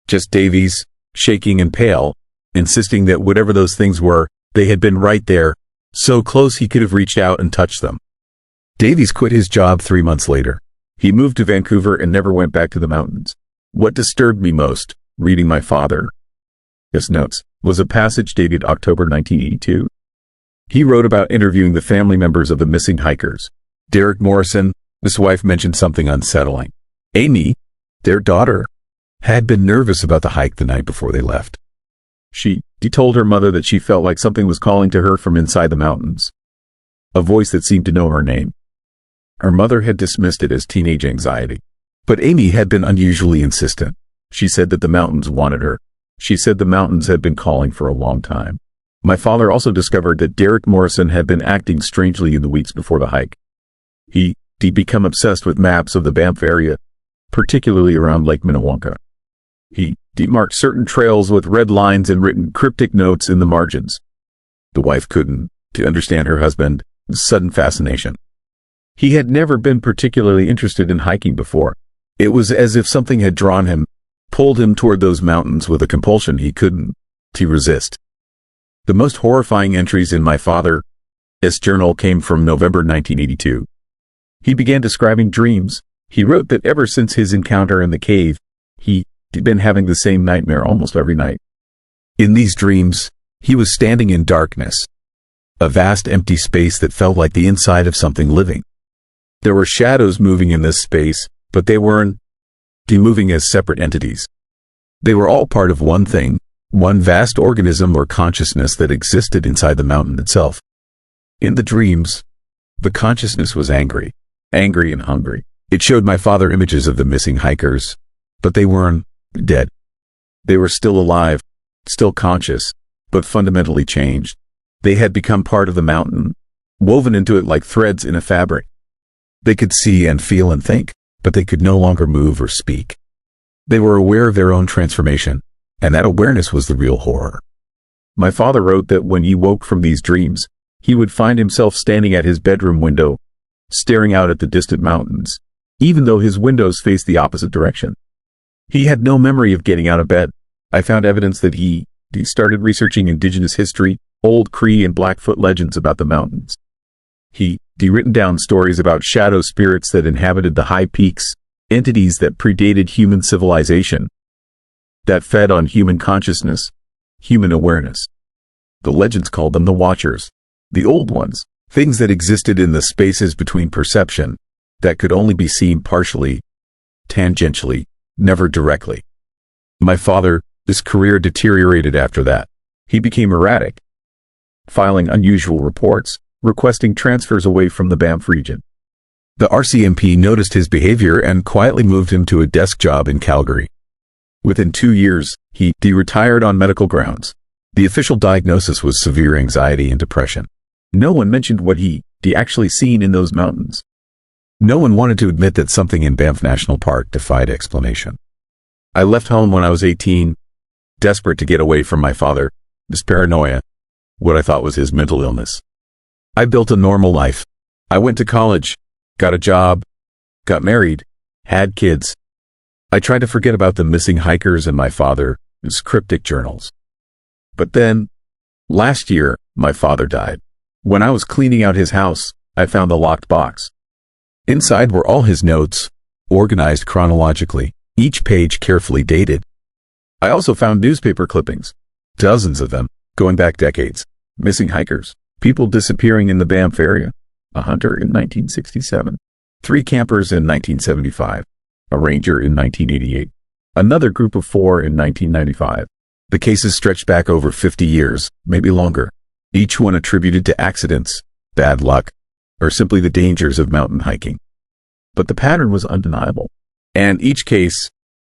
Just Davies, shaking and pale, insisting that whatever those things were, they had been right there, so close he could have reached out and touched them. Davies quit his job 3 months later. He moved to Vancouver and never went back to the mountains. What disturbed me most, reading my father's notes, was a passage dated October 1982. He wrote about interviewing the family members of the missing hikers. Derek Morrison, his wife, mentioned something unsettling. Amy, their daughter, had been nervous about the hike the night before they left. She told her mother that she felt like something was calling to her from inside the mountains. A voice that seemed to know her name. Her mother had dismissed it as teenage anxiety. But Amy had been unusually insistent. She said that the mountains wanted her. She said the mountains had been calling for a long time. My father also discovered that Derek Morrison had been acting strangely in the weeks before the hike. He'd become obsessed with maps of the Banff area, particularly around Lake Minnewanka. He demarked certain trails with red lines and written cryptic notes in the margins. The wife couldn't understand her husband's sudden fascination. He had never been particularly interested in hiking before. It was as if something had drawn him, pulled him toward those mountains with a compulsion he couldn't resist. The most horrifying entries in my father's journal came from November 1982. He began describing dreams. He wrote that ever since his encounter in the cave, he'd been having the same nightmare almost every night. In these dreams, he was standing in darkness, a vast empty space that felt like the inside of something living. There were shadows moving in this space, but they weren't moving as separate entities. They were all part of one thing, one vast organism or consciousness that existed inside the mountain itself. In the dreams, the consciousness was angry and hungry. It showed my father images of the missing hikers, but they weren't dead. They were still alive, still conscious, but fundamentally changed. They had become part of the mountain, woven into it like threads in a fabric. They could see and feel and think, but they could no longer move or speak. They were aware of their own transformation, and that awareness was the real horror. My father wrote that when he woke from these dreams, he would find himself standing at his bedroom window, staring out at the distant mountains, even though his windows faced the opposite direction. He had no memory of getting out of bed. I found evidence that he started researching indigenous history, old Cree and Blackfoot legends about the mountains. He'd written down stories about shadow spirits that inhabited the high peaks, entities that predated human civilization, that fed on human consciousness, human awareness. The legends called them the Watchers, the old ones, things that existed in the spaces between perception, that could only be seen partially, tangentially, never directly. My father, his career deteriorated after that. He became erratic, filing unusual reports, requesting transfers away from the Banff region. The RCMP noticed his behavior and quietly moved him to a desk job in Calgary. Within 2 years, he retired on medical grounds. The official diagnosis was severe anxiety and depression. No one mentioned what he'd actually seen in those mountains. No one wanted to admit that something in Banff National Park defied explanation. I left home when I was 18, desperate to get away from my father, his paranoia, what I thought was his mental illness. I built a normal life. I went to college, got a job, got married, had kids. I tried to forget about the missing hikers and my father's cryptic journals. But then, last year, my father died. When I was cleaning out his house, I found the locked box. Inside were all his notes, organized chronologically, each page carefully dated. I also found newspaper clippings, dozens of them, going back decades. Missing hikers, people disappearing in the Banff area, a hunter in 1967, 3 campers in 1975, a ranger in 1988, another group of 4 in 1995. The cases stretched back over 50 years, maybe longer, each one attributed to accidents, bad luck, or simply the dangers of mountain hiking. But the pattern was undeniable, and each case,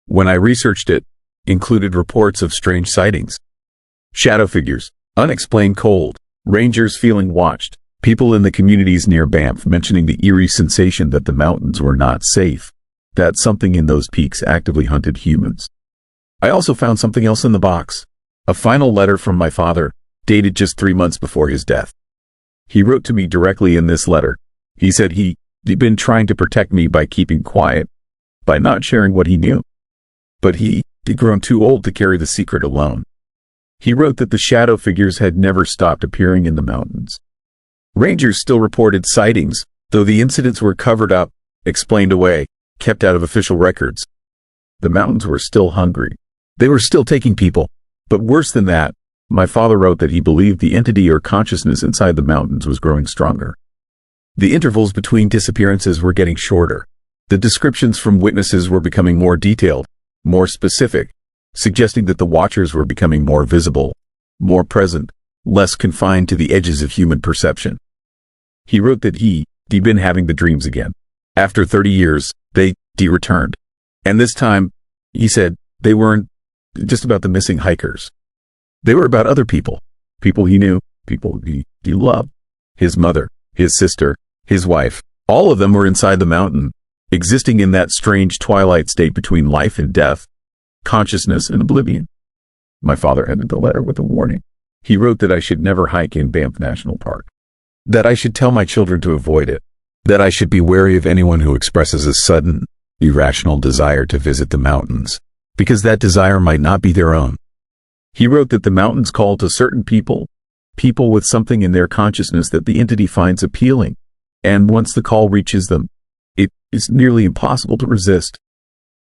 when I researched it, included reports of strange sightings. Shadow figures, unexplained cold, rangers feeling watched, people in the communities near Banff mentioning the eerie sensation that the mountains were not safe, that something in those peaks actively hunted humans. I also found something else in the box, a final letter from my father, dated just 3 months before his death. He wrote to me directly in this letter. He said he'd been trying to protect me by keeping quiet, by not sharing what he knew. But he'd grown too old to carry the secret alone. He wrote that the shadow figures had never stopped appearing in the mountains. Rangers still reported sightings, though the incidents were covered up, explained away, kept out of official records. The mountains were still hungry. They were still taking people. But worse than that, my father wrote that he believed the entity or consciousness inside the mountains was growing stronger. The intervals between disappearances were getting shorter. The descriptions from witnesses were becoming more detailed, more specific, suggesting that the watchers were becoming more visible, more present, less confined to the edges of human perception. He wrote that he'd been having the dreams again. After 30 years, they returned. And this time, he said, they weren't just about the missing hikers. They were about other people, people he knew, people he loved, his mother, his sister, his wife. All of them were inside the mountain, existing in that strange twilight state between life and death, consciousness and oblivion. My father ended the letter with a warning. He wrote that I should never hike in Banff National Park, that I should tell my children to avoid it, that I should be wary of anyone who expresses a sudden, irrational desire to visit the mountains, because that desire might not be their own. He wrote that the mountains call to certain people, people with something in their consciousness that the entity finds appealing, and once the call reaches them, it is nearly impossible to resist.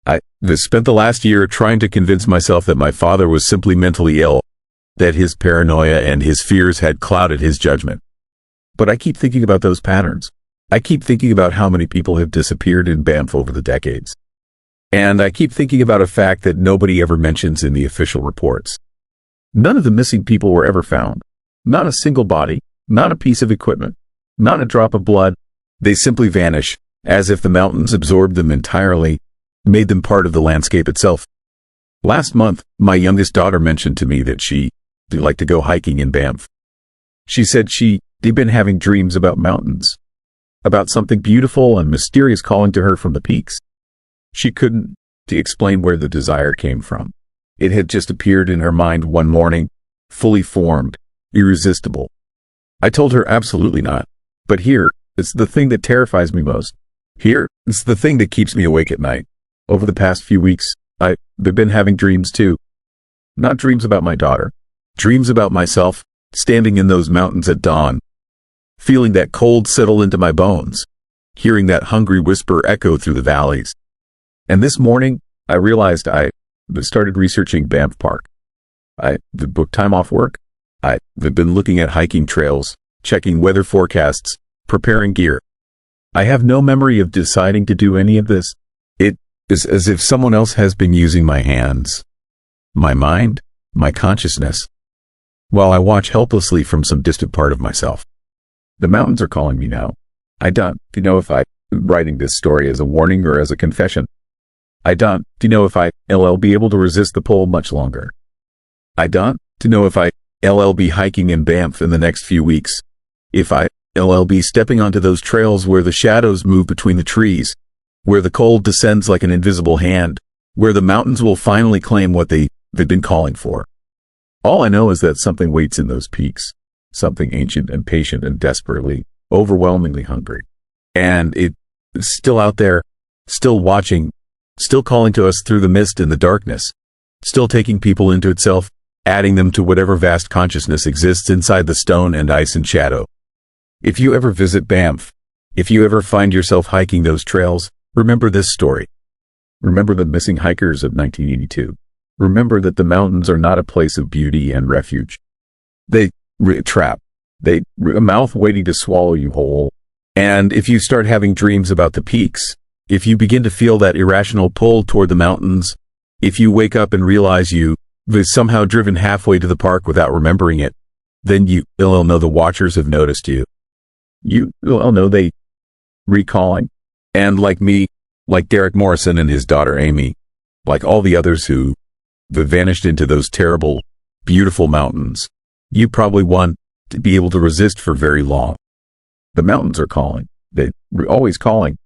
I spent the last year trying to convince myself that my father was simply mentally ill, that his paranoia and his fears had clouded his judgment. But I keep thinking about those patterns. I keep thinking about how many people have disappeared in Banff over the decades. And I keep thinking about a fact that nobody ever mentions in the official reports. None of the missing people were ever found. Not a single body, not a piece of equipment, not a drop of blood. They simply vanish, as if the mountains absorbed them entirely, made them part of the landscape itself. Last month, my youngest daughter mentioned to me that she'd like to go hiking in Banff. She said she'd been having dreams about mountains, about something beautiful and mysterious calling to her from the peaks. She couldn't explain where the desire came from. It had just appeared in her mind one morning, fully formed, irresistible. I told her absolutely not. But here, it's the thing that terrifies me most. Here, it's the thing that keeps me awake at night. Over the past few weeks, I've been having dreams too. Not dreams about my daughter. Dreams about myself, standing in those mountains at dawn, feeling that cold settle into my bones, hearing that hungry whisper echo through the valleys. And this morning, I realized I started researching Banff Park. I booked time off work. I've been looking at hiking trails, checking weather forecasts, preparing gear. I have no memory of deciding to do any of this. It is as if someone else has been using my hands, my mind, my consciousness, while I watch helplessly from some distant part of myself. The mountains are calling me now. I don't know if I'm writing this story as a warning or as a confession. I don't know if I'll be able to resist the pull much longer. I don't know if I'll be hiking in Banff in the next few weeks. If I'll be stepping onto those trails where the shadows move between the trees, where the cold descends like an invisible hand, where the mountains will finally claim what they've been calling for. All I know is that something waits in those peaks, something ancient and patient and desperately, overwhelmingly hungry. And it's still out there, still watching, still calling to us through the mist and the darkness, still taking people into itself, adding them to whatever vast consciousness exists inside the stone and ice and shadow. If you ever visit Banff, if you ever find yourself hiking those trails, remember this story. Remember the missing hikers of 1982. Remember that the mountains are not a place of beauty and refuge. They trap. A mouth waiting to swallow you whole. And if you start having dreams about the peaks, if you begin to feel that irrational pull toward the mountains, if you wake up and realize you've somehow driven halfway to the park without remembering it, then you'll know the watchers have noticed you. You'll know they recalling. And like me, like Derek Morrison and his daughter Amy, like all the others who vanished into those terrible, beautiful mountains, you probably want to be able to resist for very long. The mountains are calling. They're always calling.